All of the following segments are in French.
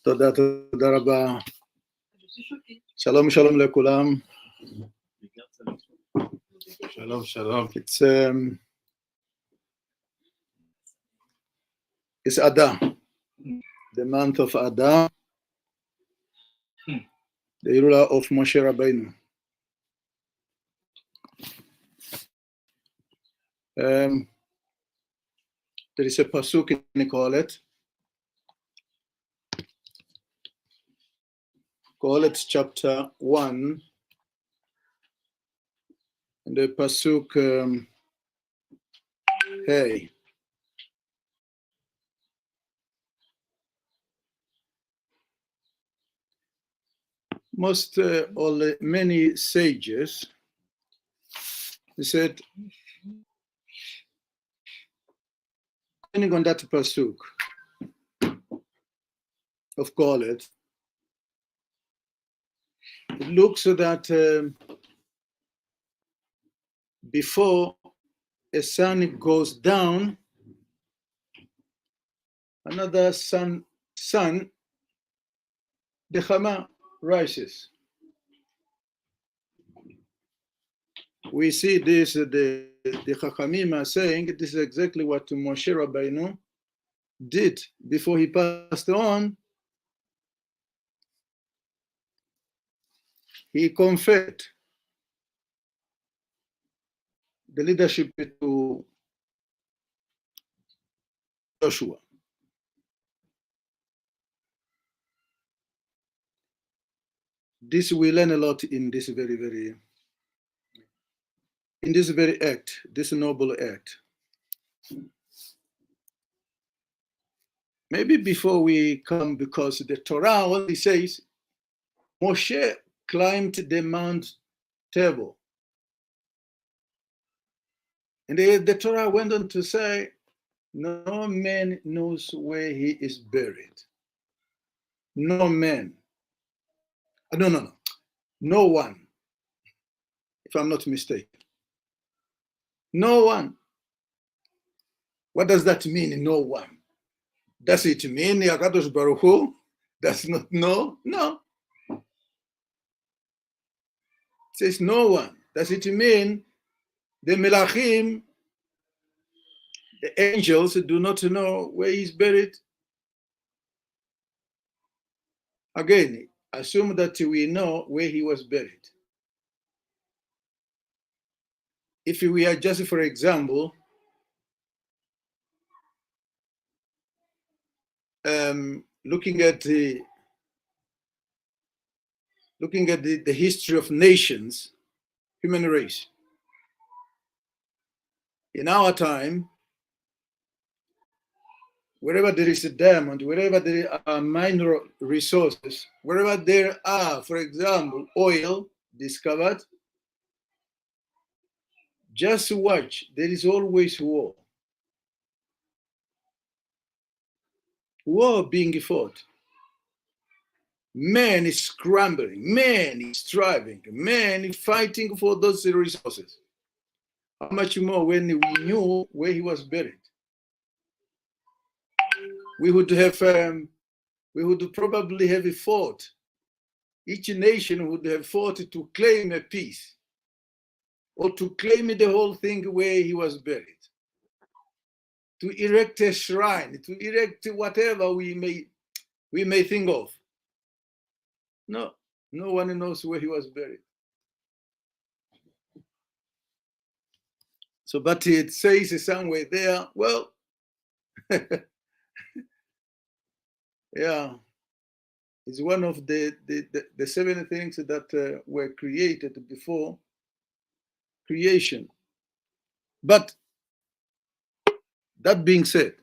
תודה רבה. שלום לכולם. It's Adar, the month of Adar, the Hilulat of Moshe Rabbeinu. There is a pasuk in Kohelet chapter 1, and the pasuk hey. Many sages, they said, depending on that pasuk of Kohelet, it looks that before a sun goes down, another sun, the Chama rises. We see this, the Chachamim are saying this is exactly what Moshe Rabbeinu did before he passed on. He conferred the leadership to Joshua. This we learn a lot in this very act, this noble act. Maybe before we come, because the Torah only says Moshe climbed the Mount Tabor. And the Torah went on to say, no man knows where he is buried. No man. No one, if I'm not mistaken. No one. What does that mean, no one? Does it mean Yakadosh Baruch Hu does not know? No. It says no one. Does it mean the Melachim, the angels, do not know where he's buried? Again, assume that we know where he was buried. If we are just, for example, looking at the history of nations, human race. In our time, wherever there is a diamond, wherever there are mineral resources, wherever there are, for example, oil discovered, just watch, there is always war. War being fought. Man is scrambling, man is striving, man is fighting for those resources. How much more when we knew where he was buried? We would probably have fought. Each nation would have fought to claim a piece, or to claim the whole thing where he was buried, to erect a shrine, to erect whatever we may think of. No one knows where he was buried. So, but it says somewhere there, well, yeah, it's one of the 7 things that were created before creation. But that being said,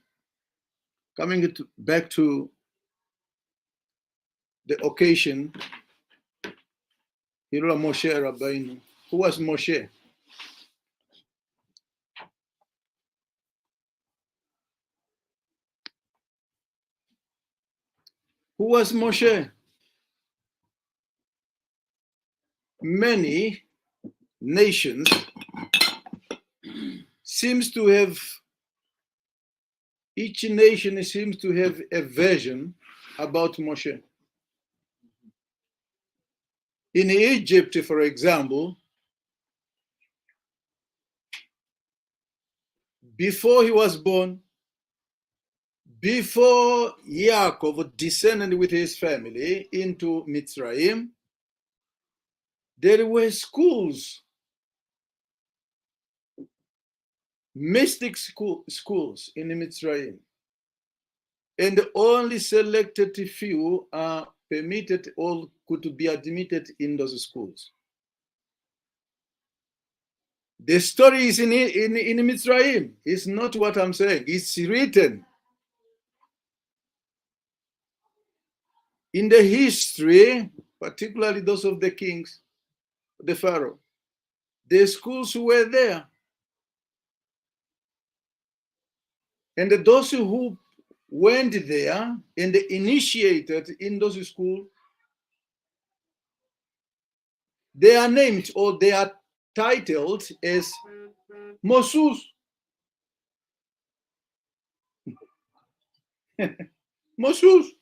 coming back to the occasion, Hilulat Moshe Rabbeinu. Who was Moshe? Who was Moshe? Many nations seems to have each nation seems to have a version about Moshe. In Egypt, for example, before he was born, before Yaakov descended with his family into Mitzrayim, there were schools, mystic schools in Mitzrayim, and only selected few are permitted or could be admitted in those schools. The story is in Mitzrayim. It's not what I'm saying. It's written. In the history, particularly those of the kings, the Pharaoh, the schools were there. And those who went there and initiated in those schools, they are named or they are titled as Mossus. Mossus.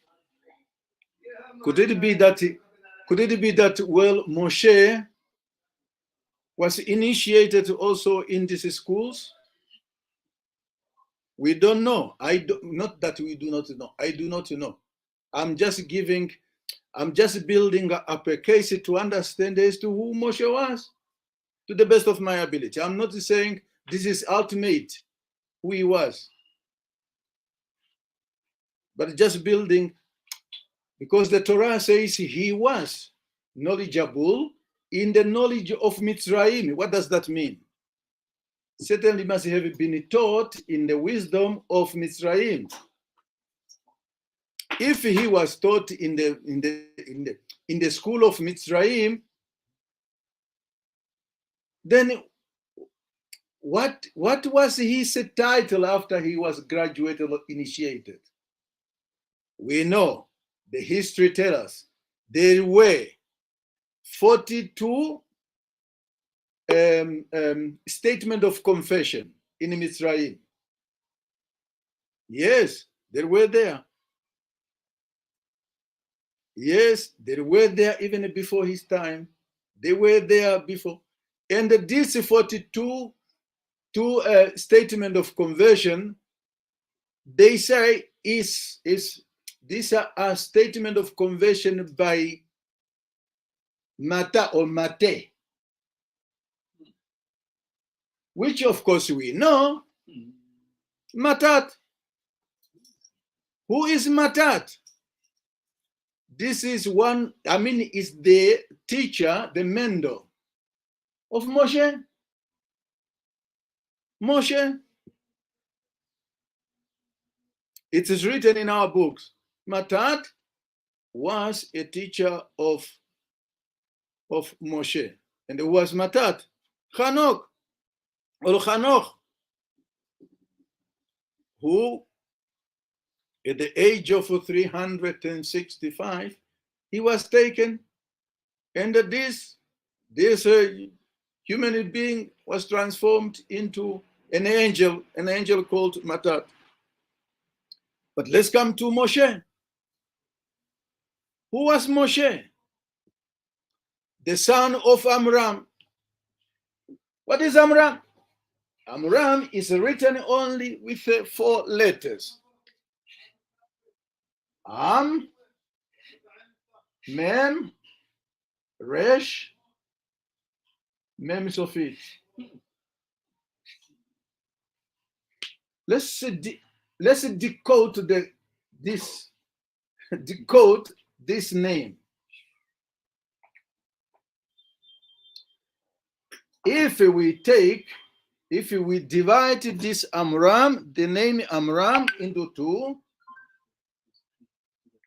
Could it be that well, Moshe was initiated also in these schools? We don't know. Not that we do not know. I do not know. I'm just building up a case to understand as to who Moshe was, to the best of my ability. I'm not saying this is ultimate who he was, but just building, because the Torah says he was knowledgeable in the knowledge of Mitzrayim. What does that mean? Certainly must have been taught in the wisdom of Mitzrayim. If he was taught in the school of Mitzrayim, then what was his title after he was graduated or initiated? We know, the history tells us, there were 42 statement of confession in Mitzrayim. Yes, they were there. Yes, they were there even before his time. They were there before. And this 42 statement of conversion, they say these are a statement of conversion by Mata or Mate, which of course we know, Matat. Who is Matat? This is one, is the teacher, the mentor of Moshe. Moshe. It is written in our books. Matat was a teacher of Moshe. And who was Matat? Chanoch, or Chanoch, who at the age of 365, he was taken, and this human being was transformed into an angel called Matat. But let's come to Moshe. Who was Moshe? The son of Amram. What is Amram? Amram is written only with 4 letters. Am, Mem, Resh, Mem Sofit. Let's decode this name. If we divide this Amram, the name Amram, into 2.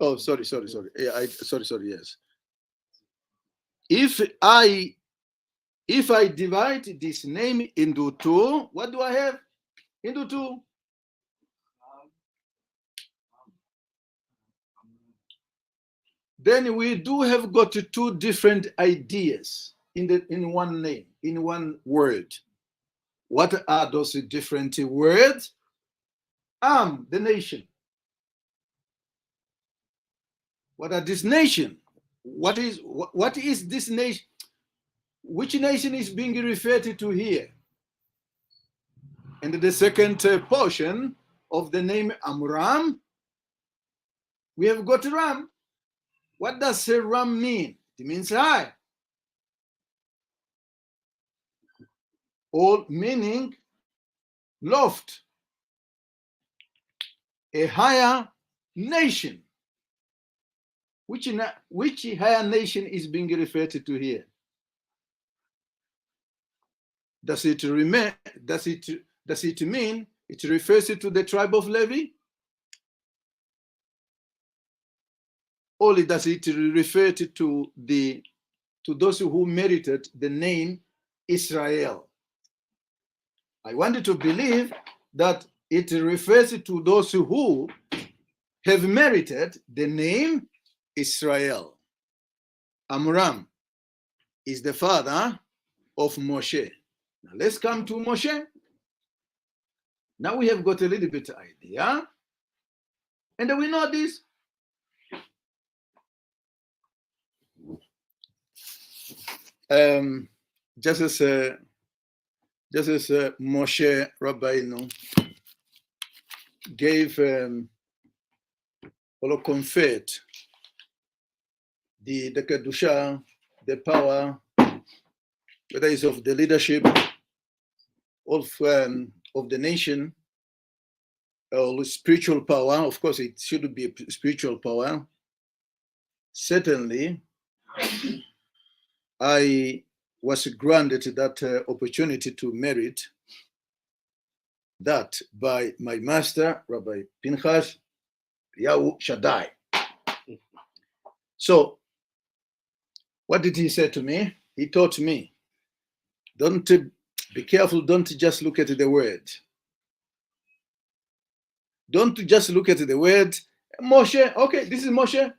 Oh, sorry. Yeah, sorry. Yes. If I divide this name into 2, what do I have into 2? Then we do have got 2 different ideas in one name, in one word. What are those different words? the nation. What are this nation? What is this nation? Which nation is being referred to here? And the second portion of the name Amram, we have got Ram. What does Ram mean? It means high. Or meaning loft. A higher nation. Which higher nation is being referred to here? Does it mean it refers to the tribe of Levi? Or does it refer to those who merited the name Israel? I wanted to believe that it refers to those who have merited the name Israel. Amram is the father of Moshe. Now let's come to Moshe. Now we have got a little bit idea. And we know this. Just as Moshe Rabbeinu gave or conferred the kedusha, the power, whether it's of the leadership of the nation, or spiritual power. Of course, it should be a spiritual power. Certainly, I was granted that opportunity to merit that by my master, Rabbi Pinchas Yahu Shaddai. So, what did he say to me? He taught me, don't be careful, don't just look at the word. Don't just look at the word. Moshe, okay, this is Moshe.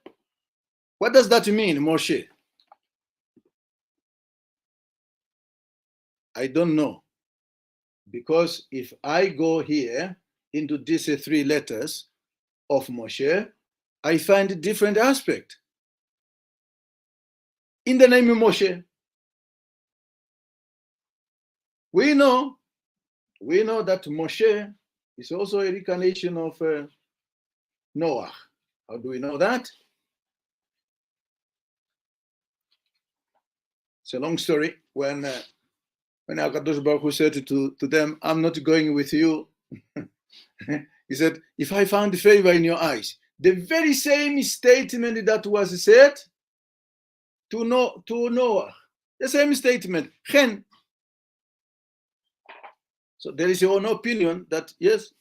What does that mean, Moshe? I don't know. Because if I go here into these three letters of Moshe, I find a different aspect. In the name of Moshe, we know that Moshe is also a reincarnation of Noah. How do we know that? It's a long story. When HaKadosh Baruch Hu said to them, I'm not going with you. He said, if I found favor in your eyes, the very same statement that was said to Noah, the same statement, Chen. So there is your own opinion that, yes,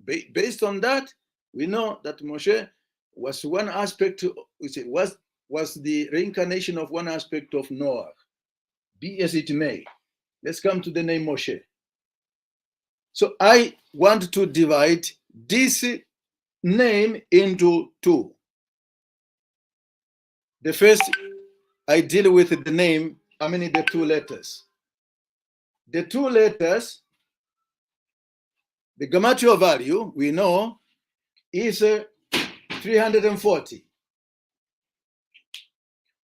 based on that, we know that Moshe was one aspect, was the reincarnation of one aspect of Noah. Be as it may. Let's come to the name Moshe. So I want to divide this name into two. The first, I deal with the name, the two letters. The two letters, the gematria value, we know, is 340.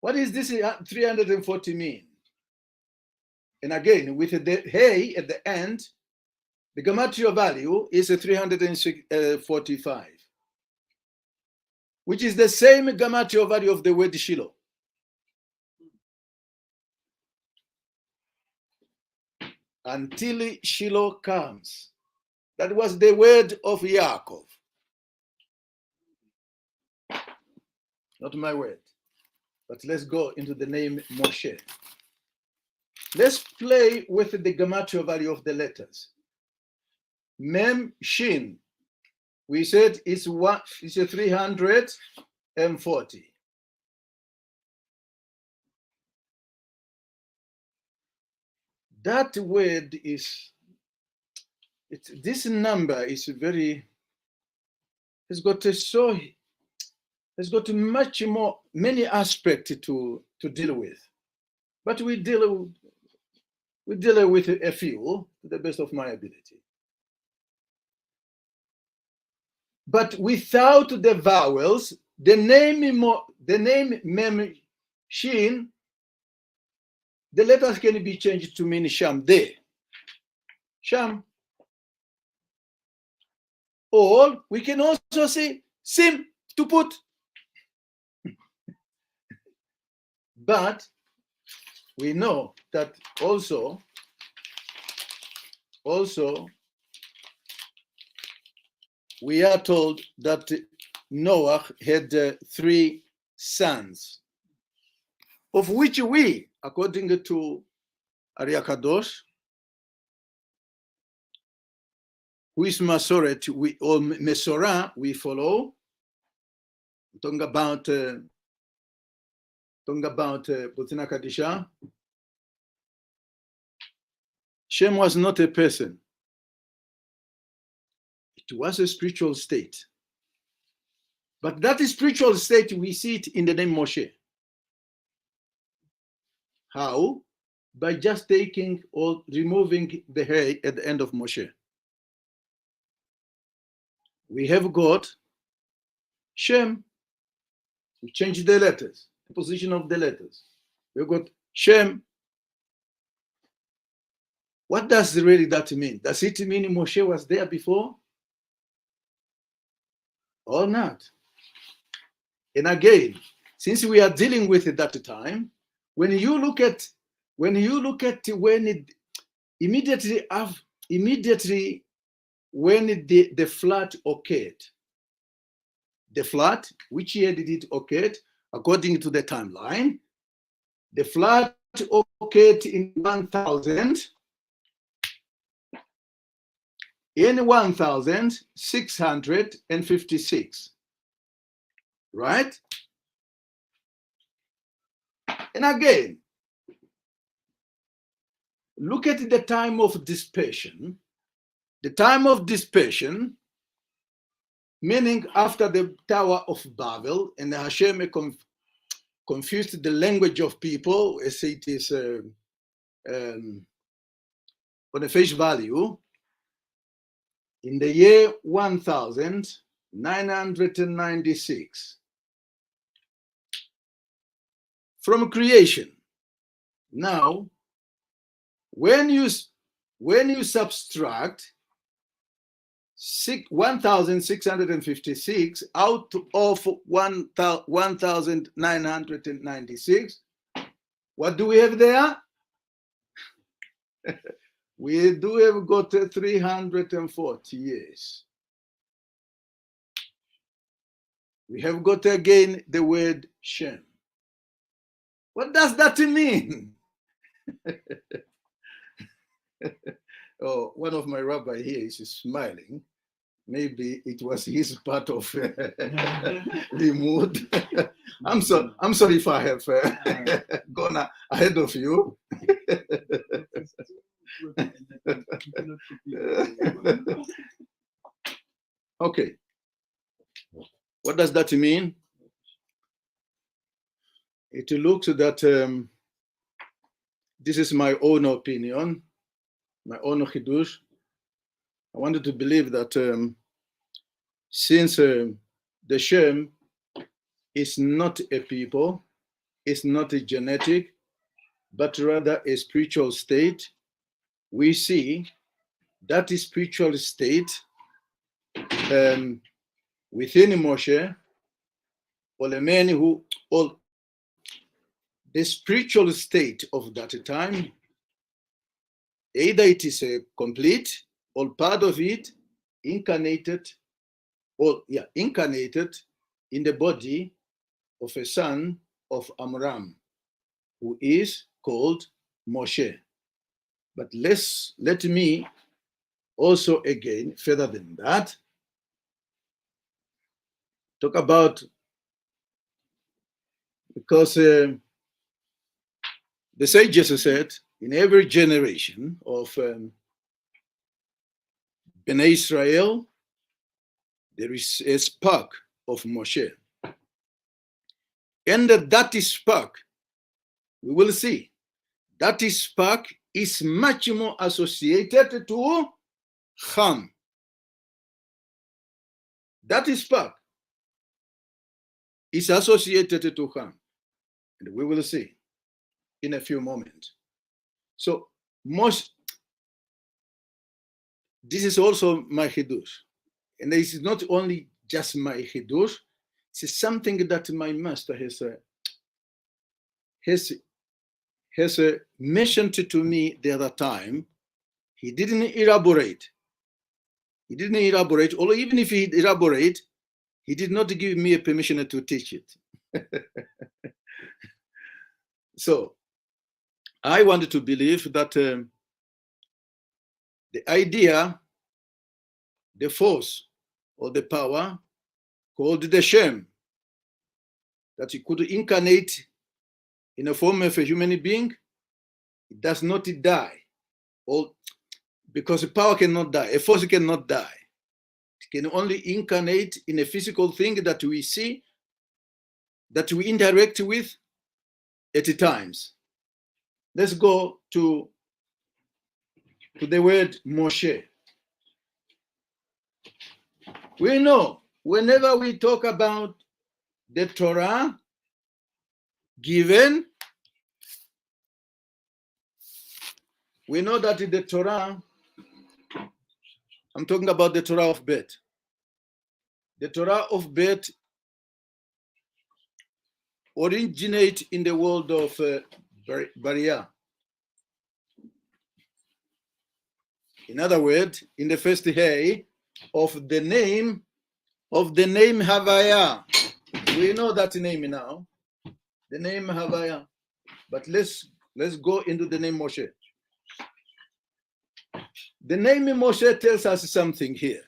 What does this 340 mean? And again, with the hey at the end, the gematria value is 345, which is the same gematria value of the word Shiloh. Until Shiloh comes. That was the word of Yaakov. Not my word. But let's go into the name Moshe. Let's play with the gematria value of the letters. Mem Shin. We said it's 340. That word is, this number is very, has got much more, many aspects to deal with. But we deal with a few to the best of my ability. but without the vowels, the name Mem Shin, the letters can be changed to mean Sham, there. Sham. Or we can also say Sim, to put. But we know that also we are told that Noah had 3 sons, of which we, according to Ari Kadosh, who is Masoret, or Mesorah, we follow. Talking about Botina Kadisha. Shem was not a person. It was a spiritual state. But that spiritual state, we see it in the name Moshe. How? By just taking or removing the hay at the end of Moshe. We have got Shem. We change the letters, the position of the letters. We've got Shem. What does really that mean? Does it mean Moshe was there before? Or not? And again, since we are dealing with it at the time, when you look at when it immediately when the flood occurred, the flood, which year did it occur? According to the timeline, the flood occurred in 1656, right? And again, look at the time of dispersion. The time of dispersion, meaning after the Tower of Babel, and Hashem confused the language of people, as it is on a face value, in the year 1996, from creation. Now, when you subtract 1656 out of 1996, what do we have there? We do have got 340 years. We have got again the word Shem. What does that mean? Oh, one of my rabbi here is smiling. Maybe it was his part of Limud. I'm sorry if I have gone ahead of you. Okay. What does that mean? It looks that this is my own opinion, my own chidush. I wanted to believe that since the Shem is not a people, it's not a genetic, but rather a spiritual state, we see that spiritual state within Moshe, or the men who, or the spiritual state of that time, either it is a complete or part of it incarnated in the body of a son of Amram, who is called Moshe. But let me also again, further than that, talk about, because the sages said in every generation of Bnei Israel, there is a spark of Moshe. And that spark, we will see, that spark is much more associated to Ham. That spark is associated to Ham. And we will see in a few moments. So this is also my Hidush. And this is not only just my Hidush, it's something that my master has mentioned to me the other time. He didn't elaborate. Or even if he elaborate, he did not give me a permission to teach it. So I wanted to believe that the idea, the force, or the power called the Shem, that he could incarnate in the form of a human being, it does not die. Or because the power cannot die, a force cannot die. It can only incarnate in a physical thing that we see, that we interact with at times. Let's go to the word Moshe. We know whenever we talk about the Torah given, we know that in the Torah, I'm talking about the Torah of Bet. The Torah of Bet originates in the world of Bariah. In other words, in the first hay of the name Havaya. We know that name now, the name Havaya. But let's go into the name Moshe. The name Moshe tells us something here.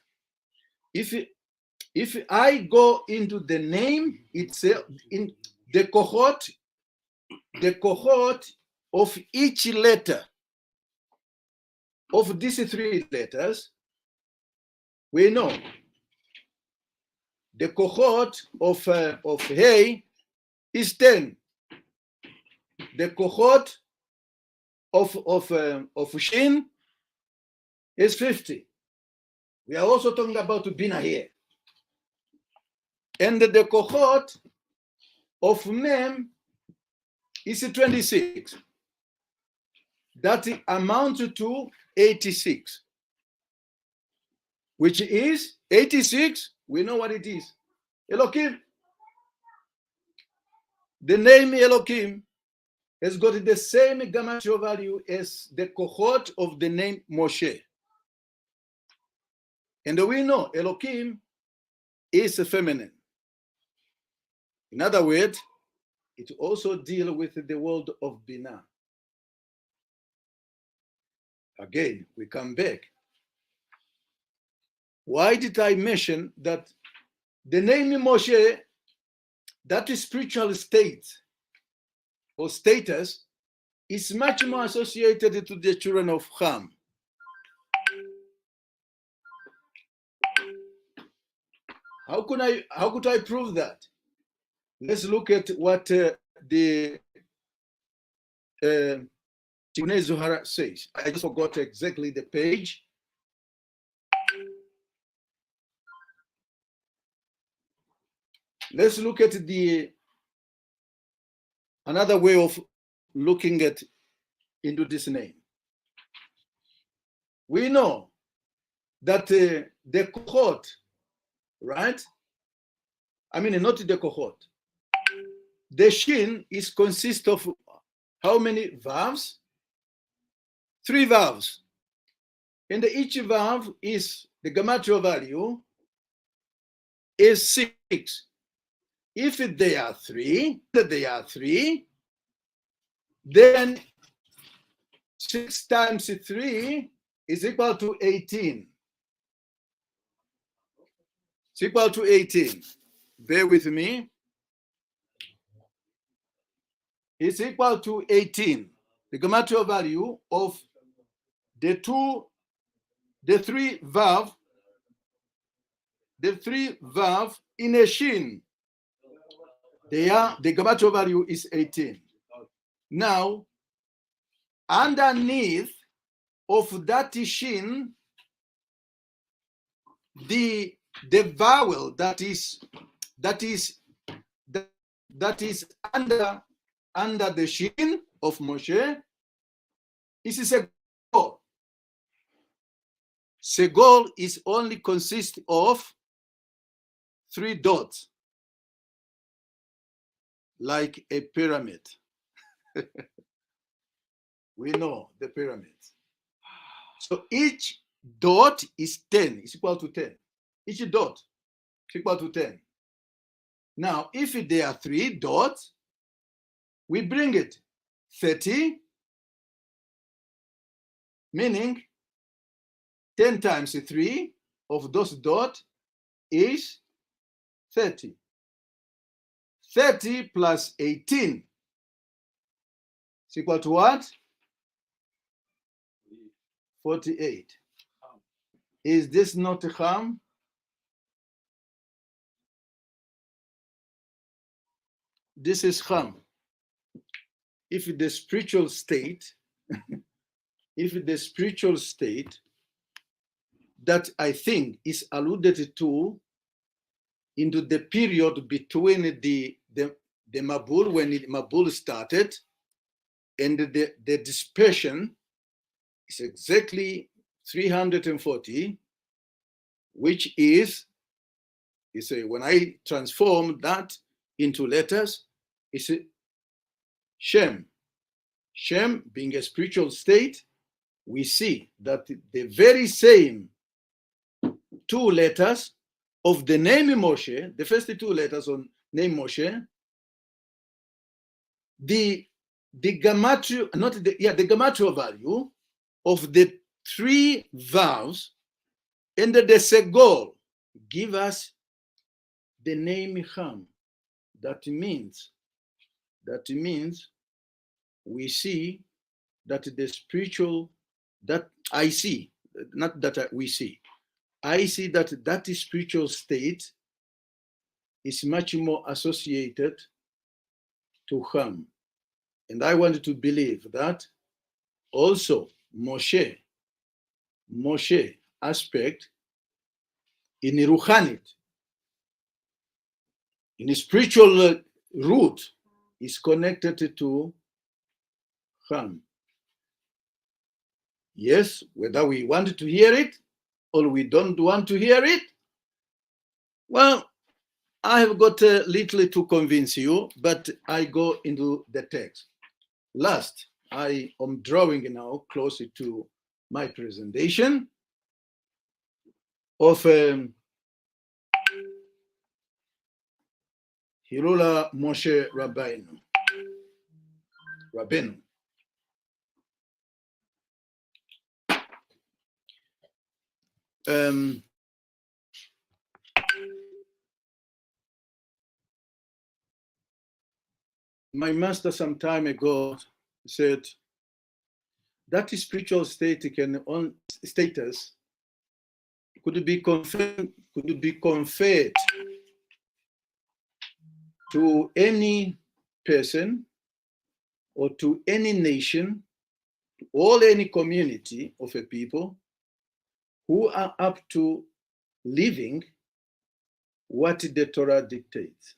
If I go into the name itself, in the cohort of each letter of these three letters, we know the cohort of Hey is 10. The cohort of Shin is 50. We are also talking about Bina here. And the cohort of Mem is 26. That amounts to 86. Which is 86, we know what it is. Elohim. The name Elohim has got the same gematria value as the cohort of the name Moshe. And we know Elohim is feminine. In other words, it also deals with the world of Binah. Again, we come back. Why did I mention that the name Moshe, that spiritual state or status, is much more associated to the children of Ham? How could I prove that? Let's look at what the Limudei Zohar says. I just forgot exactly the page. Let's look at another way of looking into this name. We know that the cohort, right? I mean, not the cohort. The Shin consists of how many vowels? 3 vowels. And each vowel is, the gematria value is 6. If they are 3, then 6 times 3 is equal to 18. It's equal to 18. Bear with me. It's equal to 18. The gematria value of the 3 valve in a Shin. The gematria value is 18. Now, underneath of that Shin, the the vowel that is under the shin of Moshe is segol. Segol is only consists of 3 dots, like a pyramid. We know the pyramid. So each dot is 10, is equal to 10. Each dot is equal to 10. Now, if there are 3 dots, we bring it 30, meaning 10 times 3 of those dots is 30. 30 plus 18 is equal to what? 48. Is this not a Ham? This is Ham. If the spiritual state, that I think is alluded to into the period between the Mabul, when Mabul started, and the dispersion is exactly 340, which is, you say, when I transform that into letters, it's Shem. Shem being a spiritual state, we see that the very same 2 letters of the name Moshe, the first 2 letters on name Moshe, the gematria, the gematria value of the 3 vowels and the segol give us the name Ham. That means we see that the spiritual, that I see, not that we see, I see that that spiritual state is much more associated to Ham. And I want to believe that also Moshe aspect in Ruhanit, in a spiritual root, is connected to Ham. Yes, whether we want to hear it or we don't want to hear it, well, I have got a little to convince you, but I go into the text. Last, I am drawing now closer to my presentation of Hilulat Moshe Rabbeinu. My master some time ago said that spiritual state can on status could be conferred to any person or to any nation, or any community of a people who are up to living what the Torah dictates.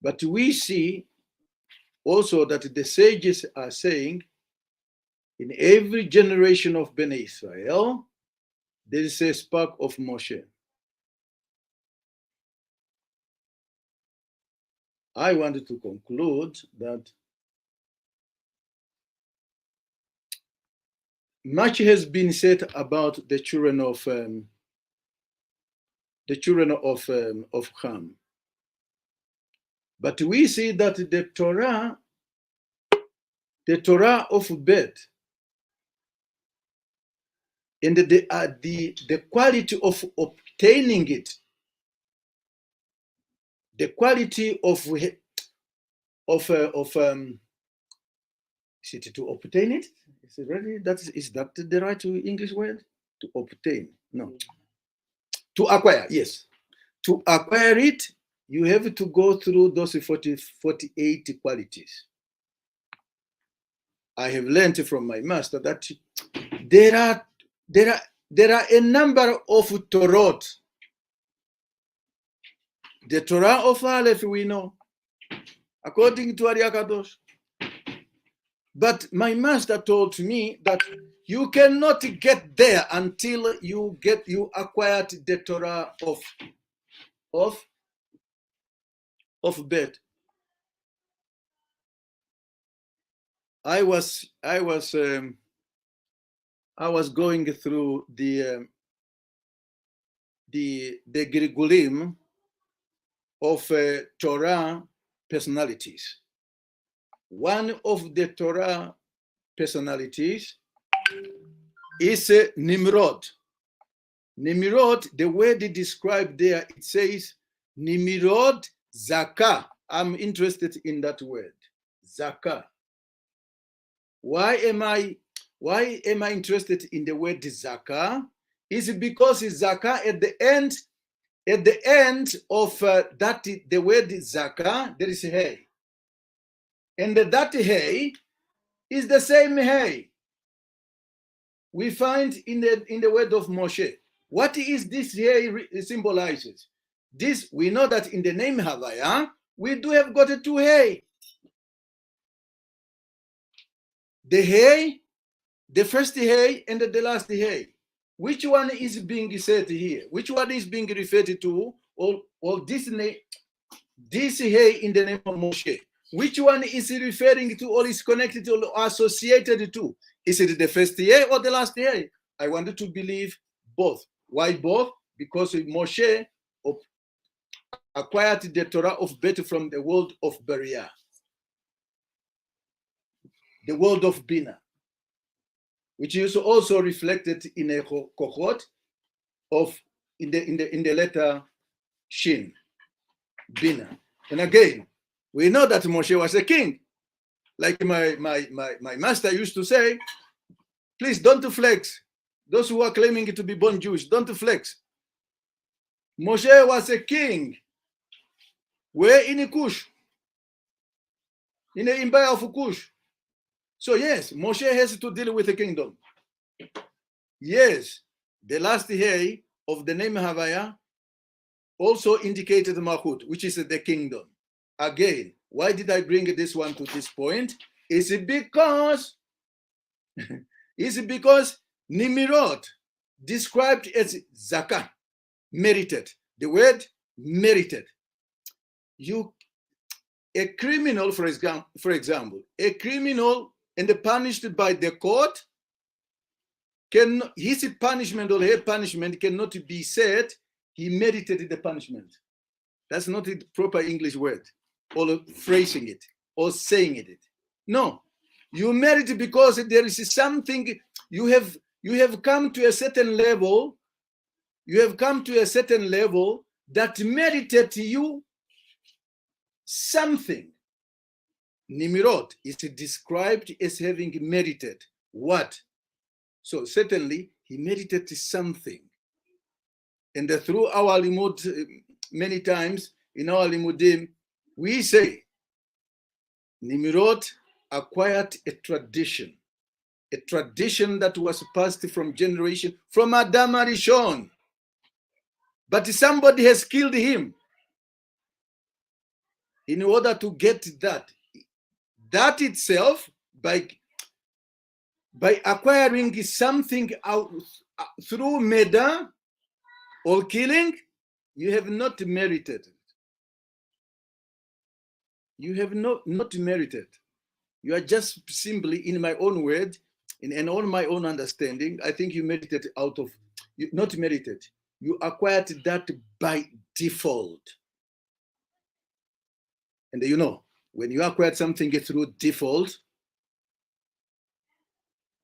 But we see also that the sages are saying in every generation of Bnei Israel, there is a spark of Moshe. I wanted to conclude that much has been said about the children of Ham, but we see that the Torah of birth and the quality of obtaining it, the quality of is it to obtain it? Is it really is that the right English word? To obtain? No. To acquire, yes. To acquire it, you have to go through those 48 qualities. I have learned from my master that there are there are a number of Torot. The Torah of Aleph we know, according to Ari Akadosh. But my master told me that you cannot get there until you acquired the Torah of Bet. I was going through the Grigulim of Torah personalities. One of the Torah personalities is Nimrod. Nimrod, the word described there, it says Nimrod Zakah. I'm interested in that word, Zakah. Why am I interested in the word Zakah? Is because Zakah at the end of the word Zakah, there is Hey. And that Hey is the same Hey we find in the word of Moshe. What is this Hey symbolizes? This, we know that in the name Havaya, we do have got a two Hey. The Hey, the first Hey, and the last Hey. Which one is being said here? Which one is being referred to? Or this Hey in the name of Moshe? Which one is he referring to, or is connected to, or associated to? Is it the first Hey or the last Hey? I wanted to believe both. Why both? Because Moshe acquired the Torah of Bet from the world of Beria, the world of Bina, which is also reflected in a Kochot in the letter Shin, Bina. And again, we know that Moshe was a king. Like my master used to say, please don't flex. Those who are claiming to be born Jewish, don't flex. Moshe was a king. Where in Kush? In the empire of Kush. So yes, Moshe has to deal with the kingdom. Yes, the last Hey of the name Havaya also indicated Malchut, which is the kingdom. Again, why did I bring this one to this point? Is it because Nimrod, described as Zakah, merited. The word merited. A criminal, for example, a criminal and punished by the court, his punishment or her punishment cannot be said he merited the punishment. That's not the proper English word, or phrasing it, or saying it. No, you merit it because there is something you have come to a certain level. You have come to a certain level that merited you something. Nimrod is described as having merited what? So certainly he merited something. And through our limud, many times in our limudim, we say Nimrod acquired a tradition that was passed from generation, from Adam Arishon. But somebody has killed him in order to get that. That itself, by acquiring something out through murder or killing, you have not merited it. You have not merited. You are just simply, in my own word, and on my own understanding, I think you merited out of, not merited. You acquired that by default. And you know, when you acquired something through default,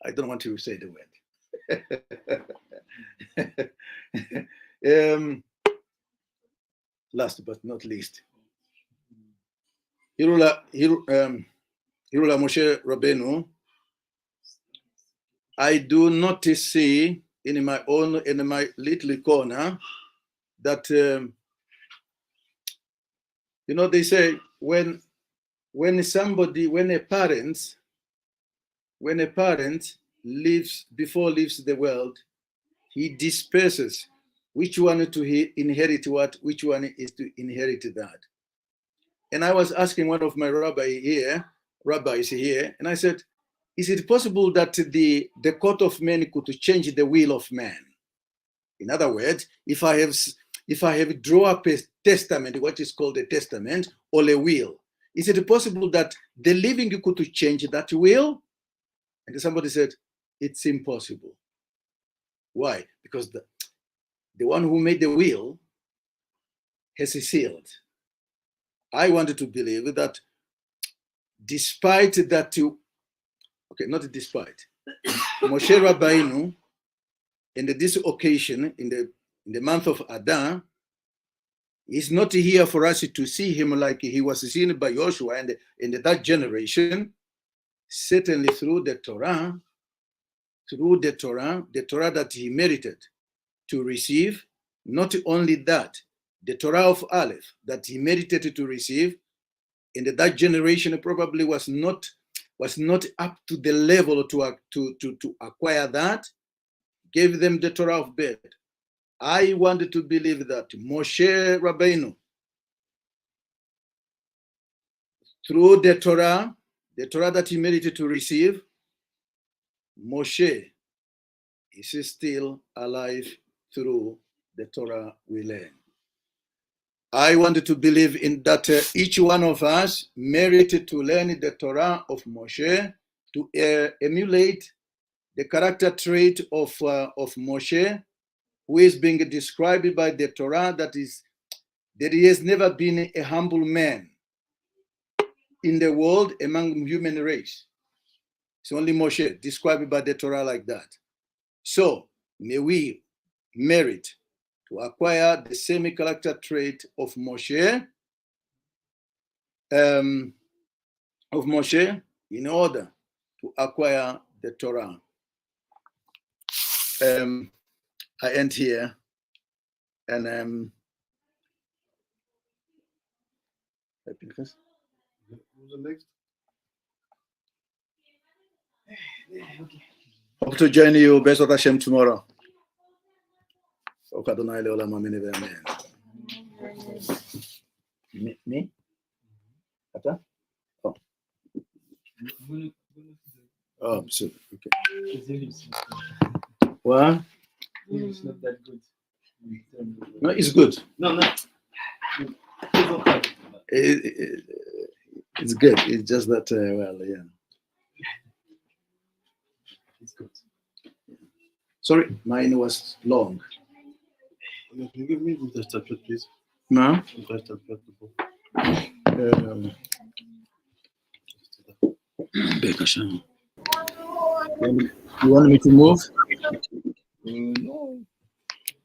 I don't want to say the word. Last but not least, Hilulat Moshe Rabbeinu, I do not see in my little corner that they say when a parent leaves the world, he disperses which one to inherit what, which one is to inherit that. And I was asking one of my rabbis here, and I said, is it possible that the court of men could change the will of man? In other words, if I have drawn up a testament, what is called a testament or a will, is it possible that the living could change that will? And somebody said, it's impossible. Why? Because the one who made the will has sealed. I wanted to believe that despite that, not despite, Moshe Rabbeinu, in this occasion, in the month of Adar, is not here for us to see him like he was seen by Joshua and in that generation. Certainly through the Torah that he merited to receive. Not only that, the Torah of Aleph that he merited to receive in that generation probably was not up to the level to acquire that. Gave them the Torah of Bet. I wanted to believe that Moshe Rabbeinu, through the Torah that he merited to receive, Moshe is still alive through the Torah we learn. I wanted to believe in that each one of us merited to learn the Torah of Moshe, to emulate the character trait of Moshe, who is being described by the Torah that he has never been a humble man in the world among human race. It's only Moshe described by the Torah like that. So may we merit to acquire the same character trait of Moshe, in order to acquire the Torah. I end here, and Who's the next? Hope to join you, Bezrat Hashem, tomorrow. Me? Ata? Oh. Oh, so, okay. What? It's not that good. No, it's good. No. It's good. It's just that, yeah. It's good. Sorry, mine was long. Can you give me the tablet, please? No? You want me to move? No.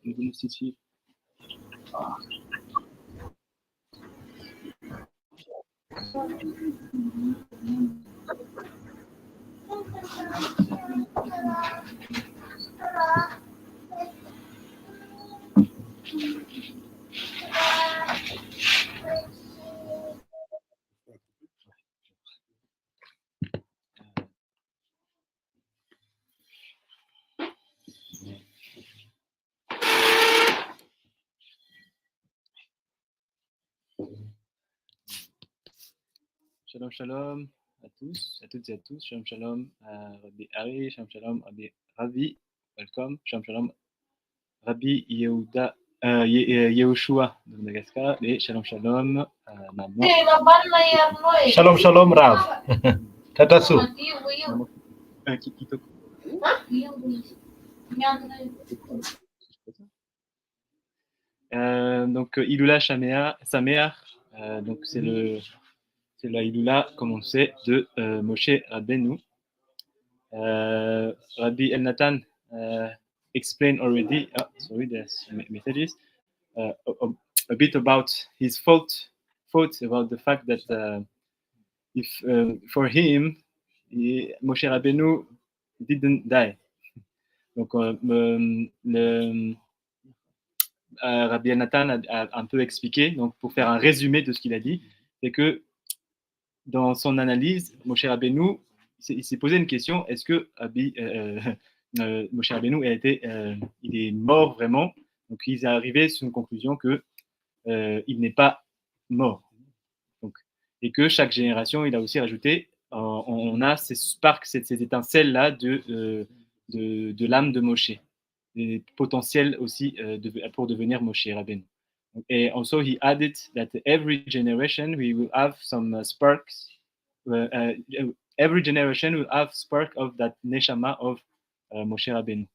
I'm going to sit here. Shalom, shalom à tous, à toutes et à tous. Shalom, shalom à Rabbi Ari, shalom, shalom Rabbi Ravi, welcome. Shalom, shalom Rabbi Yehoshua de Madagascar et shalom, shalom maman. Shalom, shalom, Rav. Tatasu. Donc Hilulat Sameach, donc c'est la Hilulat, comme on sait, de Moshe Rabbeinu. Rabbi Elnatan explained already. Sorry, there's messages. A bit about his thoughts about the fact that if for him, Moshe Rabbeinu didn't die. Donc Rabbi Elnatan a un peu expliqué. Donc pour faire un résumé de ce qu'il a dit, c'est que dans son analyse, Moshe Rabbeinu, il s'est posé une question, est-ce que Moshe Rabbeinu il est mort vraiment. Donc ils sont arrivés sur une conclusion que il n'est pas mort. Donc, et que chaque génération, il a aussi rajouté, on a ces sparks, ces étincelles-là de l'âme de Moshe, des potentiels aussi pour devenir Moshe Rabbeinu. And also he added that every generation we will have some sparks, every generation will have spark of that neshama of Moshe Rabbeinu.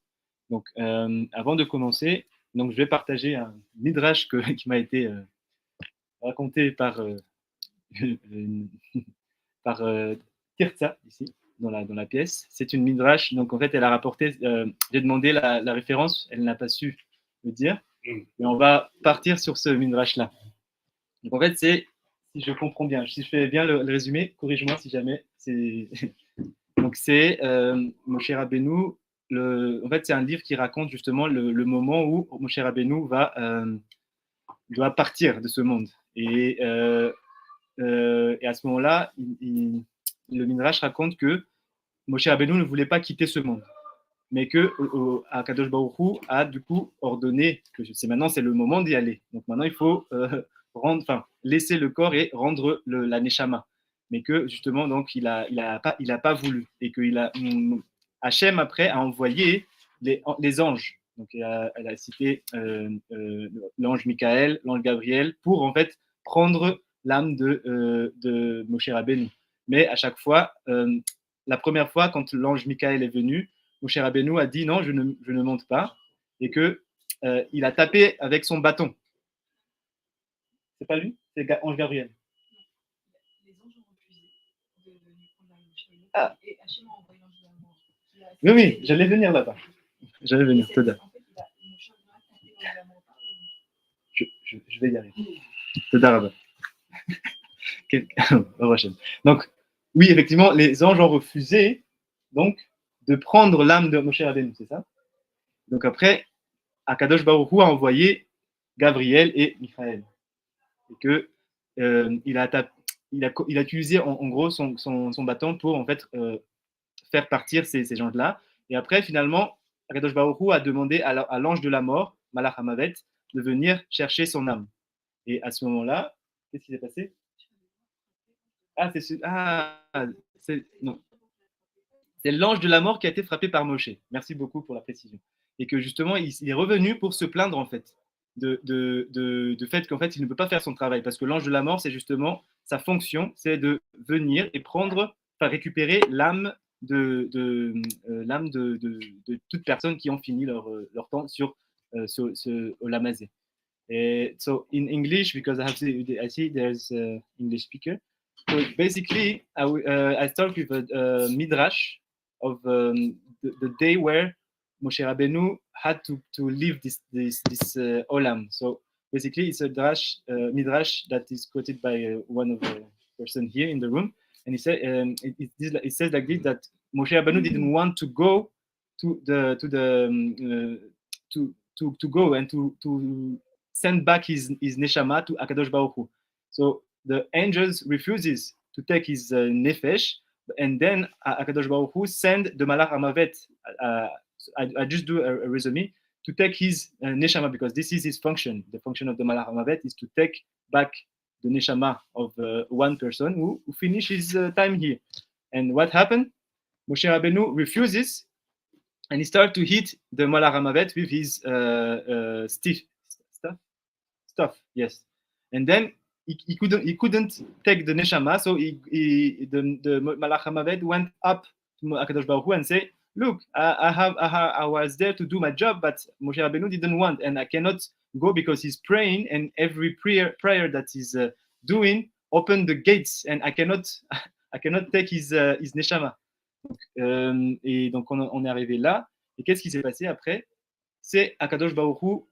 Donc, avant de commencer, donc je vais partager un midrash qui m'a été raconté par par Tirza, ici, dans la pièce. C'est une midrash, donc en fait, elle a rapporté, j'ai demandé la référence, elle n'a pas su me dire, mais on va partir sur ce midrash-là. Donc en fait, c'est, si je comprends bien, si je fais bien le résumé, corrige-moi si jamais, c'est... Donc c'est Moshe Rabbeinu, en fait, c'est un livre qui raconte justement le moment où Moshe Rabbeinu doit partir de ce monde. Et à ce moment-là, le Midrash raconte que Moshe Rabbeinu ne voulait pas quitter ce monde, mais que Akadosh Baruch Hu a du coup ordonné que maintenant c'est le moment d'y aller. Donc maintenant il faut laisser le corps et rendre la neshama, mais que justement donc il a pas voulu et que Hachem après a envoyé les anges. Donc elle a cité l'ange Michael, l'ange Gabriel pour en fait prendre l'âme de Moshe Rabbeinu. Mais à chaque fois, la première fois, quand l'ange Michael est venu, Moshe Rabbeinu a dit non, je ne monte pas, et que il a tapé avec son bâton. C'est pas lui, c'est l'ange Gabriel. Les anges ont refusé de lui prendre la Moshe. Ah. Et Hachem a envoyé l'ange de la mort. Oui, j'allais venir là-bas. J'allais venir, Toda. En fait, Moshe a tapé l'ange de la mort. Je vais y arriver. Toda Rabba. Donc, oui, effectivement, les anges ont refusé donc de prendre l'âme de Moshe Rabbeinu, c'est ça? Donc après, Akadosh Baruch Hu a envoyé Gabriel et Michael. Et que il a utilisé en gros son bâton pour en fait faire partir ces gens-là. Et après, finalement, Akadosh Baruch Hu a demandé à l'ange de la mort, Malach Hamavet, de venir chercher son âme. Et à ce moment-là, qu'est-ce qui s'est passé? Non. C'est l'ange de la mort qui a été frappé par Moshe. Merci beaucoup pour la précision. Et que justement, il est revenu pour se plaindre en fait de fait qu'en fait, il ne peut pas faire son travail parce que l'ange de la mort, c'est justement sa fonction, c'est de venir et récupérer l'âme de toutes personnes qui ont fini leur temps sur Olamazé. So in English, because I see there's an English speaker. So basically, I start with a midrash of the day where Moshe Rabbeinu had to leave this olam. So basically, it's a midrash that is quoted by one of the person here in the room, and he said it says like this, that Moshe Rabbeinu didn't want to go to go and to send back his neshama to Akadosh Baruch Hu. So the angels refuses to take his nefesh, and then Akadosh Baruch Hu send the Malach Hamavet. I just do a resume to take his neshama because this is his function. The function of the Malach Hamavet is to take back the neshama of one person who finishes his time here. And what happened? Moshe Rabbeinu refuses, and he started to hit the Malach Hamavet with his stuff. Yes, and then he couldn't take the neshama, so the Malach Hamavet went up to Akadosh Baruch Hu and say, "Look, I was there to do my job, but Moshe Rabbeinu didn't want, and I cannot go because he's praying, and every prayer that he's doing open the gates, and I cannot take his neshama." Et donc on est arrivé là. Et qu'est-ce qui s'est passé après? C'est Akadosh Baruch Hu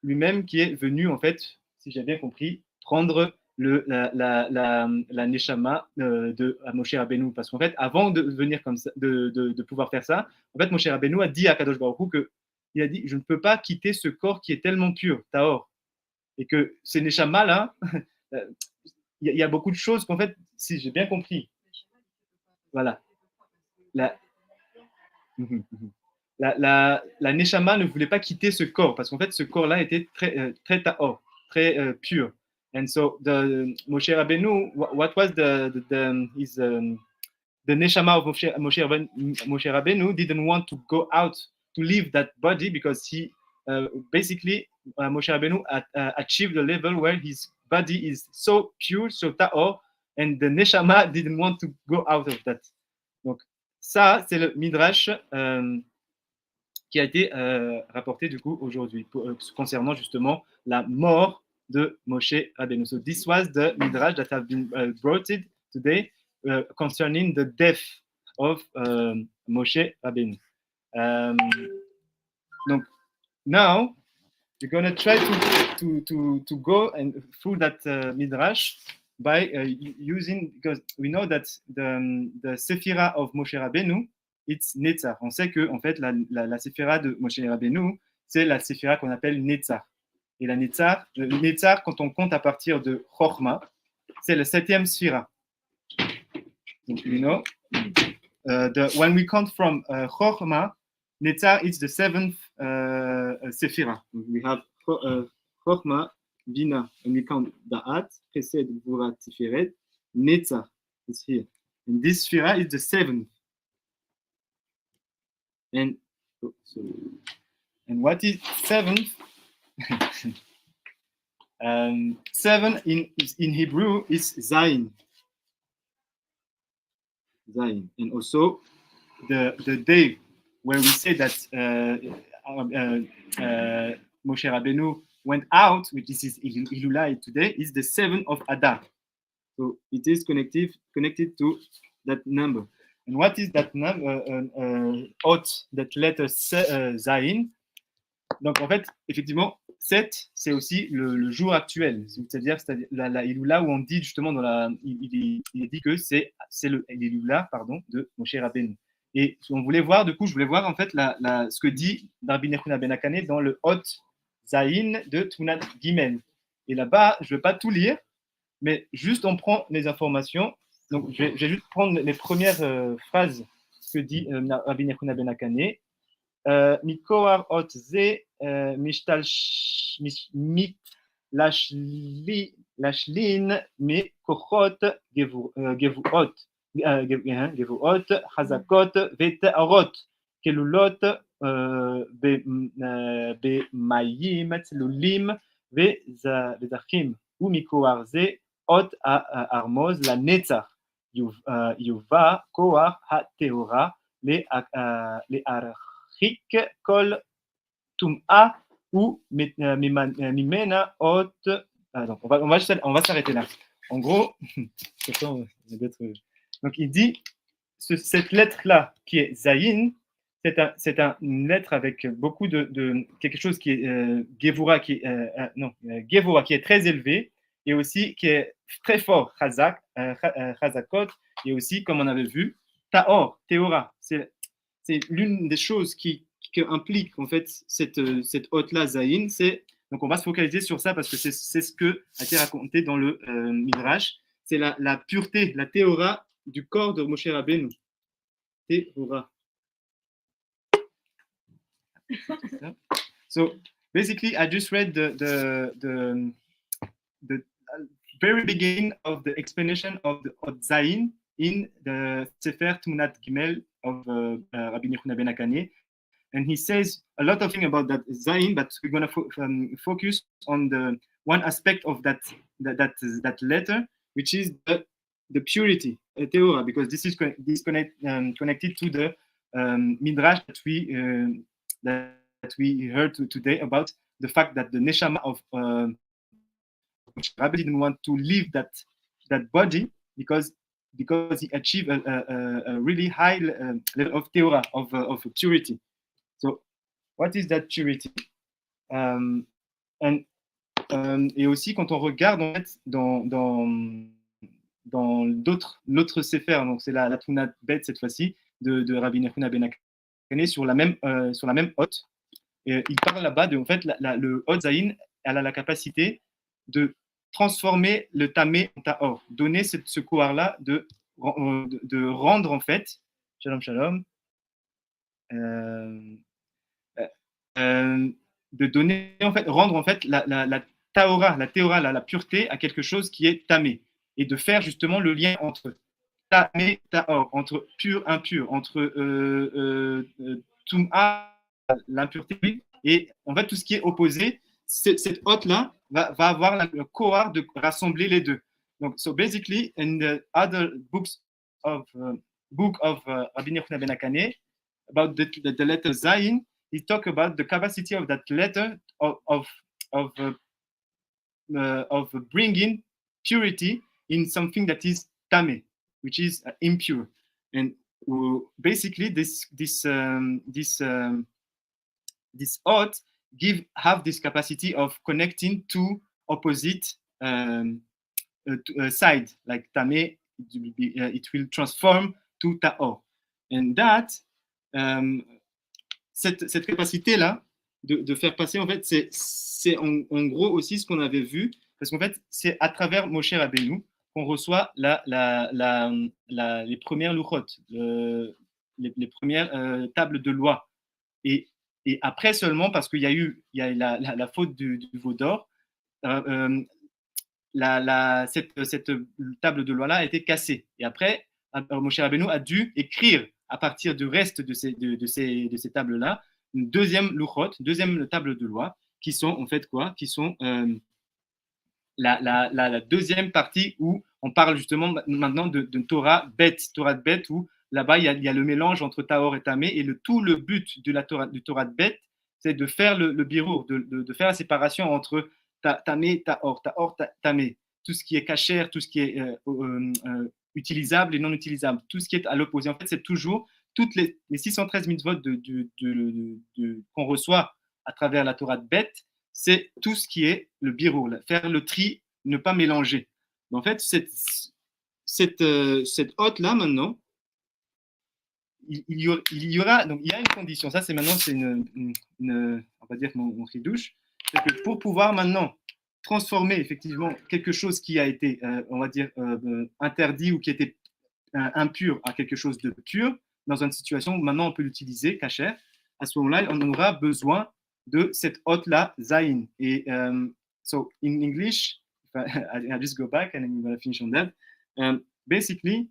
lui-même qui est venu, en fait, si j'ai bien compris, prendre la neshama de Moshe Rabbeinu. Parce qu'en fait, avant de venir comme ça, de pouvoir faire ça, en fait, Moshe Rabbeinu a dit à Akadosh Baruch Hu il a dit, je ne peux pas quitter ce corps qui est tellement pur, Tahor. Et que ces neshama là, il y a beaucoup de choses qu'en fait, si j'ai bien compris, voilà. la Neshama ne voulait pas quitter ce corps, parce qu'en fait, ce corps-là était très ta'or, très pur. And so Moshe Rabbeinu, what was the Neshama of Moshe Rabbeinu didn't want to go out to leave that body, because he basically Moshe Rabbeinu achieved a level where his body is so pure, so ta'or, and the Neshama didn't want to go out of that. Donc ça, c'est le midrash qui a été rapporté du coup aujourd'hui concernant justement la mort de Moshe Rabbeinu. So this was the midrash that have been brought today concerning the death of Moshe Rabbeinu. Donc now we're going to try to go and through that midrash by using, because we know that the Sephira of Moshe Rabbeinu, it's Netzar. On sait que en fait la Sephira de Moshe Rabbeinu, c'est la Sephira qu'on appelle Netzar. Et la Netzar, quand on compte à partir de Chochma, c'est le 7e Sephira. Donc, you know, when we count from Chochma, Netzar is the 7th Sephira. We have Chochma, Bina, and we count Da'at, Chesed, Gvura, Tiferet, Netzar is here. And this Sephira is the 7th. And what is 7th? 7 in Hebrew is Zayin. Zayin. And also the day where we say that Moshe Rabbeinu went out, which is Hilulat today, is the 7th of Adar. So it is connected to that number. And what is that number? That letter Zayin. Donc en fait, effectivement, 7, c'est aussi le jour actuel. C'est-à-dire la Hilulat où on dit justement il dit que c'est le Hilulat, de Moshe Rabbeinu. Et on voulait voir, du coup, je voulais voir en fait ce que dit Rabbi Nechuna ben Akane dans le Hot Zayin de Tunat Gimel. Et là-bas, je ne vais pas tout lire, mais juste on prend les informations. Donc je vais juste prendre les premières phrases que dit Rabbi Nechuna ben Akane. Mikoar Hot Ze Lashlin Me Kochot Gevuot. Gevuot, Hazakot, Vetearot, Kelulot, Bemayim, Tlulim, Vezachim, Umikoarze, Ot Armoz, la Netzar, Yuva, Koar, Hateora, les Archik, Kol, Tum'a, ou Mimena, Ot. Donc, on va s'arrêter là. En gros, donc il dit, cette lettre-là qui est Zayin, c'est une lettre avec beaucoup de quelque chose qui est Gevura, Gevura qui est très élevé, et aussi qui est très fort, Chazakot, et aussi, comme on avait vu, Taor, Théora. C'est l'une des choses qui implique en fait cette hôte-là, Zayin. Donc on va se focaliser sur ça parce que c'est ce que a été raconté dans le Midrash. C'est la pureté, la Théora du corps de Moshe Rabbeinu. Théora. So basically, I just read the very beginning of the explanation of the Zayin in the Sefer Tmunat Gimel of Rabbi Nechuna ben Akane. And he says a lot of things about that Zayin, but we're going to focus on the one aspect of that letter, which is the purity, Teora, because this is connected to the midrash that we heard today about the fact that the neshama of Rabbi didn't want to leave that body because he achieved a really high level of Teora, of purity. So, what is that purity? Et aussi, quand on regarde en fait, dans l'autre Sefer, donc c'est la Tunat Bet cette fois-ci, de Rabbi Nechuna ben Akane sur la même hôte. Et il parle là-bas de en fait, le hôte Zayin, elle a la capacité de transformer le tamé en taor, donner ce couard-là de rendre en fait, shalom, de donner, en fait, rendre en fait la Taora, la pureté à quelque chose qui est tamé, et de faire justement le lien entre tamé, taor, entre pur, impur, entre tum'a, l'impureté, et en fait tout ce qui est opposé, cette hôte-là va avoir le kohar de rassembler les deux. Donc, so basically, in the other books of book of Rabbi Yochanan ben Akane, about the letter Zayin, he talk about the capacity of that letter of bringing purity in something that is tame, which is impure. And basically, this oath have this capacity of connecting two opposite side, like tame, it will transform to ta'or. And that cette capacité-là de faire passer, en fait, c'est en gros aussi ce qu'on avait vu, parce qu'en fait, c'est à travers Moshe Rabbeinu qu'on reçoit les premières luchot, les premières tables de loi. Et après seulement, parce qu'il y a la faute du veau d'or, cette table de loi-là a été cassée. Et après, Moshe Rabbeinu a dû écrire à partir du reste de ces tables-là une deuxième luchot, deuxième table de loi, qui sont en fait quoi? Qui sont la deuxième partie où on parle justement maintenant de Torah Bet, où là-bas il y a le mélange entre Taor et Tamé, et tout le but de du Torah Bet, c'est de faire le birour, de faire la séparation entre Tamé, Taor, Tamé, tout ce qui est cachère, tout ce qui est utilisable et non utilisable, tout ce qui est à l'opposé. En fait, c'est toujours toutes les 613 mitzvot qu'on reçoit à travers la Torah de Bet, c'est tout ce qui est le birour, faire le tri, ne pas mélanger. En fait, cette hôte-là, maintenant, il y aura, donc il y a une condition, ça c'est maintenant, c'est on va dire mon chidouche, c'est que pour pouvoir maintenant transformer effectivement quelque chose qui a été, on va dire, interdit ou qui était impur à quelque chose de pur, dans une situation où maintenant on peut l'utiliser, cachère, à ce moment-là, on aura besoin de cette hôte-là, Zayin. Et so in English, I'll just go back and I'm going to finish on that. Basically,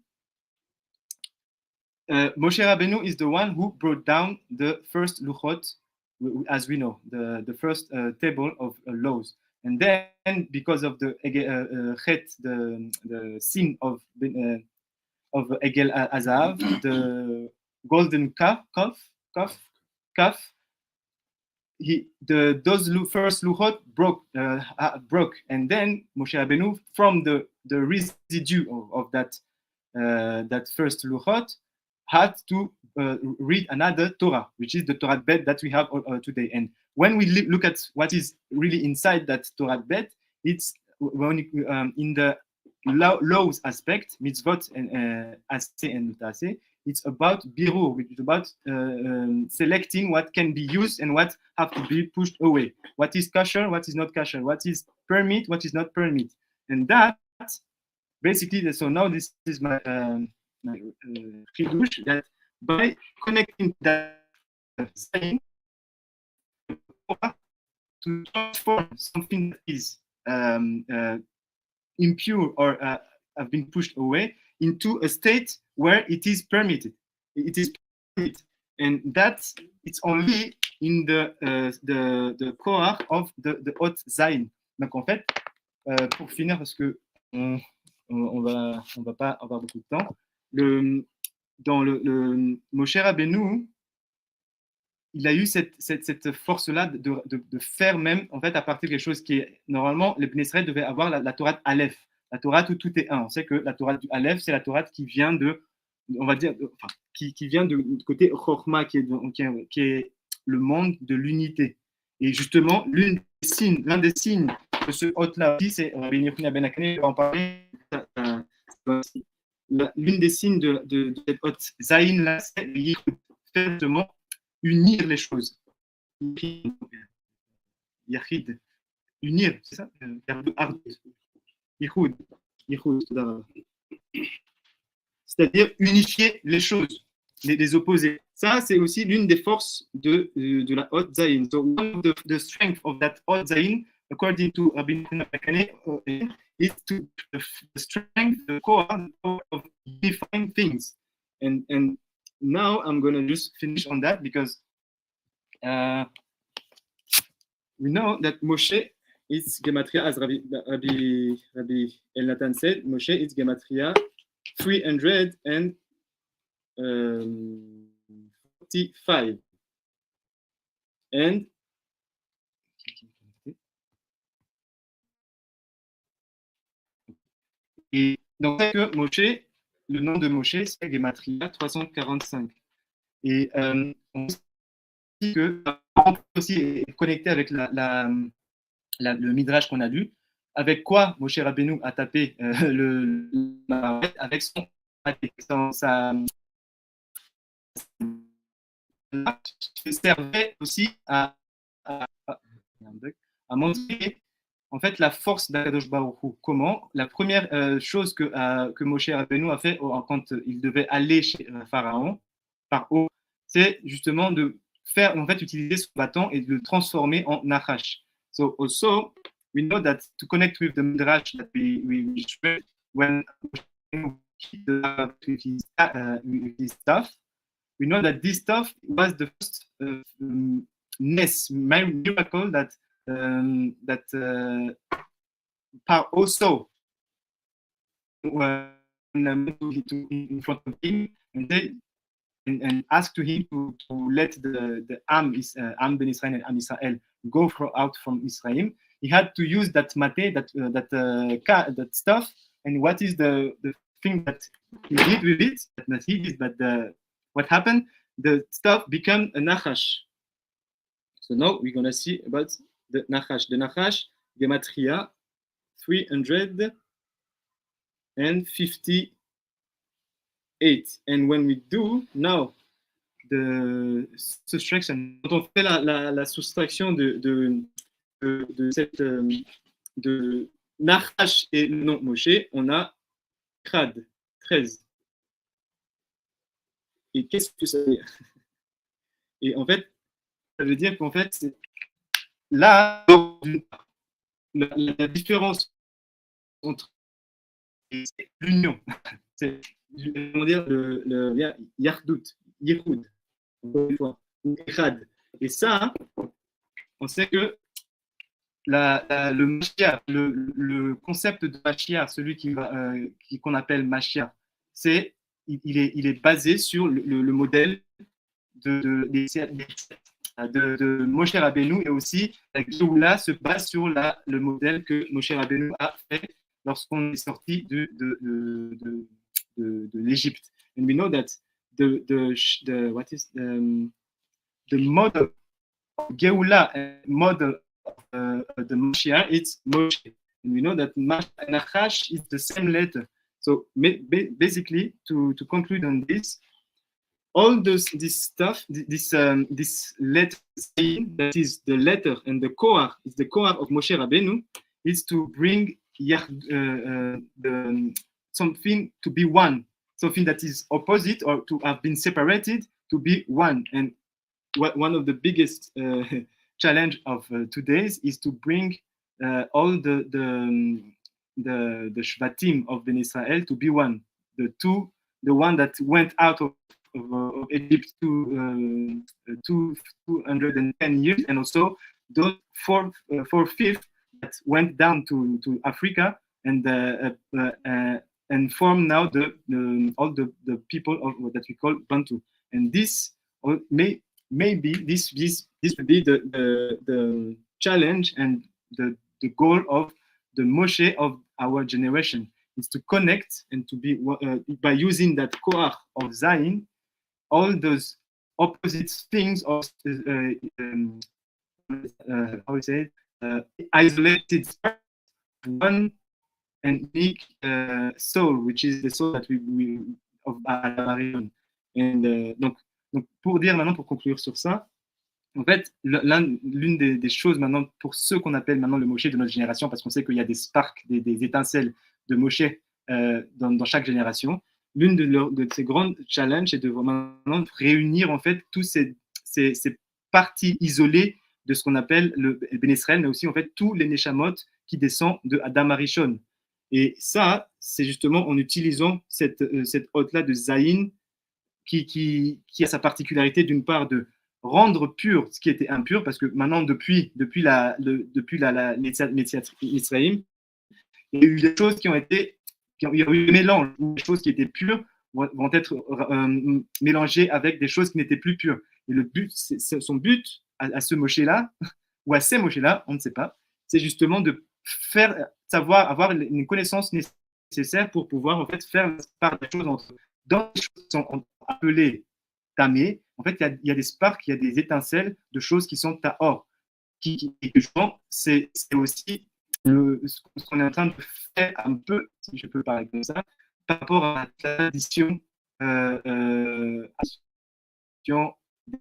Moshe Rabbeinu is the one who brought down the first luchot, as we know, the first table of laws. And then, because of the sin of Egel Azav, the golden calf, those first luchot broke, and then Moshe Rabbeinu, from the residue of that first luchot, had to read another Torah, which is the Torah Bet that we have today. And when we look at what is really inside that Torah Bet, it's in the laws aspect, mitzvot and aseh and taseh, it's about birur, it's about selecting what can be used and what have to be pushed away. What is kosher, what is not kosher, what is permit, what is not permit. And that, basically, so now this is my chidush, that by connecting that saying to transform something that is impure or have been pushed away into a state where it is permitted. It is permitted, and that it's only in the core of the Hot Zayin. Donc en fait, pour finir, parce que on va pas avoir beaucoup de temps, dans le Moshe Rabbeinu, il a eu cette force-là de faire même, en fait, à partir de quelque chose qui est, normalement, les Bnei Israël devaient avoir la Torah Aleph, la Torah où tout est un. On sait que la Torah du Aleph, c'est la Torah qui vient on va dire, qui vient du côté Chokhmah, qui est le monde de l'unité. Et justement, l'un des signes de ce hôte-là aussi, c'est Rabbi Yochanan ben Akane va en parler. L'une des signes de cette hôte Zayin-là, c'est faire justement unir les choses. Yachid, unir, c'est ça? C'est-à-dire unifier les choses. les opposés. Ça, c'est aussi l'une des forces de la Hot Zayin. So one of the strength of that Hot Zayin, according to Rabbi Mekane, is to the strength, the core of unifying things. And now I'm going to just finish on that because we know that Moshe is gematria, as Rabbi El-Natan said, Moshe is gematria 345. And et donc que Moshe, le nom de Moshe, c'est gematria 345. Et on dit que aussi est connecté avec le midrash qu'on a lu. Avec quoi Moshe Rabbeinu a tapé le avec sa servait aussi à montrer en fait la force d'Akadosh Baruch Hu. Comment? La première chose que Moshe Rabbeinu a fait quand il devait aller chez Pharaon par eau, c'est justement de faire, en fait, utiliser son bâton et de le transformer en nachash. So also, we know that to connect with the midrash that we read when with his staff, we know that this stuff was the first miracle that Paro saw in front of him and asked to him to let the Am Ben Israel and Am Israel go out from Israel. He had to use that mate, that stuff. And what is the thing that he did with it? That he did, but what happened? The stuff became a nachash. So now we're gonna see about the nachash. The nachash, gematria 358. And when we do now the subtraction, quand on fait la soustraction de cette de nachash et le nom Moshe, on a Krad 13. Et qu'est-ce que ça veut dire? Et en fait, ça veut dire qu'en fait, là, la différence entre l'union, c'est comment dire le Yardut, Yehoud, ou Echad. Et ça, on sait que le Mashiach, le concept de Mashiach, celui qu'on appelle Mashiach, il est basé sur le modèle de Moshe Rabbeinu, et aussi la Géoula se base sur le modèle que Moshe Rabbeinu a fait lorsqu'on est sorti de l'Égypte. And we know that the model of Geoula and model of the Mashiach, it's Moshe. And we know that Nachash is the same letter. So basically, to conclude on this, all this stuff, this letter that is the letter and the core is the core of Moshe Rabbeinu, is to bring something to be one, something that is opposite or to have been separated to be one. And one of the biggest challenge of today's is to bring all the Shvatim of Ben Israel to be one. The one that went out of Egypt 210 years, and also those four-fifths that went down to Africa and form now all the people that we call Bantu. And this maybe this will be the challenge and the goal of the Moshe of our generation, is to connect and to be by using that koach of Zayin, all those opposite things of how we say it, isolated one and unique soul, which is the soul that we of Arion. And donc pour dire maintenant, pour conclure sur ça, en fait, l'une des choses maintenant pour ceux qu'on appelle maintenant le Moshe de notre génération, parce qu'on sait qu'il y a des sparks, des étincelles de Moshe dans chaque génération, l'une de ces grands challenges, c'est de vraiment réunir en fait tous ces parties isolées de ce qu'on appelle le Ben Israël, mais aussi en fait tous les Neshamot qui descendent de Adam Arishon. Et ça, c'est justement en utilisant cette hôte-là de Zayin qui a sa particularité d'une part de rendre pur ce qui était impur, parce que maintenant, depuis la Mitzrayim, il y a eu des choses il y a eu des mélanges, où des choses qui étaient pures vont être mélangées avec des choses qui n'étaient plus pures. Et le but, son but à ce Moshe-là, ou à ces Moshe-là, on ne sait pas, c'est justement de avoir une connaissance nécessaire pour pouvoir en fait faire part des choses dans les choses qui sont appelées tamées. En fait, il y a des sparks, il y a des étincelles de choses qui sont tahor. Et justement, c'est aussi ce qu'on est en train de faire un peu, si je peux parler comme ça, par rapport à la tradition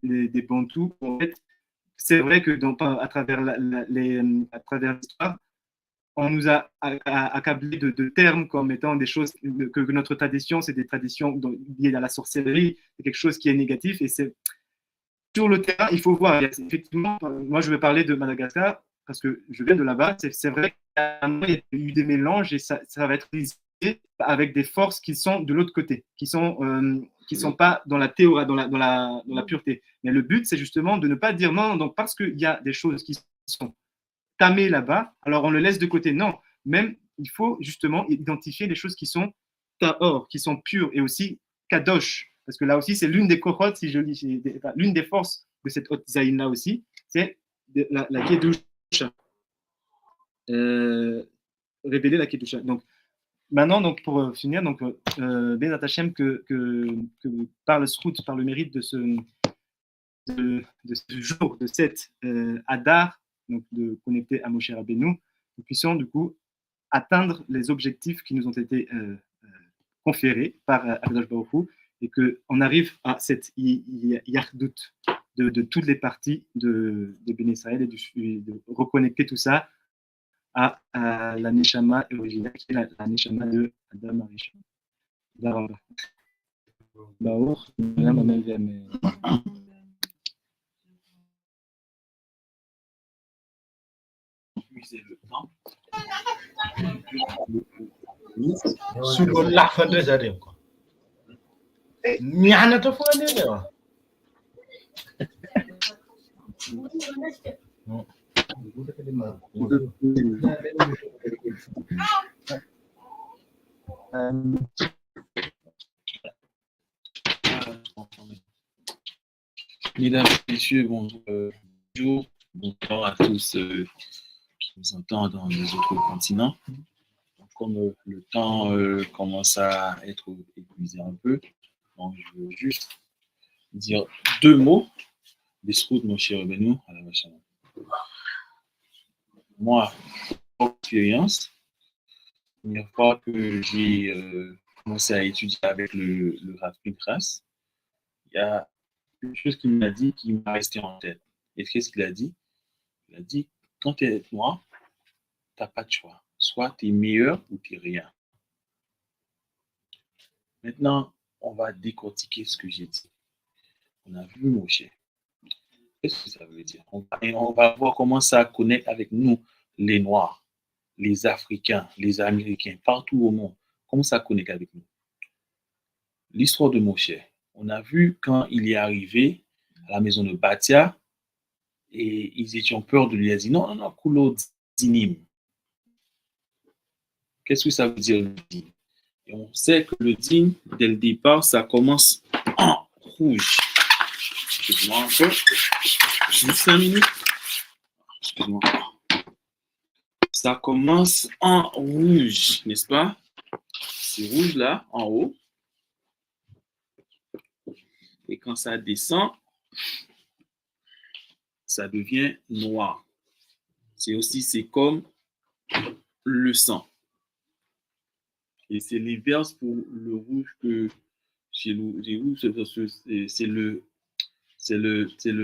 des Bantous. En fait, c'est vrai que à travers l'histoire, on nous a accablé de termes comme étant des choses que notre tradition, c'est des traditions liées à la sorcellerie, c'est quelque chose qui est négatif. Et c'est sur le terrain, il faut voir. Effectivement, moi, je vais parler de Madagascar parce que je viens de là-bas. C'est vrai qu'il y a eu des mélanges et ça va être utilisé avec des forces qui sont de l'autre côté, qui sont pas dans la théorie, dans la pureté. Mais le but, c'est justement de ne pas dire non. Donc, parce qu'il y a des choses qui sont tamées là-bas, alors on le laisse de côté. Non, même il faut justement identifier les choses qui sont tahor, qui sont pures, et aussi kadosh, parce que là aussi c'est l'une des kohot, si je dis, l'une des forces de cette haute zaïn là aussi, c'est la kedusha, révéler la kedusha. Donc maintenant, donc pour finir, donc Bezat Hashem que par le srout, par le mérite de ce jour, de cette Hadar, donc de connecter à Moshe Rabbeinu, nous puissions du coup atteindre les objectifs qui nous ont été conférés par Akadosh Baruch Hu, et qu'on arrive à cette yardout de toutes les parties de Ben Israël, et de reconnecter tout ça à la Neshama originale, qui est la Neshama de Adam Arishon. Darabah. Baruch, Amen, Amen. Le temps. Sugo lafande zare ko. Miana to fone ne wa. Mesdames et messieurs, bonjour, bonsoir à tous qui nous entendent dans les autres continents. Comme le temps commence à être épuisé un peu, donc je veux juste dire deux mots des scouts de Moshe Rabbeinu à la Vachana. Moi, expérience, la première fois que j'ai commencé à étudier avec le Rav Pinchas, il y a une chose qu'il m'a dit qui m'a resté en tête. Et qu'est-ce qu'il a dit? Il a dit, quand tu es noir, tu n'as pas de choix. Soit tu es meilleur ou tu n'es rien. Maintenant, on va décortiquer ce que j'ai dit. On a vu Moshe. Qu'est-ce que ça veut dire? On va voir comment ça connecte avec nous, les Noirs, les Africains, les Américains, partout au monde. Comment ça connecte avec nous? L'histoire de Moshe. On a vu quand il est arrivé à la maison de Batia, et ils étaient peur de lui dire non, non, non, Kulo Dinim. Qu'est-ce que ça veut dire le din? Et on sait que le din, dès le départ, ça commence en rouge. Excuse-moi un peu. Juste 5 minutes. Excuse-moi. Ça commence en rouge, n'est-ce pas? C'est rouge là, en haut. Et quand ça descend, ça devient noir. C'est comme le sang. Et c'est l'inverse pour le rouge que chez nous, c'est le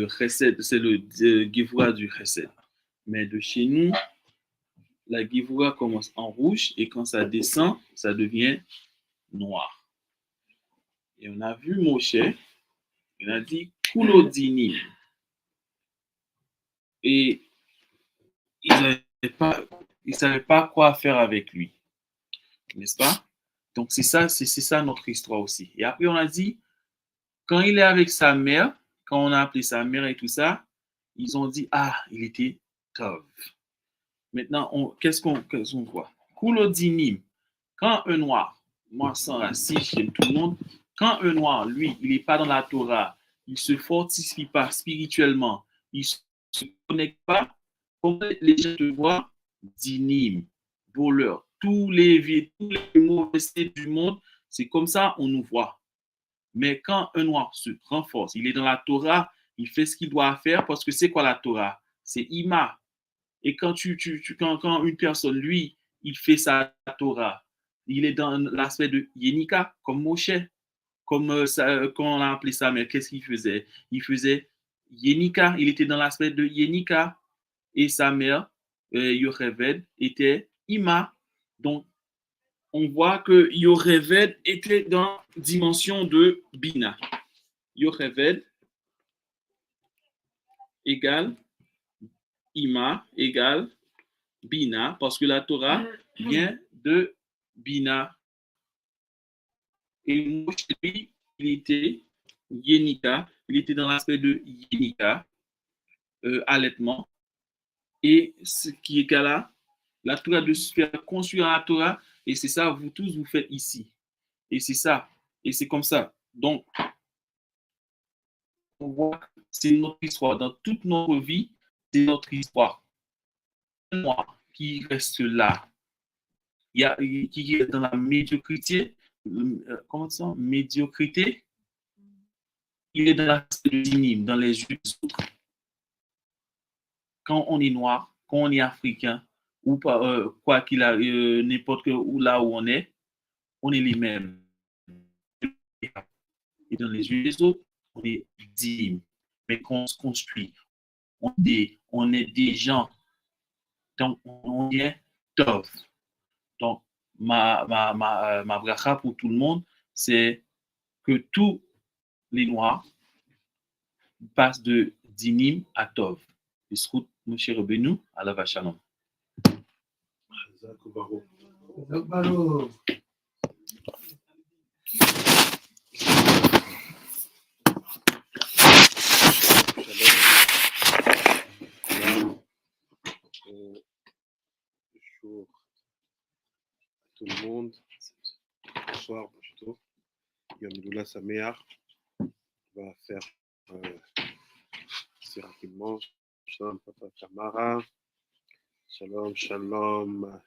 chesed, c'est le givra du chesed. Mais de chez nous, la givra commence en rouge et quand ça descend, ça devient noir. Et on a vu Moshe, il a dit Kulodinim. Et ils ne savaient pas quoi faire avec lui. N'est-ce pas? Donc c'est ça notre histoire aussi. Et après on a dit, quand il est avec sa mère, quand on a appelé sa mère et tout ça, ils ont dit, ah, il était Tov. Maintenant, qu'est-ce qu'on voit? Kulodinim. Quand un noir, moi sans racisme, j'aime tout le monde, quand un noir, lui, il n'est pas dans la Torah, il ne se fortifie pas spirituellement, il ne se connecte pas, comment les gens te voient? Dinim, voleur, tous les mauvais du monde, c'est comme ça on nous voit. Mais quand un noir se renforce, il est dans la Torah, il fait ce qu'il doit faire, parce que c'est quoi la Torah? C'est Ima. Et quand quand une personne, lui, il fait sa Torah, il est dans l'aspect de Yenika, comme Moshe, comme quand on a appelé ça, mais qu'est-ce qu'il faisait? Il faisait Yenika, il était dans l'aspect de Yenika, et sa mère, Yocheved, était Ima. Donc, on voit que Yocheved était dans la dimension de Bina. Yocheved égale Ima égale Bina, parce que la Torah vient de Bina. Et Moshe, lui, il était Yenika, il était dans l'aspect de Yenika, allaitement. Et ce qui est là, la Torah de se faire construire la Torah, et c'est ça, vous tous, vous faites ici. Et c'est ça, et c'est comme ça. Donc, on voit que c'est notre histoire. Dans toute notre vie, c'est notre histoire. Moi, qui reste là, qui est dans la médiocrité, comment ça, médiocrité, il est dans la dynime, dans les yeux des autres. Quand on est noir, quand on est africain, ou pas, quoi qu'il a, n'importe où là où on est les mêmes. Et dans les yeux des autres, on est digne. Mais quand on se construit, on est des gens. Donc, on est top. Donc, ma bracha pour tout le monde, c'est que tous les noirs passent de dinim à tov. Biscout, Moshe Rabbeinu, Alava Shalom. Bonjour à tout le monde. Bonsoir plutôt. Yom Hilulat Moshe. On va faire assez rapidement. Shalom Papa Tamara. Shalom, shalom.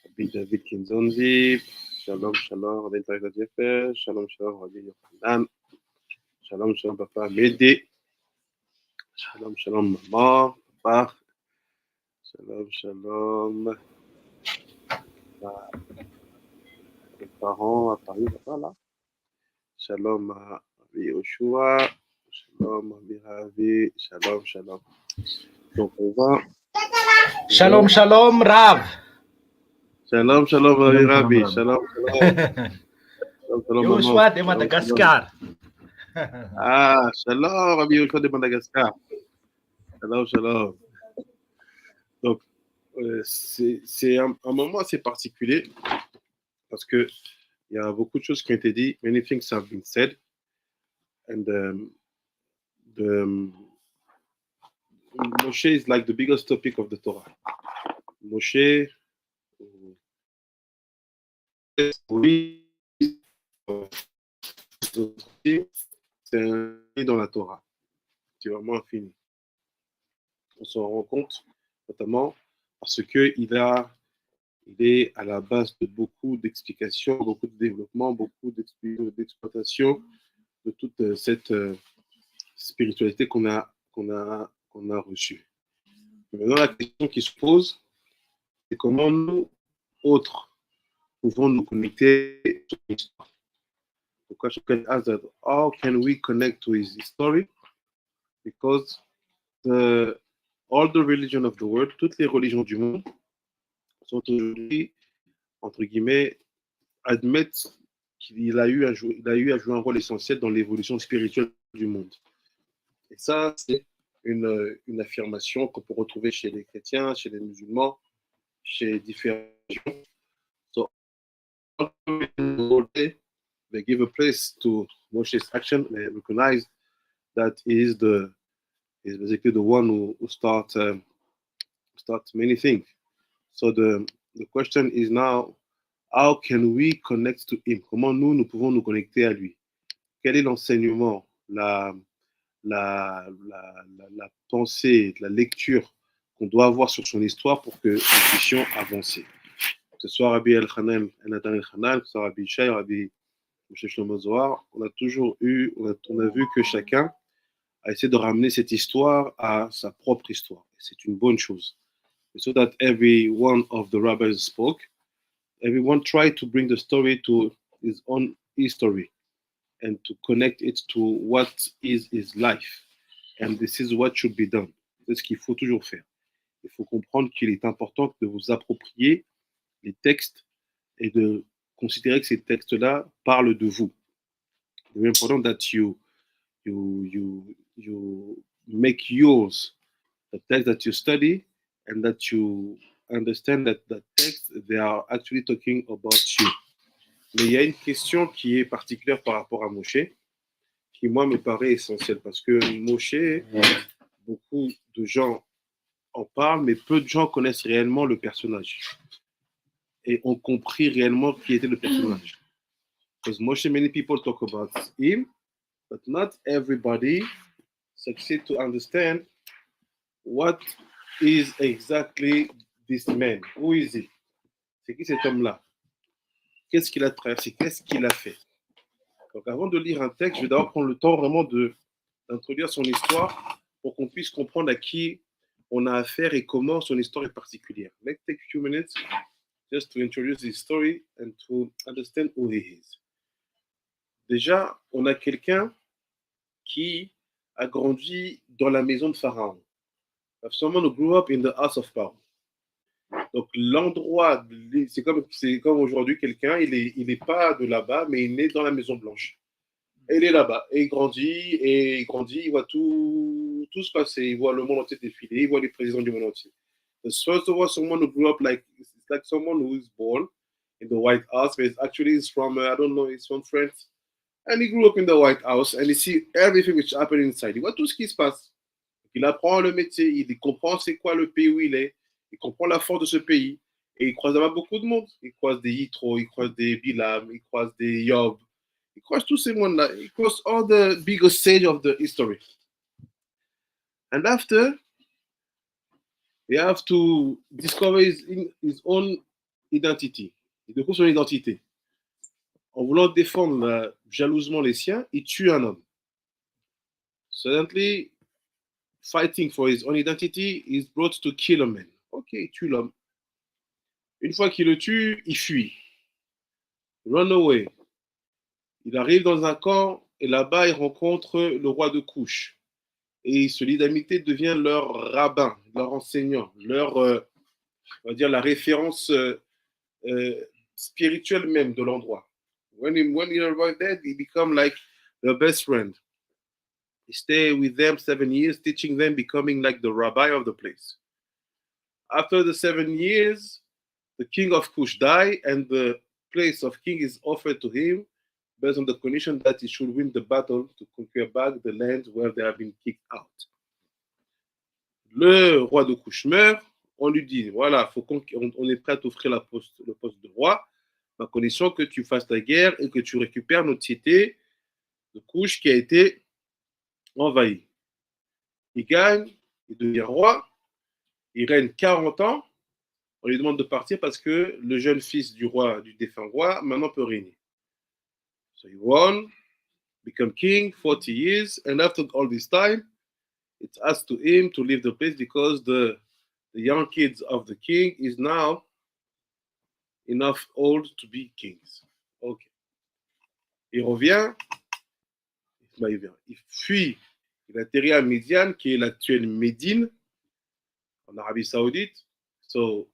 Rabbi David Kinzonzi. Shalom, shalom. Rabbi Tarek Jefer. Shalom, shalom. Rabbi Yochanan. Shalom, shalom Papa Médé. Shalom, shalom Maman. Papa. Shalom, shalom. Les parents à Paris, voilà. Shalom à Rabbi Yoshua. Shalom Rabbi Ravi. Shalom, shalom. Donc on va. Shalom, shalom, Rav. Shalom, shalom Rabbi Ravi. Shalom, shalom. Shalom, shalom Yoshua de Shalom, Madagascar. Ah, shalom Rabbi Yoshua de Madagascar. Shalom, shalom. Donc c'est un moment assez particulier parce que il y a beaucoup de choses qui ont été dites. Many things have been said. And Moshe is like the biggest topic of the Torah. Moshe, oui, c'est un livre dans la Torah. C'est vraiment infini. On s'en rend compte, notamment parce qu'il est à la base de beaucoup d'explications, beaucoup de développement, beaucoup d'exploitation de toute cette spiritualité qu'on a reçue. Maintenant, la question qui se pose, c'est comment nous, autres, pouvons nous connecter sur l'histoire. The question can ask that, how can we connect to his story? Because all the religions of the world, toutes les religions du monde, sont aujourd'hui, entre guillemets, admettent qu'il a eu à jouer un rôle essentiel dans l'évolution spirituelle du monde. Et ça, c'est une affirmation qu'on peut retrouver chez les chrétiens, chez les musulmans, chez différents religions. So, they give a place to Moshe's action. They recognize that he is basically the one who start many things. So the question is now, how can we connect to him? Comment nous pouvons nous connecter à lui? Quel est l'enseignement, la pensée, la lecture qu'on doit avoir sur son histoire pour que nous puissions avancer? Que ce soit Rabbi El-Hanan, Nathan El-Hanan, que ce soit Rabbi Shai, Rabbi Moshe Shlomo Zohar, on a vu que chacun a essayé de ramener cette histoire à sa propre histoire. C'est une bonne chose. So that every one of the rabbis spoke, everyone tried to bring the story to his own history and to connect it to what is his life. And this is what should be done. C'est ce qu'il faut toujours faire. Il faut comprendre qu'il est important de vous approprier les textes et de considérer que ces textes-là parlent de vous. It's very important that you make yours the text that you study and that you understand that the text, they are actually talking about you. Mais il y a une question qui est particulière par rapport à Moshe, qui moi me paraît essentielle, parce que Moshe, beaucoup de gens en parlent, mais peu de gens connaissent réellement le personnage et ont compris réellement qui était le personnage. Because Moshe, many people talk about him, but not everybody succeed to understand what is exactly this man. Who is he? C'est qui cet homme-là? Qu'est-ce qu'il a traversé? Qu'est-ce qu'il a fait? Donc avant de lire un texte, je vais d'abord prendre le temps vraiment d'introduire son histoire pour qu'on puisse comprendre à qui on a affaire et comment son histoire est particulière. Let's take a few minutes just to introduce his story and to understand who he is. Déjà, on a quelqu'un qui a grandi dans la maison de Pharaon. Someone who grew up in the house of Pharaoh. Donc l'endroit, c'est comme aujourd'hui quelqu'un, il est pas de là-bas, mais il est dans la Maison Blanche. Et il est là-bas, et il grandit, il voit tout se passer, il voit le monde entier défiler, il voit les présidents du monde entier. First of all, someone who grew up like someone who is born in the White House, but actually is from, I don't know, he's from France. And he grew up in the White House, and he see everything which happened inside. Il voit tout ce qui se passe. Il apprend le métier, il comprend c'est quoi le pays où il est, il comprend la force de ce pays, et il croise là-bas beaucoup de monde. Il croise des Yitro, il croise des Bilam, il croise des Yob, il croise tous ces mondes-là, il croise all the biggest stage of the history. And after, he have to discover his own identity. Il découvre son identité. En voulant défendre jalousement les siens, il tue un homme. Suddenly, fighting for his own identity, is brought to kill a man. Ok, il tue l'homme. Une fois qu'il le tue, il fuit. Run away. Il arrive dans un camp et là-bas, il rencontre le roi de Couche. Et il se lie d'amitié, devient leur rabbin, leur enseignant, on va dire la référence spirituelle même de l'endroit. When he arrived there, he become like their best friend. He stayed with them 7 years, teaching them, becoming like the rabbi of the place. After the 7 years, the king of Cush died, and the place of king is offered to him based on the condition that he should win the battle to conquer back the land where they have been kicked out. Le roi de Cush meurt, on lui dit, voilà, on est prêt à t'offrir le poste de roi, à condition que tu fasses ta guerre et que tu récupères notre cité de Cush qui a été envahie. Il gagne, il devient roi, il règne 40 ans, on lui demande de partir parce que le jeune fils du défunt roi, maintenant peut régner. So he won, become king, 40 years, and after all this time, it's asked to him to leave the place because the young kids of the king is now enough old to be kings. Ok. Il revient, il fuit, il atterrit à Médiane, qui est l'actuelle Médine, en Arabie Saoudite. So,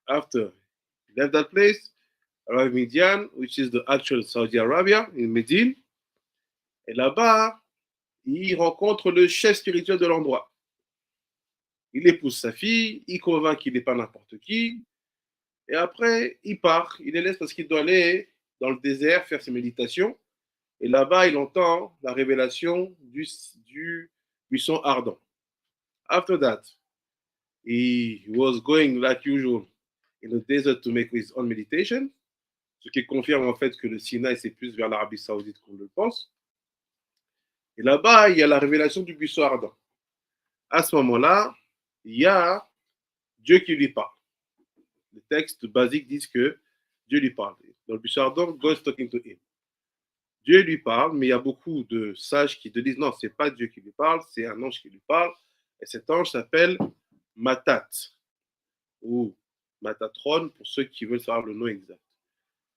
after he left that place, arrive Midian, which is the actual Saudi Arabia, in Médine. Et là-bas, il rencontre le chef spirituel de l'endroit. Il épouse sa fille, il convainc qu'il n'est pas n'importe qui. Et après, il part. Il les laisse parce qu'il doit aller dans le désert faire ses méditations. Et là-bas, il entend la révélation du buisson ardent. After that, he was going like usual in the desert to make his own meditation, ce qui confirme en fait que le Sinaï c'est plus vers l'Arabie Saoudite qu'on le pense. Et là-bas, il y a la révélation du buisson ardent. À ce moment-là, il y a Dieu qui lui parle. Les textes basiques disent que Dieu lui parle. Dans le buisson ardent, God is talking to him. Dieu lui parle, mais il y a beaucoup de sages qui te disent non, c'est pas Dieu qui lui parle, c'est un ange qui lui parle. Et cet ange s'appelle Matat, ou Matatron, pour ceux qui veulent savoir le nom exact.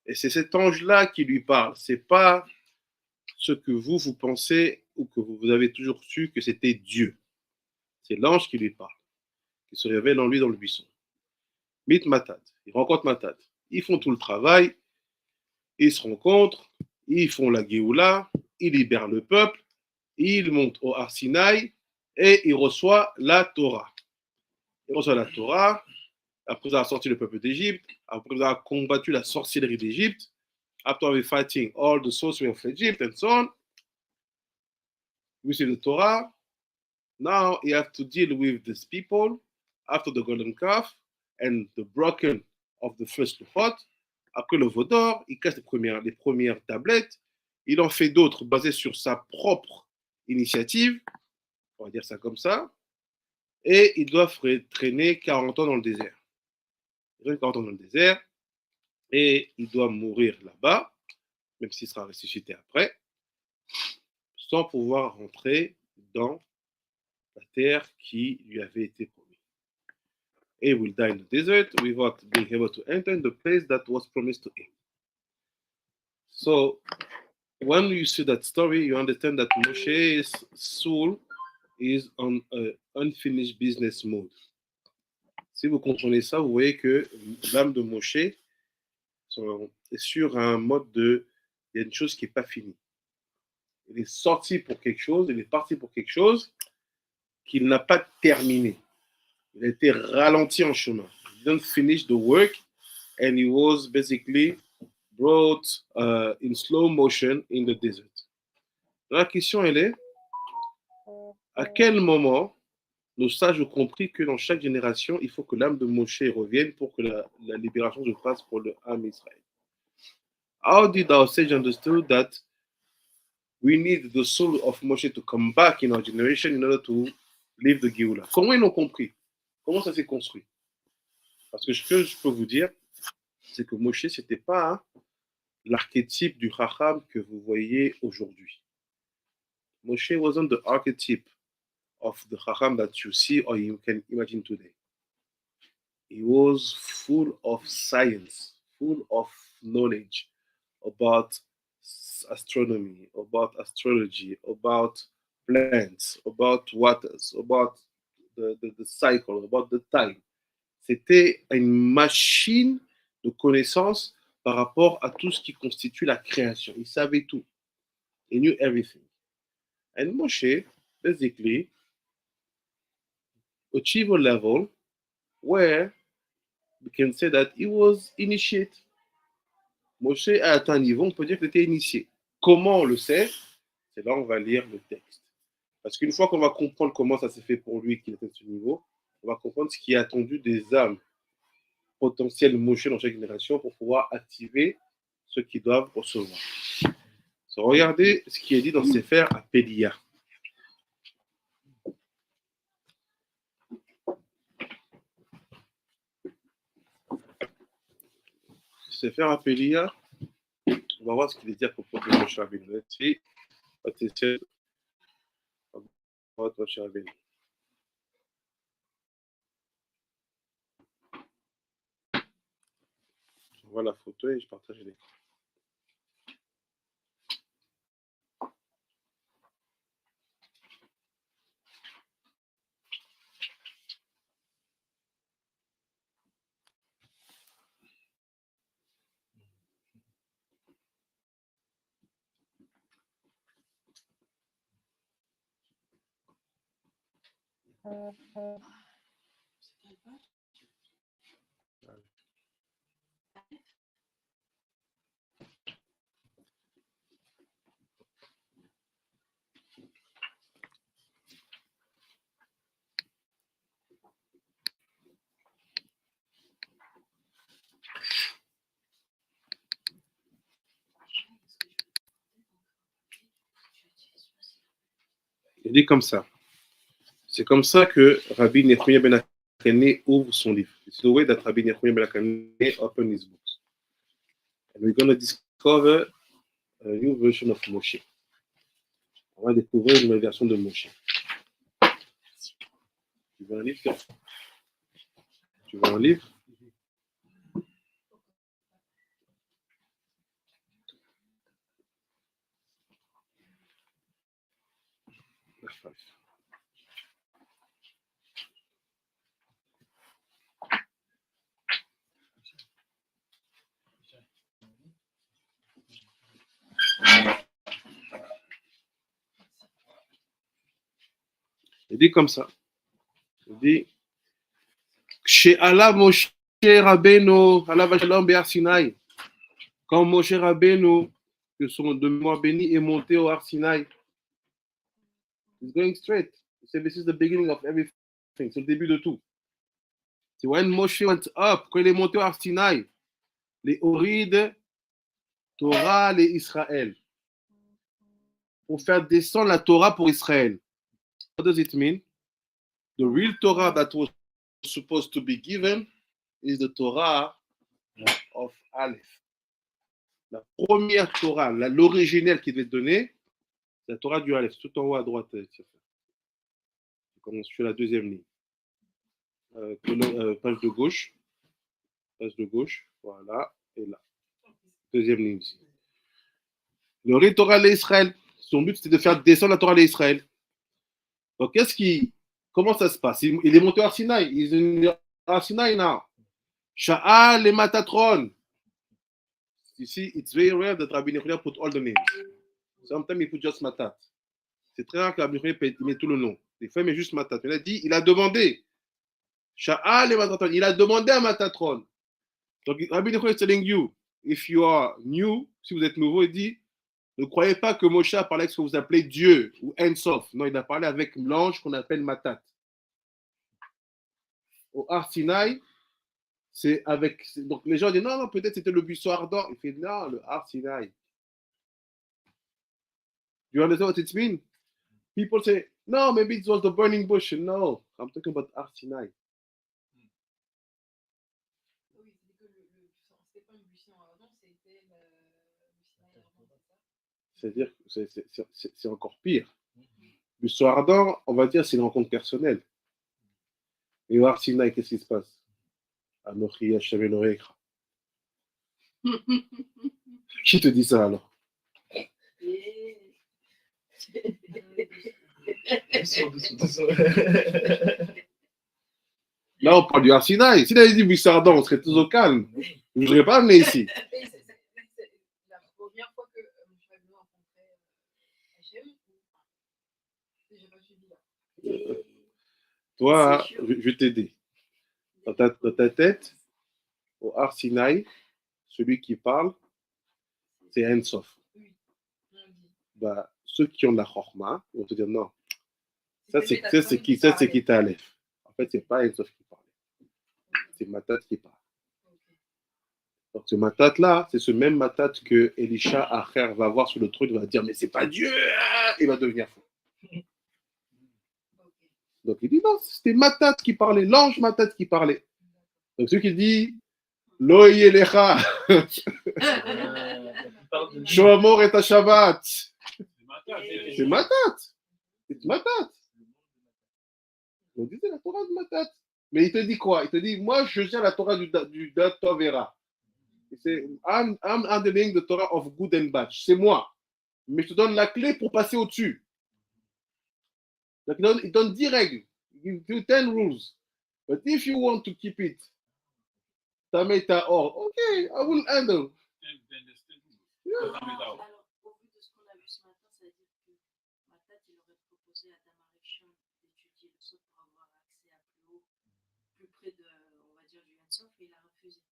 Et c'est cet ange-là qui lui parle. C'est pas ce que vous pensez ou que vous avez toujours su que c'était Dieu. C'est l'ange qui lui parle, qui se révèle en lui dans le buisson. Mit Matat, ils rencontrent Matat. Ils font tout le travail, ils se rencontrent, ils font la Géoula, ils libèrent le peuple, ils montent au Har Sinaï et ils reçoivent la Torah. Ils reçoivent la Torah, après avoir sorti le peuple d'Égypte, après avoir combattu la sorcellerie d'Égypte, after fighting all the sorcery of Egypt and so on, we see the Torah. Now you have to deal with these people after the golden calf and the broken of the first Luchot. Après le veau d'or, il casse les premières tablettes. Il en fait d'autres basées sur sa propre initiative, on va dire ça comme ça. Et ils doivent traîner 40 ans dans le désert. Ils traînent 40 ans dans le désert et il doit mourir là-bas, même s'il sera ressuscité après, sans pouvoir rentrer dans la terre qui lui avait été promise. He will die in the desert without being able to enter in the place that was promised to him. So, when you see that story, you understand that Moshe's soul is on an unfinished business mode. Si vous comprenez ça, vous voyez que l'âme de Moshe est sur un mode de, il y a une chose qui n'est pas finie. Il est sorti pour quelque chose, il est parti pour quelque chose qu'il n'a pas terminé. Il a été ralenti en chemin. He didn't finish the work and he was basically brought in slow motion in the desert. La question, elle est, à quel moment nos sages ont compris que dans chaque génération, il faut que l'âme de Moshe revienne pour que la libération se fasse pour le âme Israël? How did our sage understand that we need the soul of Moshe to come back in our generation in order to live the Géoula? Comment ils l'ont compris? Comment ça s'est construit? Parce que ce que je peux vous dire, c'est que Moshe, ce n'était pas l'archétype du Chacham que vous voyez aujourd'hui. Moshe wasn't the archetype of the Chacham that you see or you can imagine today. He was full of science, full of knowledge about astronomy, about astrology, about plants, about waters, about the cycle, about the time. C'était une machine de connaissances par rapport à tout ce qui constitue la création. Il savait tout. He knew everything. And Moshe, basically, achieved a level where we can say that he was initiate. Moshe a atteint un niveau, on peut dire qu'il était initié. Comment on le sait? C'est là on va lire le texte. Parce qu'une fois qu'on va comprendre comment ça s'est fait pour lui qu'il était à ce niveau, on va comprendre ce qui est attendu des âmes potentielles Moshe dans chaque génération pour pouvoir activer ceux qui doivent recevoir. So, regardez ce qui est dit dans Sefer Apélia. Sefer Apélia, on va voir ce qu'il est dit à propos de Moshe Rabbeinu. Let's see what it says about Moshe Rabbeinu. Je vois la photo et je partage l'écran. Il dit comme ça. C'est comme ça que Rabbi Nechemia ben Akane ouvre son livre. It's the way that Rabbi Nechemia ben Akane opened his books. And we're going to discover a new version of Moshe. On va découvrir une nouvelle version de Moshe. Tu veux un livre? Tu veux un livre? Il dit comme ça. Il dit chez Allah Moshe Rabbeinu, Allah Shalom Be'ar Sinai. Quand Moshe Rabbeinu, que son de mémoire béni, est monté au Har Sinai. He's going straight. He said this is the beginning of everything. C'est le début de tout. C'est when Moshe went up, quand il est monté au Har Sinai, les Orides, Torah, les Israël. Pour faire descendre la Torah pour Israël. What does it mean? The real Torah that was supposed to be given is the Torah of Aleph. La première Torah, l'originelle qui devait être donnée, c'est la Torah du Aleph, tout en haut à droite. Je commence sur la deuxième ligne. Page de gauche. Page de gauche, voilà, et là. Deuxième ligne ici. Le rite Torah l'Israël, son but c'était de faire descendre la Torah l'Israël. Donc comment ça se passe? Il est monté à Sinaï. Il est à Sinaï now. Sha'al et Matatron. Ici, it's very rare that Rabbi Nechemia put all the names. Sometimes he put just Matat. C'est très rare que Rabbi Nechemia met tout le nom. Des fois, il met juste Matat. Il a dit, il a demandé. Sha'al et Matatron. Il a demandé à Matatron. Donc, Rabbi Nechemia is telling you, if you are new, si vous êtes nouveau, il dit, ne croyez pas que Moshe a parlé avec ce que vous appelez Dieu ou Ensof. Non, il a parlé avec l'ange qu'on appelle Matat. Au Har Sinai, c'est avec. Donc les gens disent non, peut-être c'était le buisson ardent. Il fait non, le Har Sinai. You understand what it means? People say, no, maybe it was the burning bush. No, I'm talking about Har Sinai. Oui, c'est que c'était pas une buisson ardent, c'était le Sinaï ardent, c'est ça? C'est-à-dire que c'est encore pire. Le buisson ardent, on va dire, c'est une rencontre personnelle. Et au Har Sinai, qu'est-ce qui se passe? Anochi Hashem Elohecha. Qui te dit ça alors? Là, on parle du Har Sinai. S'il avait dit buisson ardent, on serait tous au calme. Je ne voudrais pas venir ici. C'est la première fois que je vais venir rencontrer Hachem. J'ai pas suivi là. Toi, je vais t'aider. Dans ta tête, au Har Sinai, celui qui parle, c'est Ensof. Oui, on dit. Bah, ceux qui ont la chorma, ils vont te dire non. Ça, c'est qui t'enlève. En fait, c'est pas Ensof qui parle. C'est Matat qui parle. Donc, ce Matat-là, c'est ce même Matat que Elisha Acher va voir sur le trône, il va dire mais c'est pas Dieu, il va devenir fou. Donc, il dit non, c'était Matat qui parlait, l'ange Matat qui parlait. Donc, celui qui dit Loï Elecha, Shoamor et Shabbat. C'est Matat. C'est Matat. On dit c'est la Torah de Matat. Mais il te dit quoi? Il te dit, moi, je tiens la Torah du Tovera. I'm handling the Torah of good and bad. C'est moi. Mais je te donne la clé pour passer au-dessus. Donc, il donne 10 règles. Il give you 10 rules. But if you want to keep it, Tameta or, okay, I will handle. Yeah. Alors, au vu de ce qu'on a vu ce matin, ça veut dire que Matat, il aurait proposé à Damarechon d'étudier le saut pour avoir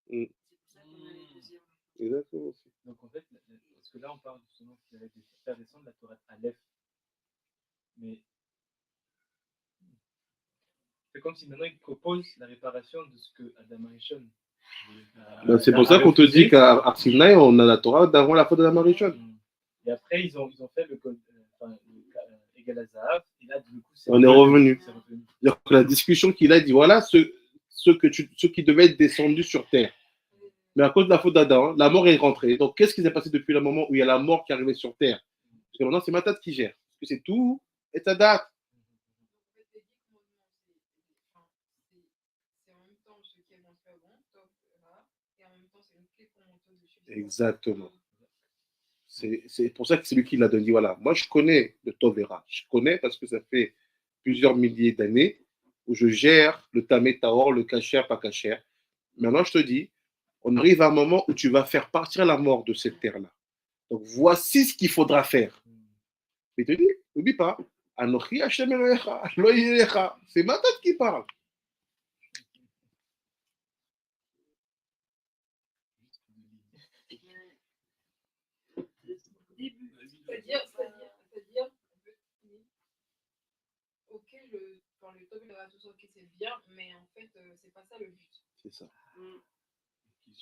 Mm. C'est pour ça qu'on a le deuxième. Exactement aussi. Donc en fait, parce que là on parle justement qu'il avait faire descendre la Torah à Aleph. Mais c'est comme si maintenant il propose la réparation de ce que Adam Arishon. Ben, c'est pour ça qu'on te dit qu'à Sinaï, on a la Torah d'avant la faute de la Marichon. Et après, ils ont fait le code égal à Zahav. Et là, du coup, On est revenu. c'est revenu. C'est-à-dire que la discussion qu'il a dit, voilà ceux qui devaient être descendus sur terre. Mais à cause de la faute d'Adam, la mort est rentrée. Donc, qu'est-ce qui s'est passé depuis le moment où il y a la mort qui est arrivée sur terre? Parce que maintenant, c'est Matat qui gère. Parce que c'est tout et ta date. En fait, les dix commandements, c'est en même temps ce qui est montré avant, top, là, et en même temps, c'est une clé pour monter au-dessus. Exactement. C'est pour ça que c'est lui qui l'a donné. Voilà, moi je connais le Tovera. Je connais parce que ça fait plusieurs milliers d'années où je gère le Tamé Taor, le Kacher, pas Kacher. Maintenant, je te dis, on arrive à un moment où tu vas faire partir la mort de cette terre-là. Donc, voici ce qu'il faudra faire. Mais il te dit, n'oublie pas, Anochi Hashem Elohecha, Lo Yilecha. C'est ma tête qui parle. Début. C'est-à-dire, ok, le top et le rat, tout ça, ok, c'est bien, mais en fait, c'est pas ça le but. C'est ça.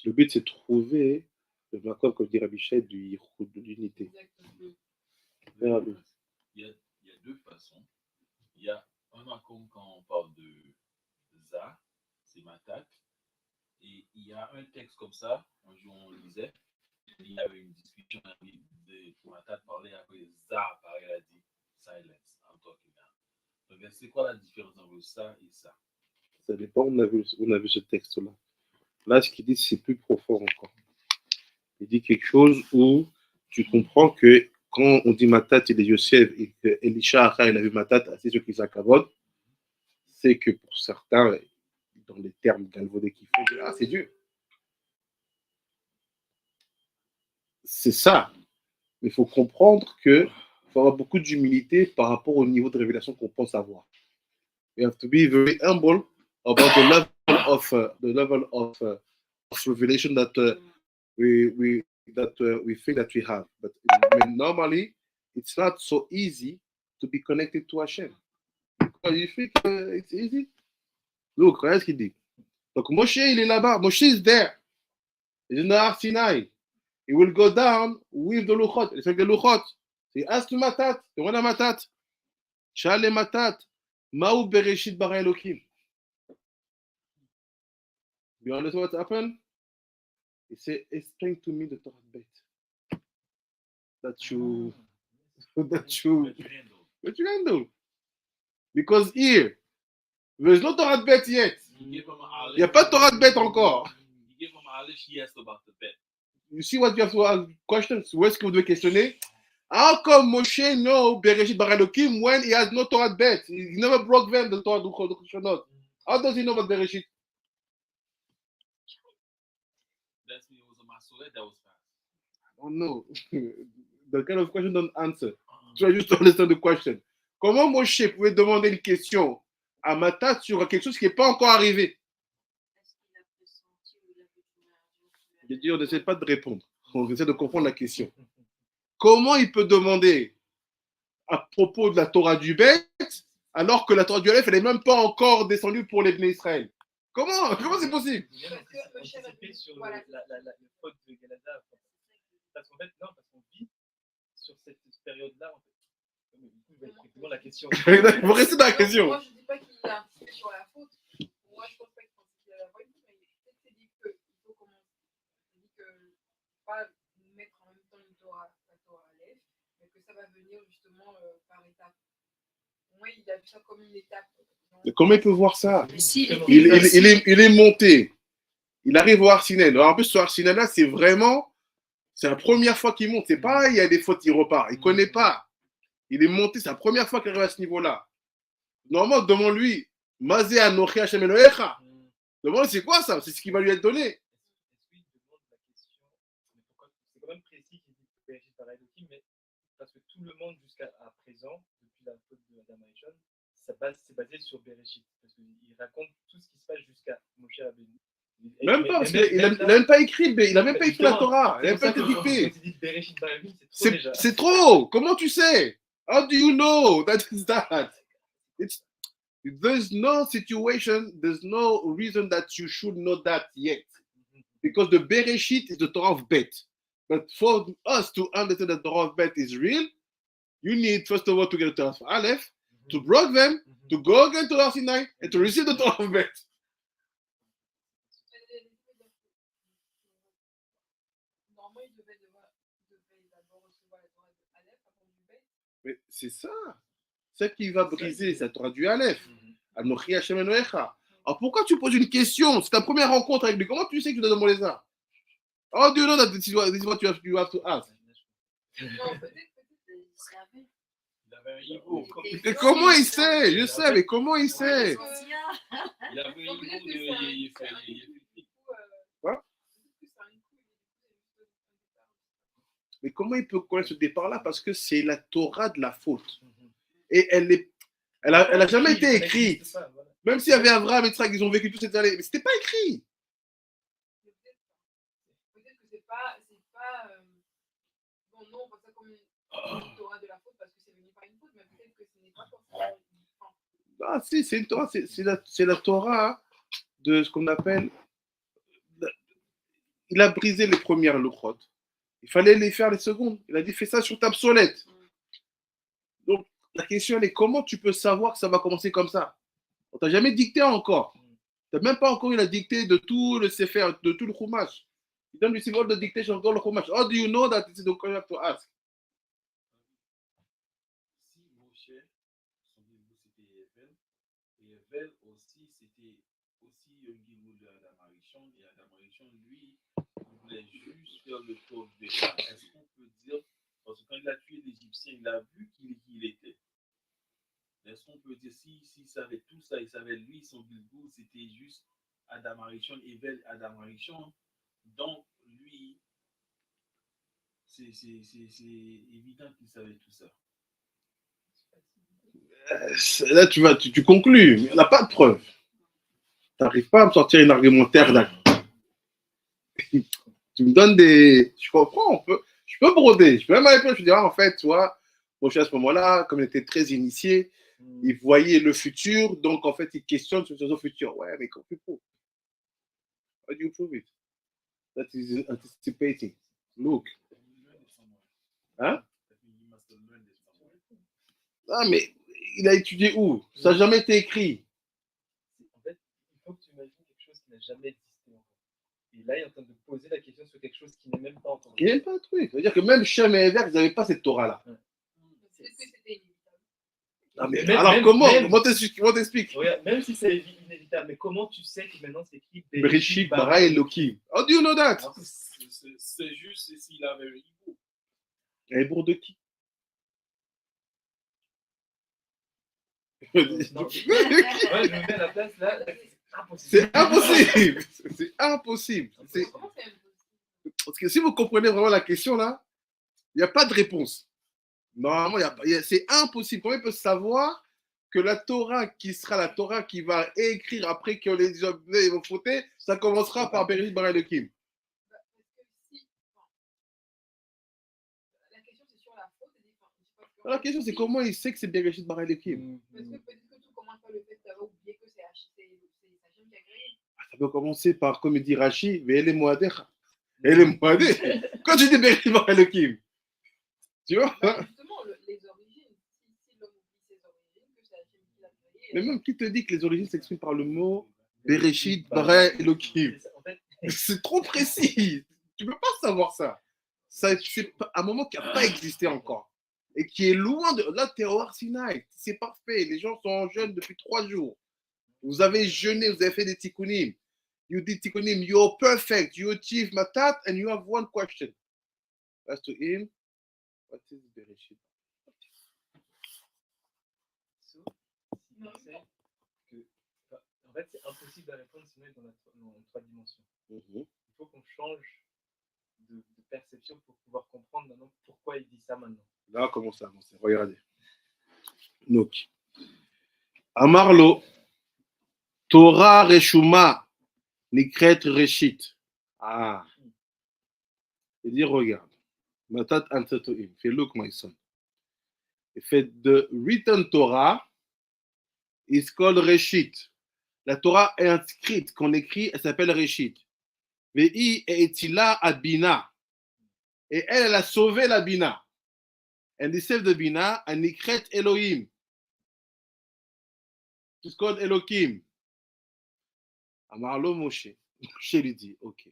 Le but, c'est de trouver le macron, comme dit Rabbi Shai, du Yichud, de l'unité. Exactement. Il y a deux façons. Il y a un macron quand on parle de Za, c'est Matat. Et il y a un texte comme ça, un jour on lisait, il y avait une discussion de Matat parlait après Za, pareil, elle a dit silence, I'm talking now. Donc, c'est quoi la différence entre ça et ça? Ça dépend, on a vu ce texte-là. Là, ce qu'il dit, c'est plus profond encore. Il dit quelque chose où tu comprends que quand on dit Matat, il est Yosef, et que Elisha, il a vu Matat assis sur Kisakavod, c'est que pour certains, dans les termes galvaudés qu'ils font, ah, c'est Dieu. C'est ça. Mais il faut comprendre qu'il faut avoir beaucoup d'humilité par rapport au niveau de révélation qu'on pense avoir. We have to be very humble about the level of revelation that we think that we have. But normally, it's not so easy to be connected to Hashem. You think it's easy? Look, regarde ce qu'il dit. Donc Moshe, il est là-bas. Moshe is there. He's in the Har Sinai. He will go down with the Luchot. Il fait des Luchot. He asks to Matat. Demande à Matat. Shale Matat. Ma'u Bereshit bara Elokim. You understand what happened? He said, explain to me the Torah bet. That you handle. Because here, there's no Torah bet yet. Il n'y a pas de Torah bet encore. He gave him Alish, he asked about the bet. You see what you have to ask questions? Où est-ce que vous devez questionner? How come Moshe know Bereshit bara Elokim when he has no Torah bet? He never broke them, the Torah Duchonot. How does he know about Bereshit? That's me, it was a Masoret that was fast. I don't know. The kind of question don't answer. Try just to understand the question. Comment Moshe pouvait demander une question à Matat sur quelque chose qui n'est pas encore arrivé? Est-ce qu'il a pressenti ou il a fait une Je dis, on n'essaie pas de répondre. On essaie de comprendre la question. Comment il peut demander à propos de la Torah du Beth alors que la Torah du Aleph, elle n'est même pas encore descendue pour les Bnei Israël? Comment c'est possible? Il vient anticiper sur la faute de Galada. Parce qu'en fait, non, parce qu'on vit sur cette période-là. En fait. Du coup, il va être effectivement la question. Vous restez dans la question. Moi, je ne dis pas qu'il a anticipé sur la faute. Moi, je ne pense pas qu'il pensait qu'il allait avoir une faute, mais peut-être qu'il dit qu'il faut commencer. Il dit que pas mettre en même temps la Torah à l'aise, mais que ça va venir justement par étapes. Pour moi, il a vu ça comme une étape. Mais comment il peut voir ça? Si, Il est monté. Il arrive au Har Sinai. Alors, en plus, ce Har Sinai-là, c'est la première fois qu'il monte. C'est pas, il y a des fautes, il repart. Il ne connaît pas. Il est monté, c'est la première fois qu'il arrive à ce niveau-là. Normalement, demande-lui, Mazé Anochi Hashem Elohecha. Demande, c'est quoi ça? C'est ce qui va lui être donné. Est-ce qu'il demande la question? Mais pourquoi? C'est quand même précis qu'il dit Bereshit bara Elokim, mais parce que tout le monde jusqu'à présent, depuis la faute de Adam Arishon, c'est basé sur Bereshit. Parce qu'il raconte tout ce qui se passe jusqu'à Moshe Rabbeinu. Même pas, parce qu'il n'a même pas écrit, il n'a même pas écrit la Torah. Il n'a même pas été dicté. C'est trop. Comment tu sais? How do you know that is that? There's no situation, there's no reason that you should know that yet. Because the Bereshit is the Torah of Bet. But for us to understand that the Torah of Bet is real, you need, first of all, to get the Torah of Aleph, to break them, to go again to Har Sinai, and to receive the Torah of Bet. Normalement, il devait d'abord recevoir la Torah de Aleph avant du Beth. Mais c'est ça. C'est qui va briser, c'est la Torah du Aleph. Anochi Hashem Elohecha. Alors pourquoi tu poses une question? C'est ta première rencontre avec lui. Comment tu sais que tu dois demander ça? Oh, do you know that this is what you have to ask? Non, peut-être il savait. Il avait un ego. Mais comment il sait? Je sais, mais comment il sait? Il avait un ego de. Quoi? Mais comment il peut connaître ce départ-là? Parce que c'est la Torah de la faute. Et elle a jamais été écrite. Même s'il y avait Abraham et Yitzhak, ils ont vécu toutes ces années. Mais c'était pas écrit. Peut-être que c'est pas bon, non, on voit ça comme une Torah de la faute parce que c'est venu par une faute, mais peut-être que ce n'est pas forcément Ah si, c'est une Torah, c'est la Torah de ce qu'on appelle. Il a brisé les premières lochot. Il fallait les faire les secondes. Il a dit fais ça sur ta obsolète. Donc la question est comment tu peux savoir que ça va commencer comme ça? On t'a jamais dicté encore. Tu n'as même pas encore eu la dictée de tout le Sefer, de tout le Chumash. Il donne le symbole de dictée sur le Chumash. How do you know that it's the correct to ask? Si Moshe, son Gilboul c'était Evel, et Evel aussi c'était aussi un Gilboul de Adam Harishon, et Adam Harishon, lui, il voulait juste faire le tour de ça. Est-ce qu'on peut dire, parce que quand il a tué l'Égyptien, il a vu qui il était. Est-ce qu'on peut dire, s'il savait tout ça, il savait lui, son Gilboul, c'était juste Adam Harishon, Evel, Adam Harishon, donc lui, c'est évident qu'il savait tout ça. Là, tu conclus. Mais on n'a pas de preuve. Tu n'arrives pas à me sortir une argumentaire là. Tu me donnes des. Je comprends, je peux broder. Je peux même aller plus. Je dis, en fait, tu vois, Moshe à ce moment-là, comme il était très initié, il voyait le futur, donc en fait, il questionne sur le futur. Ouais, mais comment tu prouves? How do you prove it? That is anticipating. Look. Hein? Ah, mais il a étudié où? Ça n'a jamais été écrit. En fait, il faut que tu imagines quelque chose qui n'a jamais existé encore. Et là, il est en train de poser la question sur quelque chose qui n'est même pas encore. Il n'y a même pas un truc. Ça veut dire que même Shem et Ever, ils n'avaient pas cette Torah-là. Est-ce que c'était inévitable? Ah, mais alors comment t'expliques? Même si c'est inévitable, mais comment tu sais que maintenant c'est écrit Bereshit bara Elohim. How do you know that? C'est juste s'il avait un ego. Et pour de qui? Ouais, je me mets à la place là. C'est impossible. C'est impossible. Comment c'est impossible? Parce que si vous comprenez vraiment la question là, il n'y a pas de réponse. Normalement, c'est impossible. Comment il peut savoir que la Torah qui sera la Torah qui va écrire après que les hommes vont fauter, ça commencera par Bereshit bara Elohim? Parce que si. La question c'est sur la faute. La question c'est comment il sait que c'est Bereshit bara Elohim? Parce que peut-être que tout commence par le fait d'avoir oublié que c'est Hachem qui a créé. Ça peut commencer par, comme il dit Rashi, elle est moadécha. Elle est moadé. Quand tu dis Bereshit bara Elohim, tu vois? Justement, les origines. Si l'homme oublie ses origines, que c'est Hachem qui l'a créé. Mais même qui te dit que les origines s'expriment par le mot Bereshit bara Elohim? C'est trop précis. Tu ne peux pas savoir ça. C'est un moment qui n'a pas existé encore. Et qui est loin de. Là, tu es au Har Sinai. C'est parfait. Les gens sont en jeûne depuis 3 jours. Vous avez jeûné, vous avez fait des tikkunim. You did tikkunim. You're perfect. You achieve matat, and you have one question. As to him, what is Bereshit? En fait, c'est impossible à répondre sinon dans 3 dimensions. Il faut qu'on change de perception pour pouvoir comprendre maintenant pourquoi il dit ça maintenant. Là, comment ça avance? Regardez. Donc, Amarlo, Torah Reshuma, Nikret Reshit. Ah. Il dit, regarde. Matat Ansatoim. Fait look, my son. Il fait the written Torah is called Reshit. La Torah est inscrite, qu'on écrit, elle s'appelle Reshit. Ve'i etila abina. Et elle a sauvé la bina. And he saved the bina and nikret Elohim. It's called Elohim. Amarlo Moshe. Moshe lui dit, ok.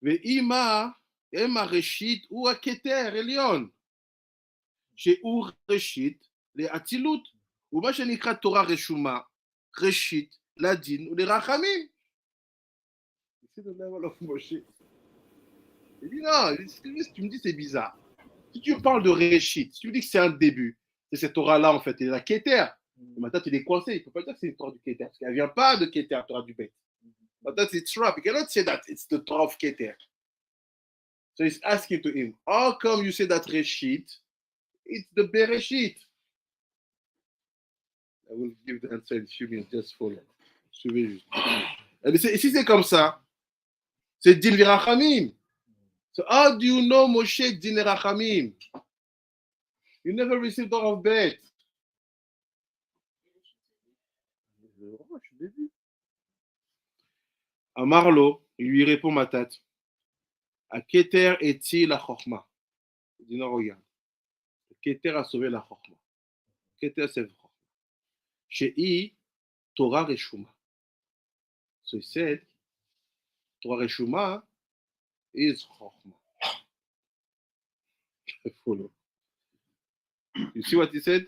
Ve'ima ema Reshit ou a keter Elion. שהוא ראשית לאצילות, ומה שנקרא תורה רשומה, ראשית לדין ולרחמים. Il dit non, tu me dis c'est bizarre. Si tu parles de réchit, si tu me dis que c'est un début, c'est cette Torah-là en fait, et la Keter. Maintenant tu es coincé, il ne faut pas dire que c'est une Torah du Keter, parce qu'elle ne vient pas de Keter, Torah du Beth. Maintenant c'est trap, you cannot say that it's the Torah of Keter. So he's asking to him, how come you say that réchit? It's the Bereshit. I will give the answer in a few minutes. Just follow. Suivez juste. Et si c'est comme ça, c'est Din Virachamim. So how do you know Moshe Din Virachamim? You never received Torah of Bet. Amarlo, il lui répond Matat. A Keter est-il la Chochma? Il dit non, regarde. Keter a sauvé la Chochma. Keter c'est Chochma. Shei Torah Reshuma. So he said, Torah Reshuma is Chochma. Follow. You see what he said?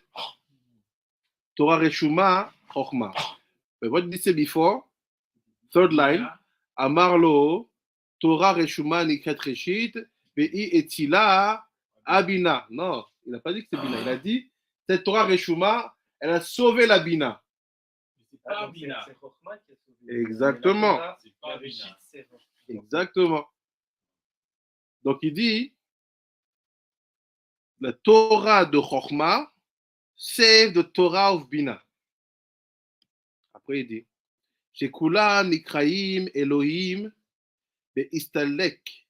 Torah Reshuma, Chochma. But what did he say before? Third line. Amarlo, Torah Reshuma Nikret Reshit, Ve'i Etila Abina. Non, il n'a pas dit que c'est Bina. Il a dit, cette Torah Reshuma, elle a sauvé la Bina. Exactement. Exactement. Donc il dit, la Torah de Chochma save the Torah of Bina. Après il dit, Shekulam Nikraim Elohim Be'istalek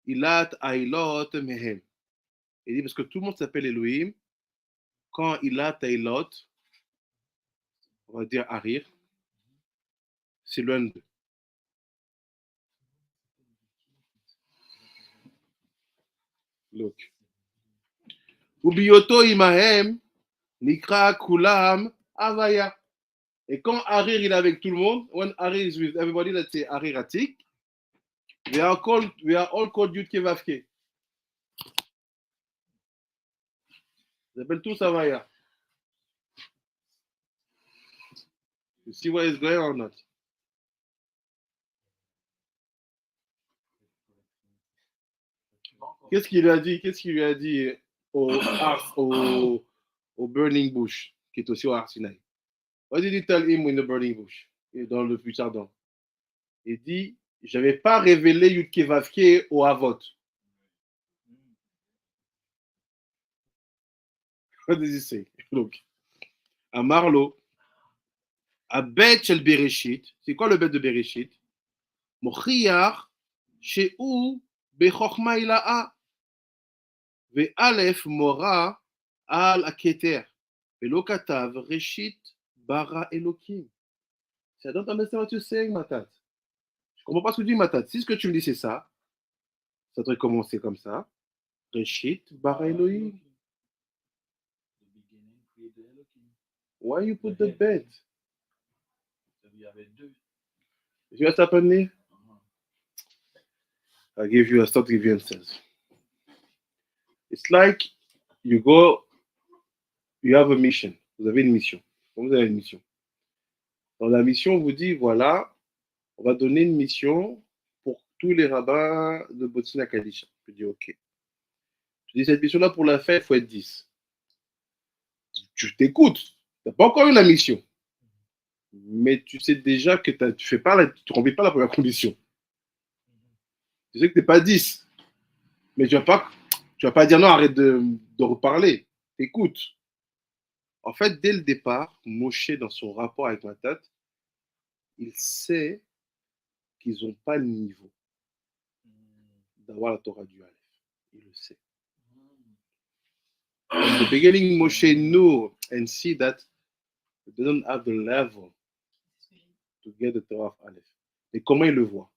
Hilulat Ailot Mehem. Il dit parce que tout le monde s'appelle Elohim. Quand Hilulat Ailot, on va dire Arir, c'est l'un d'eux. Look. Ubioto Imahem Nikra Kulam Avaya. Et quand Arir il est avec tout le monde, when Arir is with everybody, let's say Arir Atik, we are all called Yud Kevavke. Ils appellent tous Avaya. You see what is going on or not? Qu'est-ce qu'il lui a dit au burning bush, qui est aussi au Arsinaï? What did he tell him in the burning bush? Dans le puits ardent. Il dit, je n'avais pas révélé Yud Kevavke au Havot. What does he say? Look. À Marlo, à Bet Shel Bereshit, c'est quoi le Bet de Bereshit? Mochiach, Shehu, Bechochma Ila'a. Ve'alef Mora al Aketer. Ve'lo katav Reshit bara Elokim. I don't understand what you're saying, Matat. Je comprends pas ce que tu dis, Matat. Si ce que tu me dis c'est ça, ça devrait commencer comme ça. Reshit bara Elohim. Why you put the bet? You see what's happening? I give you a start, give you answers. It's like you have a mission. Vous avez une mission. Vous avez une mission. Dans la mission, on vous dit, voilà, on va donner une mission pour tous les rabbins de Botsina Kadisha. Je dis, ok. Je dis, cette mission-là, pour la faire, il faut être 10. Tu t'écoutes. Tu n'as pas encore eu la mission. Mais tu sais déjà que tu ne remplis pas la première condition. Tu sais que tu n'es pas 10. Mais tu ne vas pas dire non, arrête de reparler. Écoute. En fait, dès le départ, Moshe, dans son rapport avec Matat, il sait qu'ils n'ont pas le niveau d'avoir la Torah du Aleph. Il le sait. In the beginning, Moshe knew and see that they don't have the level to get the Torah of Aleph. Et comment il le voit?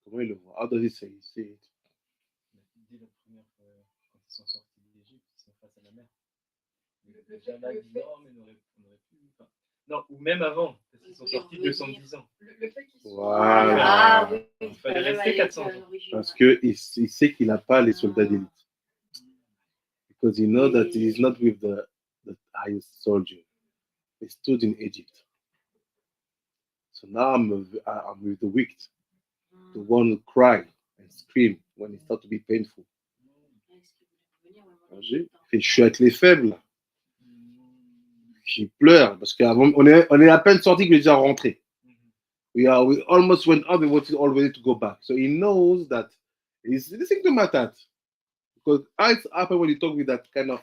Comment il le voit? How does he say? He see it. Dès la première fois, quand ils sont sortis d'Égypte, ils sont face à la mer. Déjà là, non, mais on aurait pu. Enfin, non, ou même avant, parce qu'ils sont sortis 210 ans. Le fait qu'ils Voilà. Ah oui, Il fallait rester 400 ans. Parce qu'il sait qu'il n'a pas les soldats d'élite. Because he knows that he is not with the highest soldier. He stood in Egypt. So now I'm with the wicked, the one who cry and scream when it starts to be painful. Il fait, je suis avec les faibles, là. Qui pleurent, parce qu'on est à peine sorti qu'il est déjà rentré. We almost went up and wanted already to go back. So he knows that he's listening to my dad. Because it's happen when you talk with that kind of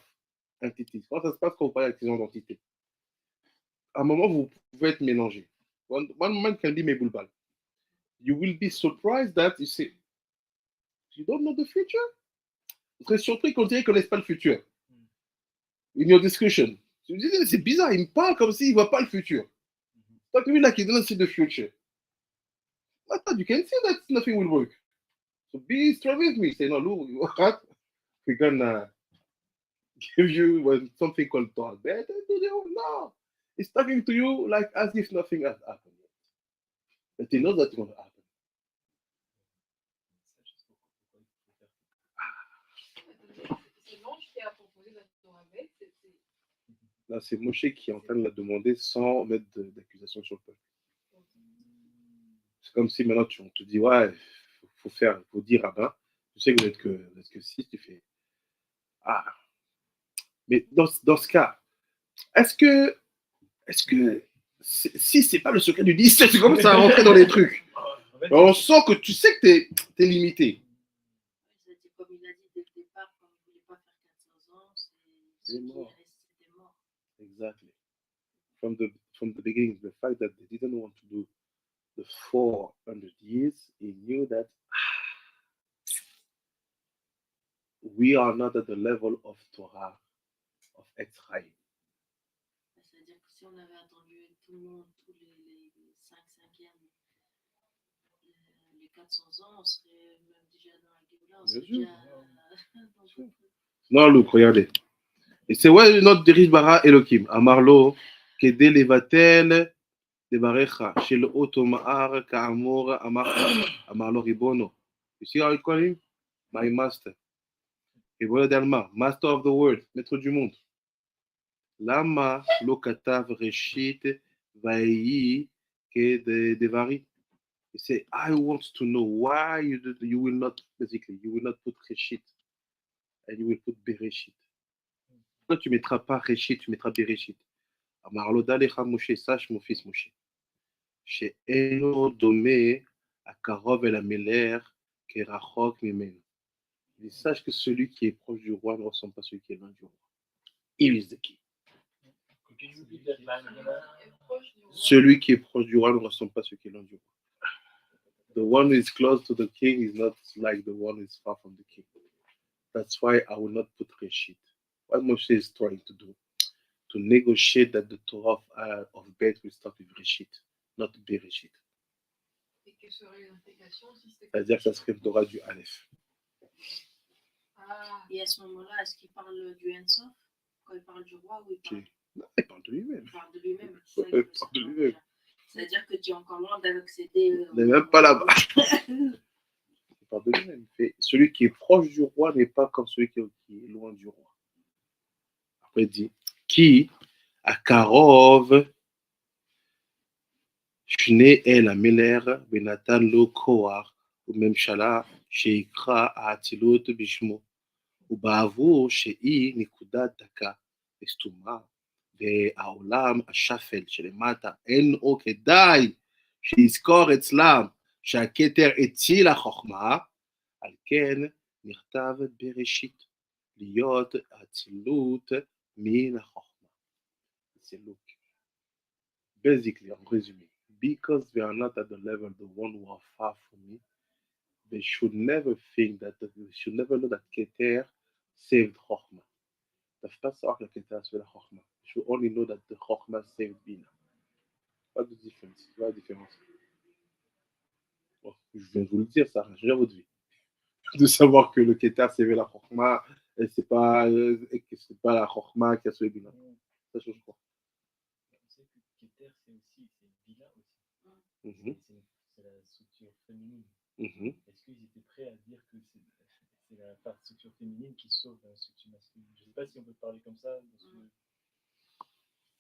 entity. Quand ça se passe quand vous parlez avec ces gens d'entité. À un moment, vous pouvez être mélangé. One moment can be mebulbal. You will be surprised that you say, you don't know the future? Vous serez surpris qu'on dirait qu'on ne connaisse pas le futur. In your discussion. Tu me dis, c'est bizarre, il me parle comme s'il ne voit pas le futur. Talk to me like he doesn't see the future. I thought you can see that nothing will work. So be strong with me. Say, no, look, what? We're gonna give you something called Torah. Better do the whole. No. He's talking to you like as if nothing has happened yet. But he knows that's going to happen. C'est l'ange qui a proposé la Torah bête. Là, c'est Moshe qui est en train de la demander sans mettre d'accusation sur le peuple. C'est comme si maintenant on te dit, ouais, faut dire rabbin. Tu sais que vous êtes que 6, tu fais. Ah. Mais dans ce cas, est-ce que si c'est pas le secret du 10, c'est comme ça à rentrer dans les trucs. On sent que tu sais que t'es limité. Comme il a dit dès le départ, comme il ne voulait pas faire 400 ans, C'est mort. c'était mort. Exactly. From the beginning, the fact that they didn't want to do the 400 years, he knew that we are not at the level of Torah, of Etzraïm. C'est-à-dire que si on avait attendu tout le monde, tous les 5/5e, les 400 ans, on serait même déjà dans la Géoula, on serait déjà dans Non, Luke, regardez. Et c'est ouais notre dirige bara Elohim. Amarlo, Kede levatel devarecha, shel otomar ka'amor amarlo ribono. You see how you call him? My master. Ribono d'Alma, master of the world, maître du monde. Lama lo katav reshit vayi kede devari. You say, I want to know why you will not put reshit and you will put bereshit. Pourquoi tu ne mettras pas Réchit, tu mettras Bereshit? Amarlo d'Alecha Moshe, sache mon fils Moshe. Chez Eno Domé, à Karov et la Meler, Kerachok Mimen. Il sache que celui qui est proche du roi ne ressemble pas à celui qui est loin du roi. Il is the king. Celui qui est proche du roi ne ressemble pas à celui qui est loin du roi. The one who is close to the king is not like the one who is far from the king. That's why I will not put Réchit. What Moshe is trying to do, to negotiate that the Torah of Beth will start with Reshit, not Bereshit. Et que serait l'intégration si c'était. C'est-à-dire que ça serait une Torah du Aleph. Ah. Et à ce moment-là, est-ce qu'il parle du Ensof quand il parle du roi ou il parle... Non, il parle de lui-même. Il parle de lui-même. Il parle de lui-même. C'est-à-dire que tu es encore loin d'accéder... Il n'est même pas là-bas. Il parle de lui-même. Celui qui est proche du roi n'est pas comme celui qui est loin du roi. Après, il dit, qui à Karov, Shne el Ameler, Benatan lo Koar, ou même Shala, Sheikra à Atilot Bishmo, ou Bavo, Shei Nikudat Daka, Estuma, Ve Aolam, Ashafel, Shelemata, En Okedai, Sheiskor Etzlam, Shaketer Etil Achokma, Alken, Nirtav Bereshit, Liot Atilut, Min Achokma. C'est Luke. basically, en résumé, because they are not at the level the one who are far from me, they should never think that they should never know that Keter saved Chokhmah. They ne peuvent pas savoir que Keter a sauvé la Chokhmah. They should only know that the Chokhmah saved Bina. Pas de différence. Pas de différence. Bon, je viens de vous le dire, ça a changé votre vie. De savoir que le Keter a sauvé la Chokhmah et que c'est pas la Chokhmah qui a sauvé Bina. Ça change quoi? On sait que Keter, c'est aussi, c'est Bila aussi. Mhm. C'est la structure féminine. Mhm. Est-ce qu'ils étaient prêts à dire que c'est la part structure féminine qui sauve la structure masculine? Je ne sais pas si on peut parler comme ça.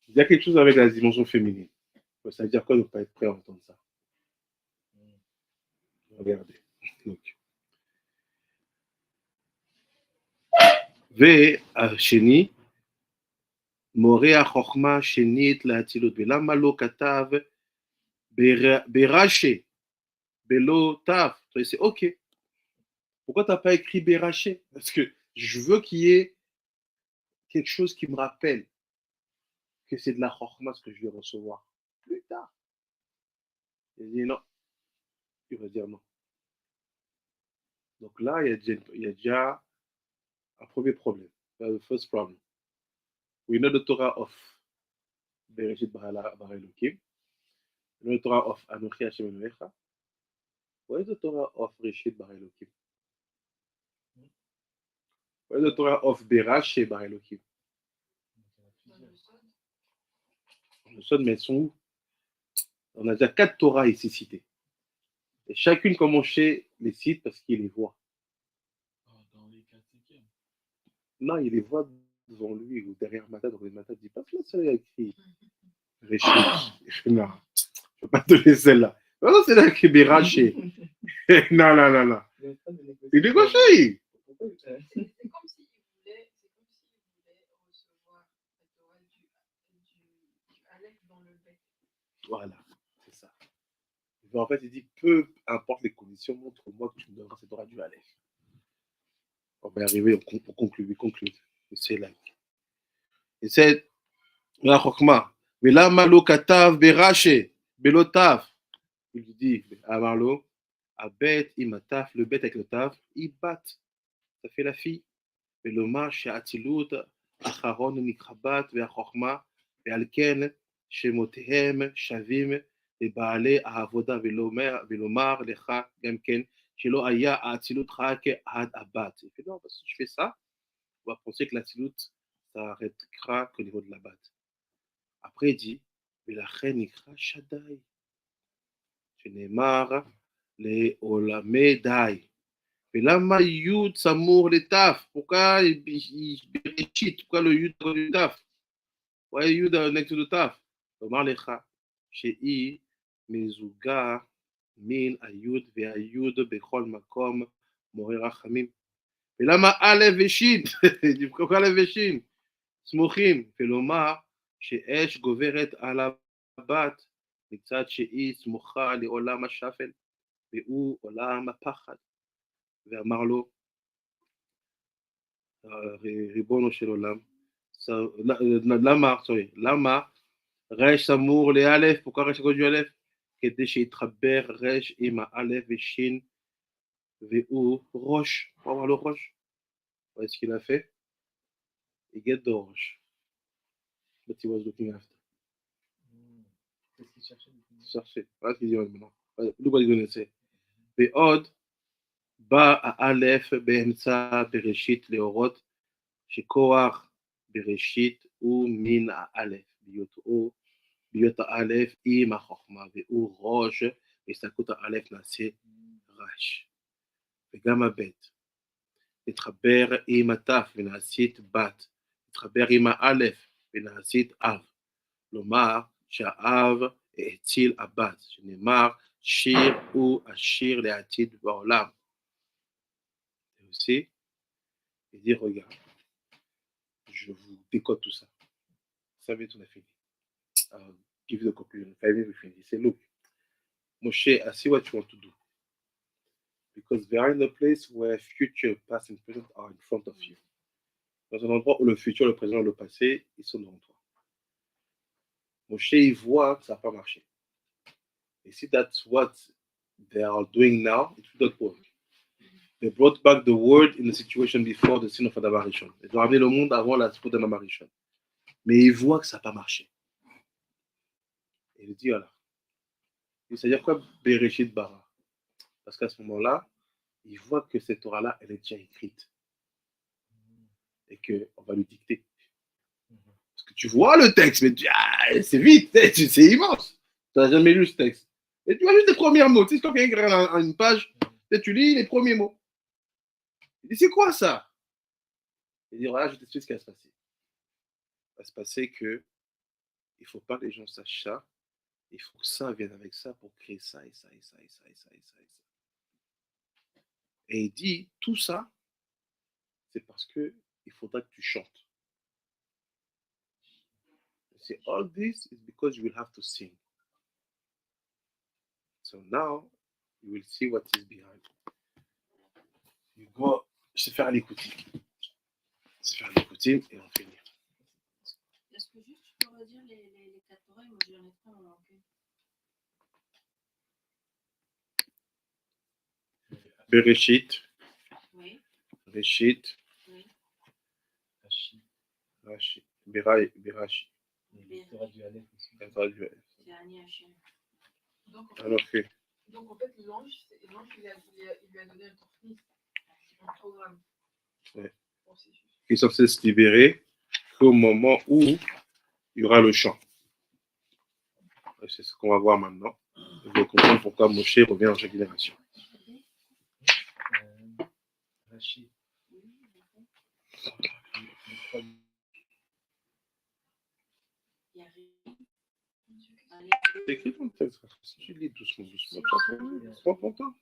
Il y a quelque chose avec la dimension féminine. Ça veut dire quoi ne pas être prêt à entendre ça? Regardez. Donc, והשני, מורה החוכמה שנית להצילות. ולמה לא כתב ברש"י, בלא תו? C'est OK. Pourquoi tu n'as pas écrit Béraché? Parce que je veux qu'il y ait quelque chose qui me rappelle que c'est de la chokhma ce que je vais recevoir plus tard. Il dit non. Il va dire non. Donc là, il y a déjà un premier problème. The first problem. We know the Torah of Bereshit bara Elokim. We know the Torah of Anochi Hashem Elohecha. What is the Torah of Reshit bara Elokim? What is the Torah of Berashe bara Elokim? Le son, mais elles sont où? On a déjà 4 Torahs ici cités. Et chacune, comme Moshe les cite parce qu'il les voit. Dans les 4/5. Non, il les voit devant lui ou derrière Mata. Donc les Mata dit pas que là, c'est écrit Reshit. Non, je ne peux pas te laisser celle-là. Non, c'est là écrit Berashe. Non, non, non, non. Il est gaucher. C'est comme s'il voulait recevoir la Torah du Aleph dans le bec. Voilà, c'est ça. En fait, il dit, peu importe les conditions, montre-moi que tu me donneras cette Torah du Aleph. On va y arriver, on conclut. C'est là. Et c'est la Chokma. Mais là, Malo Katav, Berache, Belotav. Il lui dit, Amarlo, Abet, Imataf, le bête avec le Tav, il bat. Ça fait la fille. Mais le marche, Atilut, Acharon, Nikrabat, Veachokma, Vealken, Shemotehem, Shavim, לבעלי העבודה ולומר לך גם כן שלא היה האצילות רק עד הבת. Et puis non, parce que je fais ça, on va penser que l'atsilut s'arrêtera qu'au niveau de la batte. Après il dit, ולכן נקרא שדי, שנאמר לעולמי די. ולמה י' צמור לת'? Pourquoi בראשית? Pourquoi le י' dans le ת'? Pourquoi י' next to the ת'? לומר לך שהיא מזוגה מן היוד והיוד בכל מקום מורה רחמים. ולמה א' ושין? דווקא א' ושין סמוכים, ולומר שאש גוברת על הבת מצד שהיא סמוכה לעולם השפל והוא עולם הפחד. ואמר לו ריבונו של עולם, למה רש אמור לאלף, pourquoi רש קוראים לו אלף? כדי שיתחבר רש עם האלף ושין והוא ראש. On va voir le roche. Voilà ce qu'il a fait. Il get the roche. But he was looking after. Qu'est-ce qu'il cherchait? cherchait. Voilà ce qu'il dit maintenant. Look what he's going to say. ועוד בא האלף באמצע בראשית להורות שכוח בראשית הוא מן האלף. בהיות האלף עם החוכמה והוא ראש והסתלקות האלף נעשה רש. וגם הבית נתחבר עם התף ונעשית בת, נתחבר עם האלף ונעשית אב. לומר שהאב האציל הבת, שנאמר שיר הוא השיר לעתיד בעולם. Et aussi, il dit regarde, je vous décode tout ça. Vous savez, tout a fini. Give you the conclusion. 5 minutes we finish. He said, look, Moshe, I see what you want to do. Because they are in a place where future, past and present are in front of you. Dans un endroit où le futur, le présent et le passé, ils sont devant toi. Moshe, il voit que ça n'a pas marché. Et si that's what they are doing now, it will not work. They brought back the word in the situation before the sin of Adam Arishon. Ils ont ramené le monde avant la faute d'Adam Arishon. Mais il voit que ça n'a pas marché. Et il dit, voilà. C'est-à-dire quoi, Bereshit Bara? Parce qu'à ce moment-là, il voit que cette Torah-là, elle est déjà écrite. Et qu'on va lui dicter. Parce que tu vois le texte, mais tu dis, ah, c'est vite, c'est immense. Tu n'as jamais lu ce texte. Et tu vois juste les premiers mots. Tu sais, quand quelqu'un écrit une page, tu lis les premiers mots. Il dit, c'est quoi ça? Il dit, voilà, je t'explique ce qui va se passer. Il va se passer que il ne faut pas que les gens sachent ça. Il faut que ça vienne avec ça pour créer ça et ça et ça et ça et ça et ça et ça. Et il dit, tout ça, c'est parce que il faudra que tu chantes. C'est all this is because you will have to sing. So now you will see what is behind. You go, je vais faire l'écouter. Je vais faire l'écouter et on finit. Est-ce que juste tu peux redire les 4 oreilles? Moi, j'en ai pas en manqué. Bereshit, Oui, Reshit, oui. Rashi, Berashi. Il y aura du Aleph aussi. C'est Ani Hachem. Alors que, Donc en fait, l'ange, il lui a donné un tournis, un programme. Ouais. Processus. qui est censé se libérer qu'au moment où il y aura le chant. Et c'est ce qu'on va voir maintenant. Vous allez comprendre pourquoi Moshe revient dans chaque génération. Rachid. Il y a C'est écrit dans le texte. Si tu lis doucement, prends ton temps.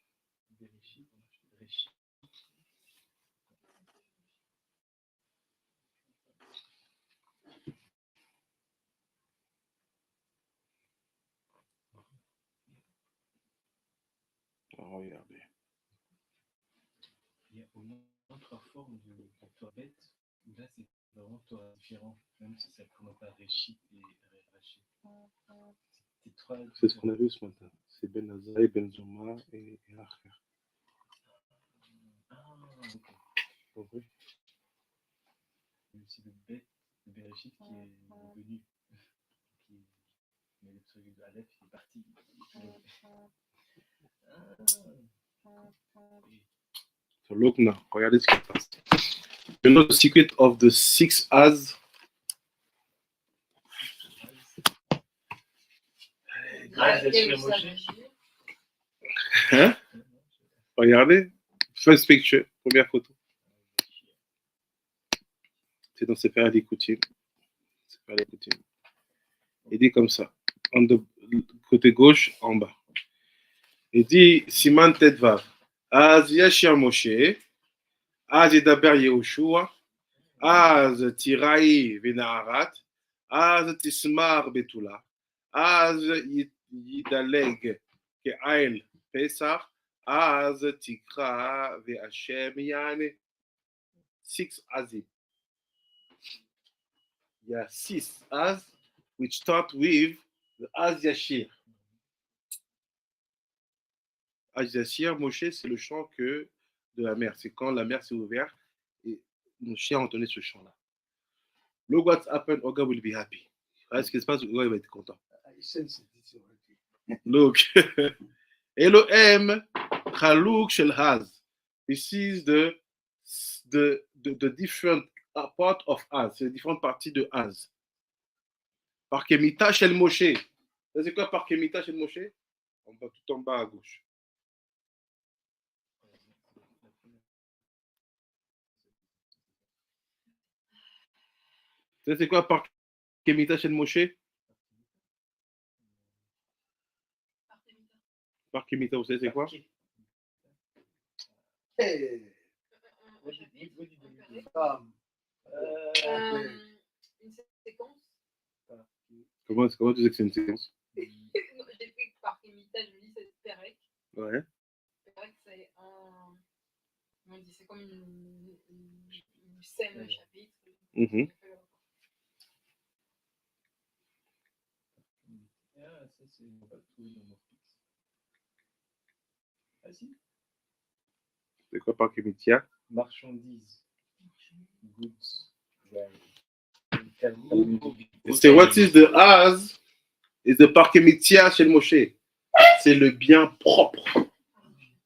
Regardez. Il y a au moins 3 formes de alphabet où là c'est vraiment Torah différent, même si ça commence par Réchit et Rachid. C'est ce qu'on a vu ce matin. C'est Ben Azaï, Ben Zoma et Acher. Ah, ok. Compris? C'est le Bet, le Bereshit qui est venu. Mais le truc de Aleph, il est parti. So look now. Regardez ce qui se passe. You know the secret of the 6 As? Hein? Regardez. First picture. Première photo. C'est dans Sefer Likutim. Il dit comme ça. Côté gauche, en bas. Il dit Siman Tedvav. Az Yashir Moshe. Az Yedaber Yehoshua. Az Tirai Venaharat. Az Tismar Betula. Az Yidaleg Ke'ail Pesach. Az Tikra Ve'Hashem Yane. 6 Azim. Il y a 6 Az which start with the Az Yashir. Az Yashir, Moshe, c'est le chant de la mer. C'est quand la mer s'est ouverte et Moshe a entonné ce chant-là. Look what happened, Oga will be happy. Regarde ce qui se passe, Oga va être content. Look. Elohim, Chaluk Shel Haz. This is the different part of Az. C'est les différentes parties de Az. Par Kemita Shel Moshe. C'est quoi par Kemita Shel Moshe? En bas, tout en bas à gauche. C'est quoi par Kemita Shel Moshe? Par Kemita, vous savez c'est quoi? Une séquence. Comment tu sais que c'est une séquence? J'ai pris par Kémita, je me dis c'est Perek. Ouais. Perek, c'est un. On dit c'est comme une scène, un chapitre. Mm-hmm. ça, c'est. On va le trouver dans mon fixe. Ah si. C'est quoi Parkemitia? Marchandises. Goods. C'est what is the as is the Parkemitia chez le Moshe. C'est le bien propre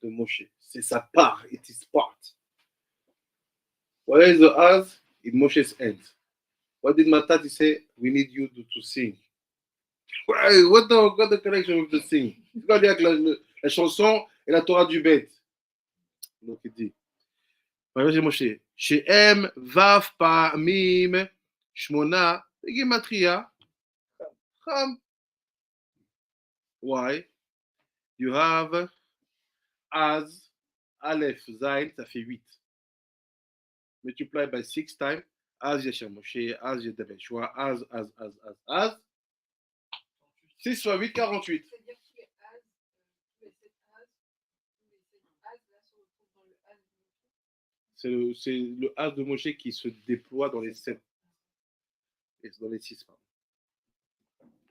de Moshe. C'est sa part. It is part. What is the as in Moshe's end? What did Matati say? We need you to sing. What the connection with the sing? C'est quoi avec la chanson et la Torah du bête? Donc il dit. Voyez Moshe. Shem vav pa'amim shmona gematria cham. Why? You have as aleph zayin, ça fait 8. Multiply by 6 times. As Yeshua Moshe, as Yeshua, as. 6 fois 8, 48. C'est-à-dire que tous les as, tous les 7 as, tous les 7 as, là, se retrouvent dans le as. C'est le as de Moshe qui se déploie dans les 7. Dans les 6, pardon.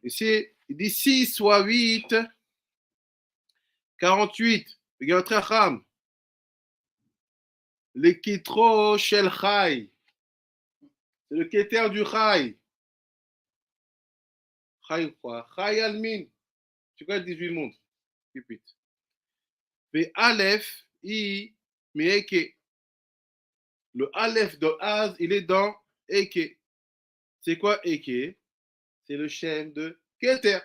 Ici, il dit 6 fois 8, 48. Regarde très ram. Le kitro shel chai. C'est le keter du chai. Chai quoi? Chai almin. Tu connais 18 mondes. Répète. Et Aleph, I, mi eke. Le Aleph de Az, il est dans eke. C'est quoi eke? C'est le chêne de keter.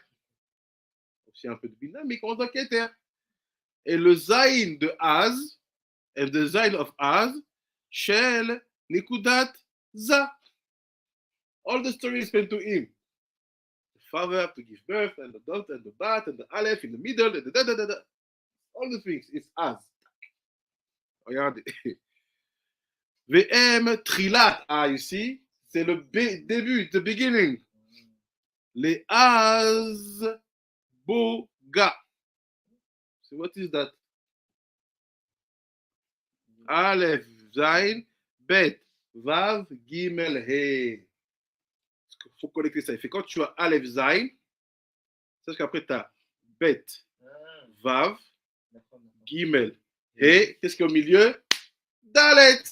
C'est un peu de dynamique, on dit keter. Et le zayin de Az, and the zayin of Az, shel nikudat za. All the story is spent to him. The father to give birth, and the daughter, and the bat, and the Aleph in the middle, and the da da da da. All the things, it's Az. Regardez. VM Trilat, you see, c'est le début, the beginning. Les Az Boga. So what is that? Aleph, Zain, Bet, Vav, Gimel, He. Il faut connecter ça. Il fait quand tu as Aleph, Zain, sache qu'après tu as Bet, Vav, Gimel, He. Qu'est-ce qu'il y a au milieu? Dalet.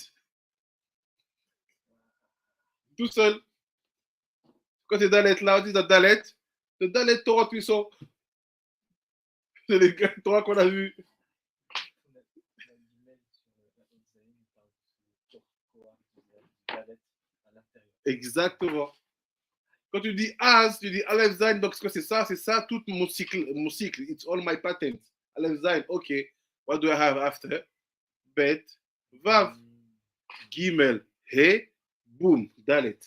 Tout seul. Quand c'est Dalet là, on dit Dalet. Le Dalet Torah puissant. C'est les Torah qu'on a vu. Exactement. Quand tu dis As, tu dis Aleph Zain, donc c'est ça, tout mon cycle. It's all my patterns. Aleph Zain, ok. What do I have after? Bet, Vav, Gimel, He, boom, Dalet.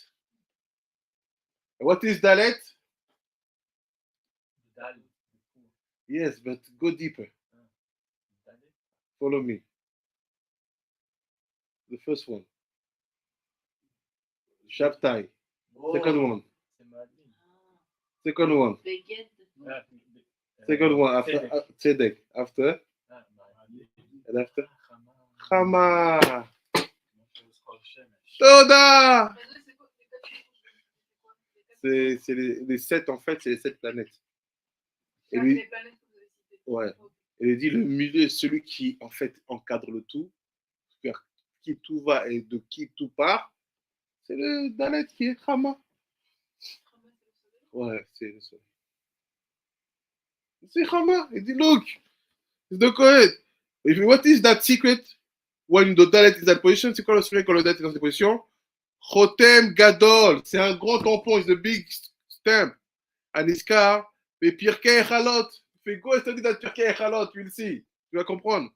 What is Dalet? Yes, but go deeper. Follow me. The first one. Shabtai. Second one. Second one. Beged. Second one after Tzedek. After? And after? Chama. Toda. C'est les 7 en fait, c'est les 7 planètes. Et lui, Les planètes que vous avez citées. ouais. Et il dit le milieu, celui qui en fait encadre le tout, vers qui tout va et de qui tout part, c'est le Dalet qui est Chama. Ouais, c'est le soleil. C'est Chama. Il dit, look, it's the correct. What is that secret? When the Dalet is at position, c'est quoi le secret quand le Dalet est dans cette position? Chotem Gadol. C'est un gros tampon, it's a big stamp. Aniskar, mais Pirkei Echalot. Fais go et te dit dans Pirkei Echalot, tu le sais. Tu vas comprendre.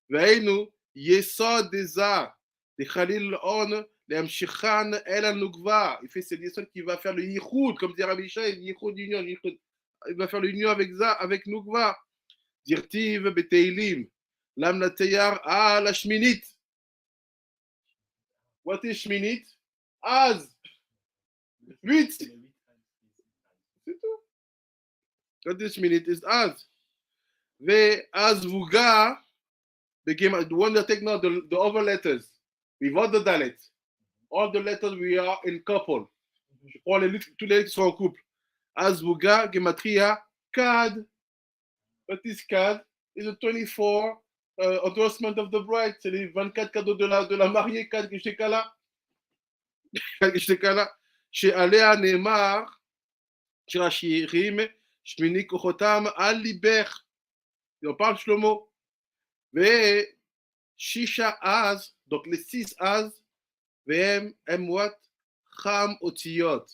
Veinu, Yesod des arts, des Khalil On, les Amshichan El Anugva. Il fait c'est des qui va faire le Yichud, comme dit Rabbi Shai, Yichud union, Yichud. Il va faire l'union avec Nugva. Dirtiv Beteilim, Lam Nateyar à la Shminit. What is Shminit? Az. 8. C'est tout. What is Shminit is Az. Ve Az Vuga. The one that take now the other letters. Without the Dalet. All the letters we are in couple. Je prends tous les lettres qui sont en couple. Azbuga, Gematria, card. But this card is a 24 endorsement of the bride. C'est les 24 cadeaux de la mariée, card que j'étais là. Chez Aléa Neymar, chez Rachirim, Shmini Kochotam, Al Liber. Et on parle Shlomo. Mais Shisha Az, donc les 6 Az, VM, Mwat, Cham Otiyot,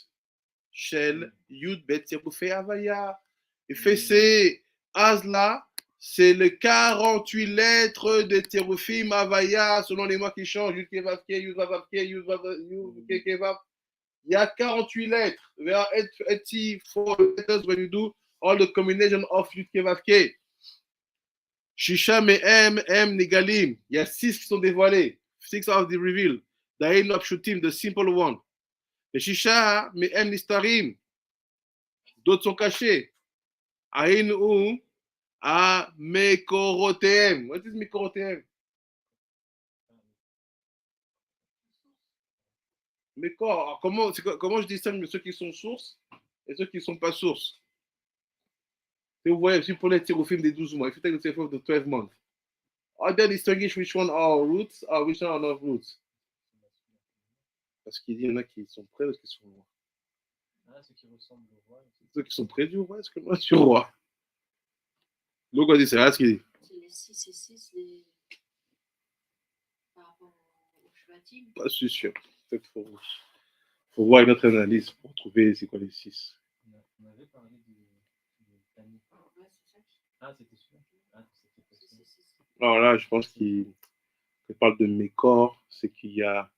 Shel, Yud Bet Yerboufé Avaya. Et fait ces Az-là, c'est les 48 lettres de Terufim Avaya, selon les mots qui changent. Yud Kevav Ke, Yud Vav Ke, Yud Vav Kevav. Il y a 48 lettres. There are 84 letters when you do all the combination of Yud Kevav Ke. Shisha Me'em, Em Nigalim. Il y a 6 qui sont dévoilés. 6 of the reveal. Dain Apshutim, the simple one. Et Shisha Me'em Nistarim. D'autres sont cachés. Ain ou a Mekorotem. What is Mekorotem? Mekor. Comment je distingue ceux qui sont sources et ceux qui ne sont pas sources? Si vous voyez, si vous prenez le film des 12 mois, if you take the Sefer of the 12 months, how do you distinguish which one are roots or which one are not roots? Parce qu'il y en a qui sont près, d'autres qui sont loin. Ah, ceux qui ressemblent au roi. Ceux qui sont près du roi, est-ce que loin du roi? Donc on dit, c'est là ce qu'il dit. C'est les 6 et 6 les... par rapport au Shvatim. Pas sûr. Peut-être qu'il faut voir une autre analyse pour trouver c'est quoi les 6. On avait parlé de Tani. Ouais, c'est ça. Ah, c'était sûr. Ah, c'était possible. Alors là, je pense qu'il parle de Mécor, c'est qu'il y a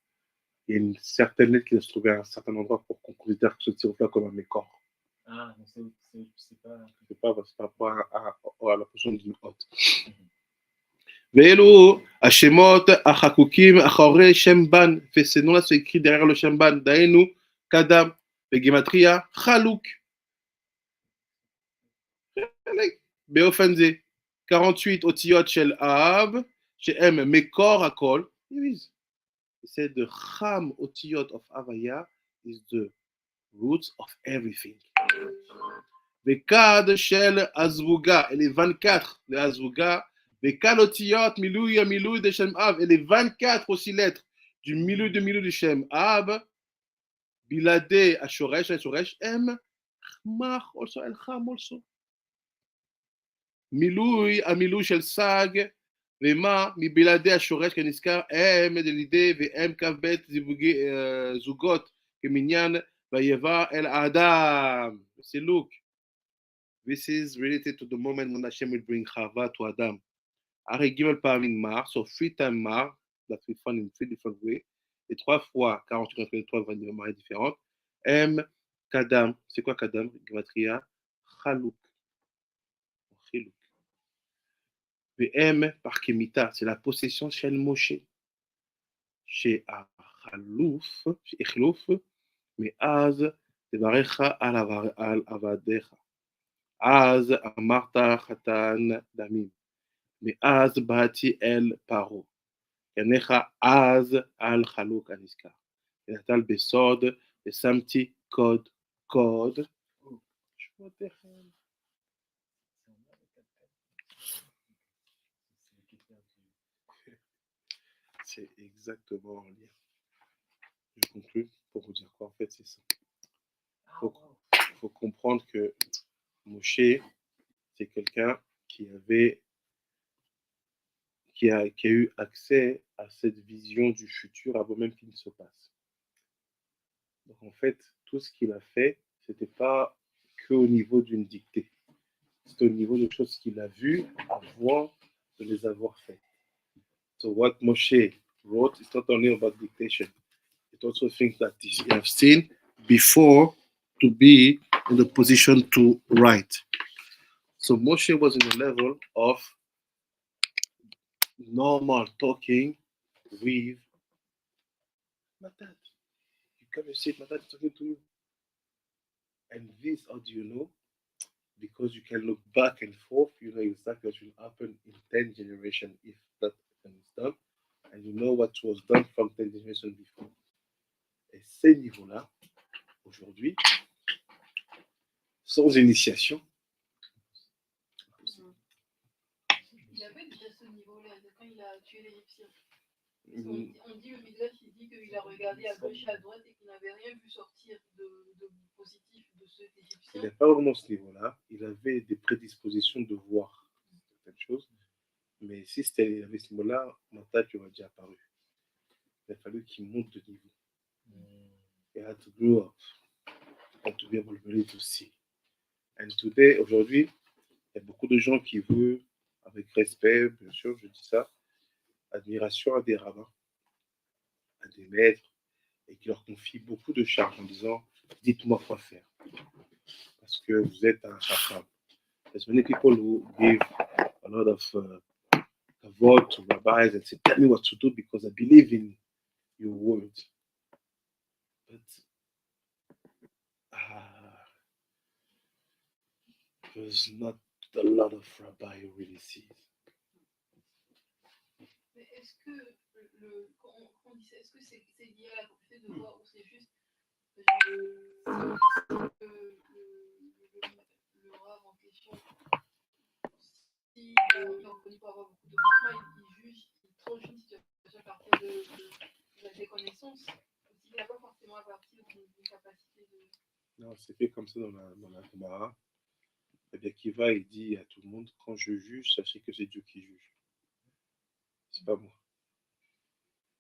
une certaine lettre qui doit se trouver à un certain endroit pour qu'on considère que ce tir-là comme un Mécor. Ah, donc c'est pas... C'est pas par rapport à la position d'une hôte. Ve'elu Hashemot Achakukim Achore Shemban. Ces noms-là sont écrits derrière le Shemban. Daenu Kadam Begematria Chalouk. Beofenze 48 Otiyot Shel Ab. Shem Mekor Akol. C'est the Cham Otiyot of Avaya is the roots of everything. Vekad Shel Azvuga, et les 24 de Azvuga, Vekad Otiyot Milou de Shem Av, et les 24 aussi lettres du Milou de Shem Av, Bilade Ashoresh, M, Chmach also, El Cham also. Milou Shel Sag, Vema, Mi Bilade Ashoresh, Keniskar, M, de l'idée, Vm Kavbet, Zugot, Keminyan, Vayeva, El Adam. C'est Luke. This is related to the moment when Hashem will bring Chava to Adam. Ari Gimel Paramin Mar, so 3 times Mar, that we found in 3 different ways, et 3 fois 48 entre 3 manières différentes. M, Kadam, c'est quoi Kadam? Gematria, Chalouk. M, par Kemita, c'est la possession chez le Moshe. Chez Achalouf, chez Echlouf, mais Az, Tevarecha al Avadecha. Az Amarta Khatan Damim. Mais Az Bati El Paro. Yanecha Az Al Chaluk Aniska. Yatal Besod, Besamti Kod. C'est exactement en lien. Je conclue pour vous dire quoi en fait c'est ça. Il faut comprendre que Moshe, c'est quelqu'un qui a eu accès à cette vision du futur avant même qu'il ne se passe. Donc en fait, tout ce qu'il a fait, c'était pas qu'au niveau d'une dictée. C'était au niveau de choses qu'il a vues avant de les avoir faites. So what Moshe wrote is not only about dictation. It also things that he have seen before to be in the position to write. So Moshe was in a level of normal talking with my dad. You come and sit, my dad is talking to you. And this, how do you know? Because you can look back and forth, you know exactly what will happen in 10 generations if that is done. And you know what was done from 10 generations before. Et ces niveaux-là, aujourd'hui, sans initiation, il a tué l'Égyptien. On dit le Midrash, il dit qu'il a regardé à gauche et à droite et qu'il n'avait rien vu sortir de positif de cet Il Égyptien. n'a pas vraiment ce niveau-là. Il avait des prédispositions de voir certaines choses. Mais si il avait ce niveau-là, Mata, tu aurais déjà apparu. Il a fallu qu'il monte de niveau. He had to grow up and to be able to believe to see. And today, aujourd'hui, il y a beaucoup de gens qui veulent, avec respect, bien sûr, je dis ça, admiration à des rabbins, à des maîtres, et qui leur confient beaucoup de charges en disant dites-moi quoi faire. Parce que vous êtes un chacham. There's many people who give a lot of vote to rabbis and say, tell me what to do because I believe in your word. But there's not a lot of rabbi who really sees. Mais est-ce que quand on dit ça, est-ce que c'est lié à la capacité de voir ou c'est juste le rave en question, si il est reconnu pour avoir beaucoup de changement, il juge, il tranche une situation à partir de des connaissances, aussi il n'a pas forcément à partir d'une capacité de... Non, c'est fait comme ça dans la Gemara. Eh bien, Kiva, il dit à tout le monde, quand je juge, sachez que c'est Dieu qui juge. C'est pas moi.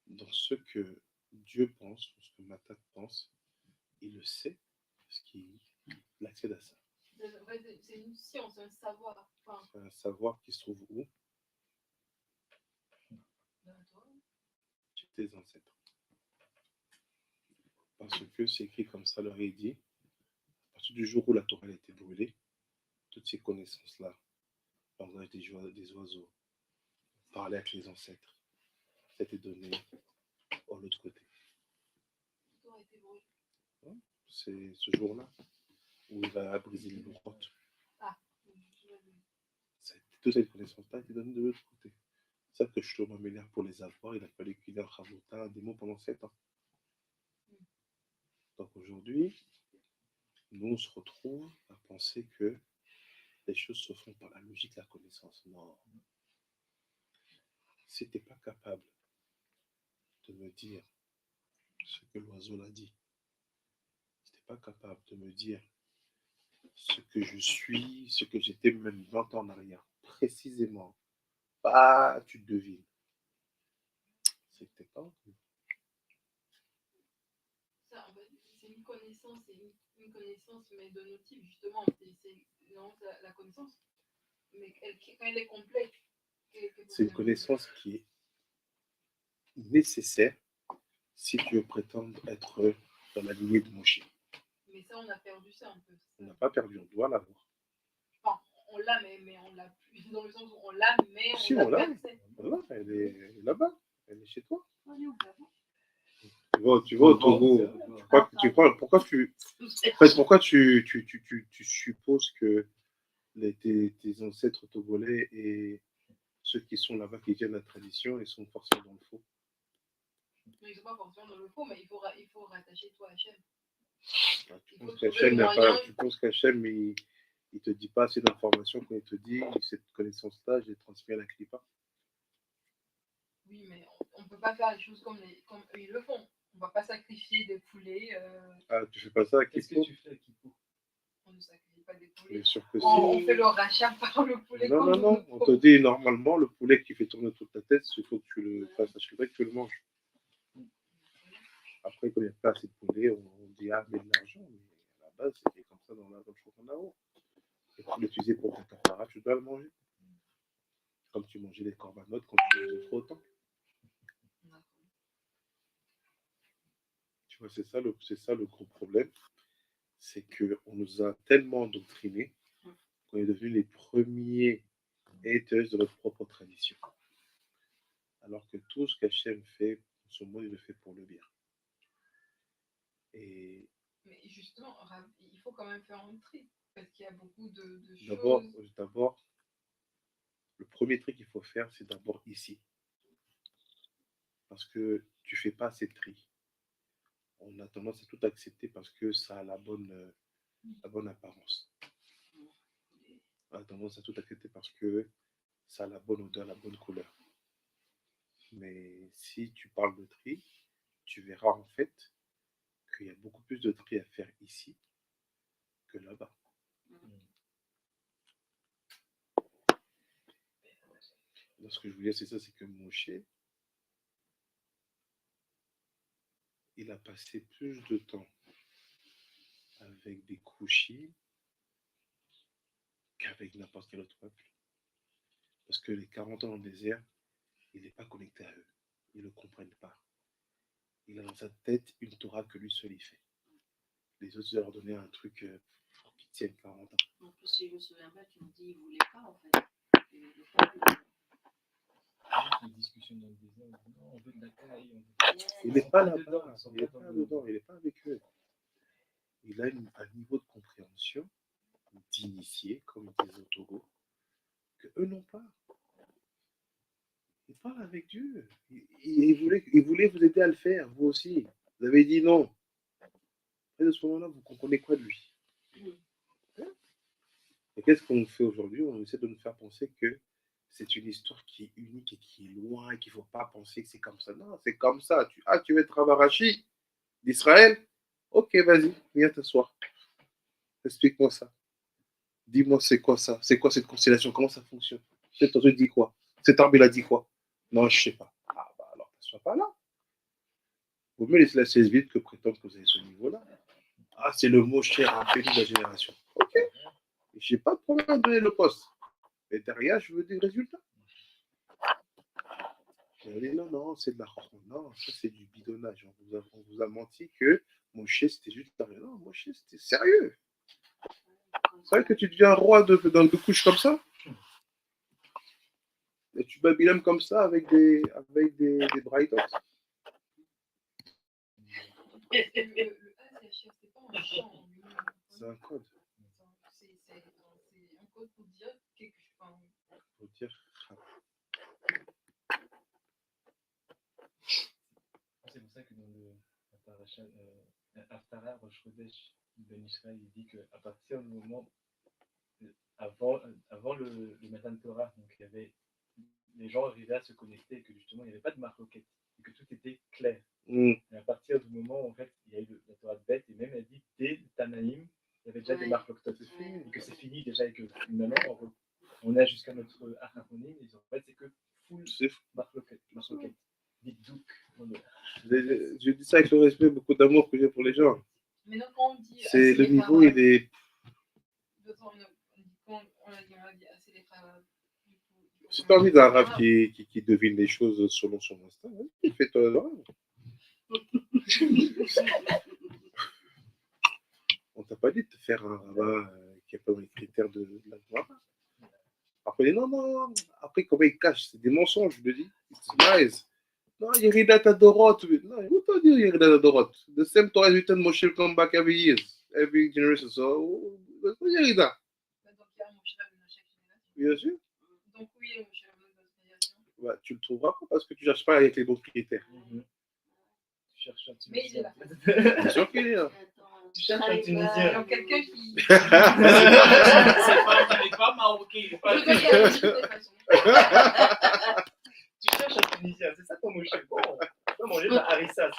Dans ce que Dieu pense, ce que Matat pense, il le sait, parce qu'il accède à ça. C'est une science, un savoir. Enfin, C'est un savoir qui se trouve où? Chez tes ancêtres. Parce que c'est écrit comme ça, leur est dit, à partir du jour où la Torah a été brûlée, toutes ces connaissances-là, langage des oiseaux, parler avec les ancêtres, ça a été donné de l'autre côté. C'est ce jour-là où il va briser les grottes. Toute cette connaissance-là a été donnée de l'autre côté. C'est ça que je trouve familière pour les avoir, il a fallu qu'il ait un Chavota, des mots pendant 7 ans. Donc aujourd'hui, nous on se retrouve à penser que les choses se font par la logique de la connaissance. Non. Si tu n'es pas capable de me dire ce que l'oiseau l'a dit, si tu n'es pas capable de me dire ce que je suis, ce que j'étais même 20 ans en arrière, précisément, bah, tu devines. C'est que tu n'es pas en train. Ça, en fait, c'est une connaissance, mais de nos types, justement. C'est la connaissance, mais quand elle est complète. C'est une connaissance qui est nécessaire si tu veux prétendre être dans la lignée de Moshe. Mais ça, on a perdu ça un peu. On n'a pas perdu, on doit l'avoir. Enfin, on l'a, mais on l'a plus. Dans le sens où on l'a, mais on si, l'a on l'a. percé. Voilà, elle est là-bas, elle est chez toi. On Tu vas au Togo. Pourquoi tu supposes que tes ancêtres togolais et ceux qui sont là-bas, qui tiennent la tradition, ils sont forcément dans le faux? ils ne sont pas forcément dans le faux, mais il faut rattacher toi à Hachem. Tu penses qu'Hachem, il ne te dit pas assez d'informations quand il te dit cette connaissance-là, je l'ai transmise à la Klippa? Oui, mais on ne peut pas faire les choses comme eux ils le font. On ne va pas sacrifier des poulets. Ah, tu fais pas ça à Qu'est-ce que Kippo? tu fais à Kippo? On ne sacrifie pas des poulets. Bien sûr que si. On fait le rachat par le poulet. Non. On te dit normalement, le poulet qui fait tourner toute ta tête, il faut que tu le fasses à Shabbat, que tu le manges. Après, quand il n'y a pas assez de poulet, on dit ah, mais de l'argent. Mais à la base, c'était comme ça dans le chocolat en haut. Et pour l'utiliser pour ta capara, tu dois le manger. Comme tu mangeais les corbanotes quand tu mangeais trop autant. Tu vois, c'est ça le gros problème. C'est qu'on nous a tellement endoctrinés qu'on est devenus les premiers haters de notre propre tradition. Alors que tout ce qu'Hachem fait, en ce moment, il le fait pour le bien. Et mais justement, il faut quand même faire un tri. Parce qu'il y a beaucoup de choses. D'abord, le premier truc qu'il faut faire, c'est d'abord ici. Parce que tu ne fais pas assez de tri. On a tendance à tout accepter parce que ça a la bonne apparence. On a tendance à tout accepter parce que ça a la bonne odeur, la bonne couleur. Mais si tu parles de tri, tu verras en fait qu'il y a beaucoup plus de tri à faire ici que là-bas. Donc, ce que je voulais dire, c'est ça, c'est que Moshe, il a passé plus de temps avec des couchis qu'avec n'importe quel autre peuple. Parce que les 40 ans dans le désert, il n'est pas connecté à eux. Ils ne le comprennent pas. Il a dans sa tête une Torah que lui seul il fait. Les autres, ils leur donné un truc qui tienne 40 ans. En plus, si je me souviens pas, tu me dis qu'il ne voulait pas, en fait. Il voulait pas. Une discussion dans le désert, non, on veut de la taille. Il n'est pas là-bas, il n'est pas dedans, il n'est pas avec eux. Il a un niveau de compréhension d'initié, comme ils disent au Togo, que eux n'ont pas. Il parle avec Dieu. Il voulait vous aider à le faire, vous aussi. Vous avez dit non. Et de ce moment-là, vous comprenez quoi de lui? Et qu'est-ce qu'on fait aujourd'hui? On essaie de nous faire penser que c'est une histoire qui est unique et qui est loin, et qu'il ne faut pas penser que c'est comme ça. Non, c'est comme ça. Tu veux être Rabarachi d'Israël? Ok, vas-y, viens t'asseoir. Explique-moi ça. Dis-moi, c'est quoi ça? C'est quoi cette constellation? Comment ça fonctionne? Cet oiseau dit quoi? Cet arbre, il a dit quoi? Non, je ne sais pas. Ah, bah alors, ne sois pas là. Vaut mieux laisser la 16 vite que prétendre que vous avez ce niveau-là. Ah, c'est le mot cher à de la génération. Ok. Je n'ai pas de problème à donner le poste. Mais derrière, je veux des résultats. On dit non, c'est de la horreur. Non, ça c'est du bidonnage. On vous a menti que Moshe c'était juste derrière. Non, Moshe c'était sérieux. C'est vrai que tu deviens roi de couches comme ça? Et tu babilèmes comme ça avec des braïdotes. Le ACHR, c'est pas un chant en lui-même. C'est un code. C'est un code pour dire quelque chose. Pour dire C'est pour ça que dans le Haftara Rosh Chodesh Ben Israël, il dit qu'à partir du moment avant le Matan Torah, donc il y avait, les gens arrivaient à se connecter et que justement il n'y avait pas de marloquette et que tout était clair. Et à partir du moment où en fait il y a eu la Torah de Beth, et même elle dit dès le Tanaïm, il y avait déjà des marloquettes et que c'est fini déjà et que maintenant on a jusqu'à notre Acharonim, et en fait c'est que full marloquette. Je dis ça avec le respect, beaucoup d'amour que j'ai pour les gens. Mais donc, quand on dit c'est le niveau, il est. Si tu as envie d'un rave qui devine les choses selon son instinct, fais-toi le rave. On t'a pas dit de te faire un rabbin qui n'a pas les critères de la loi. Après, non. Après, comment il cache? C'est des mensonges, je le dis. It's lies. No, Yeridat Adorot. No, who told you Yeridat Adorot? The same Torah is written, Moshe will come back every year, every generation. So, there's no Yerida. Donc, il y a Moshe Rabbeinu à chaque génération. Bien sûr. Donc, oui, il y a Moshe Rabbeinu dans cette génération. Bah, tu le trouveras pas parce que tu ne cherches pas avec les bons critères. Tu cherches un Tunisien. Mais il est là. Bien sûr qu'il est là. Tu cherches un Tunisien. Donc, quelqu'un qui. C'est pas marocain. Je dois y aller de toute façon. Tu cherches un Tunisien, c'est ça ton Moshe. Bon, on va manger de la harissa.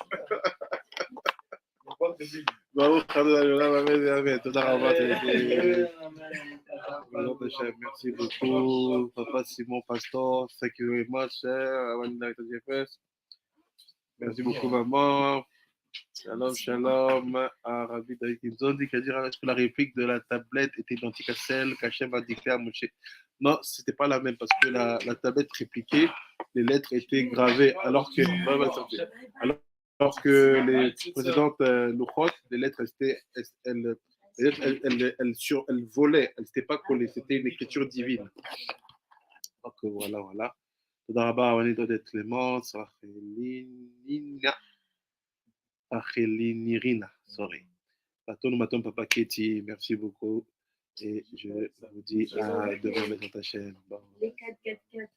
Merci beaucoup, Papa Simon Pastor. Thank you very much. Merci beaucoup, maman. Shalom. Rabbi David Kinzon dit est-ce que la réplique de la tablette était identique à celle qu'Hachem a dictée à Moshe? Non, c'était pas la même parce que la tablette répliquée, les lettres étaient gravées alors que les précédentes louchot, les lettres elles volaient, elles n'étaient pas collées, c'était une écriture divine. Donc voilà. Toda rabba, Avanito de Clémence, Achelinirina, sorry. Maton, Papa Ketty, merci beaucoup. Et je vous dis à demain, mes ta chaîne. Bon. Les 4-4-4.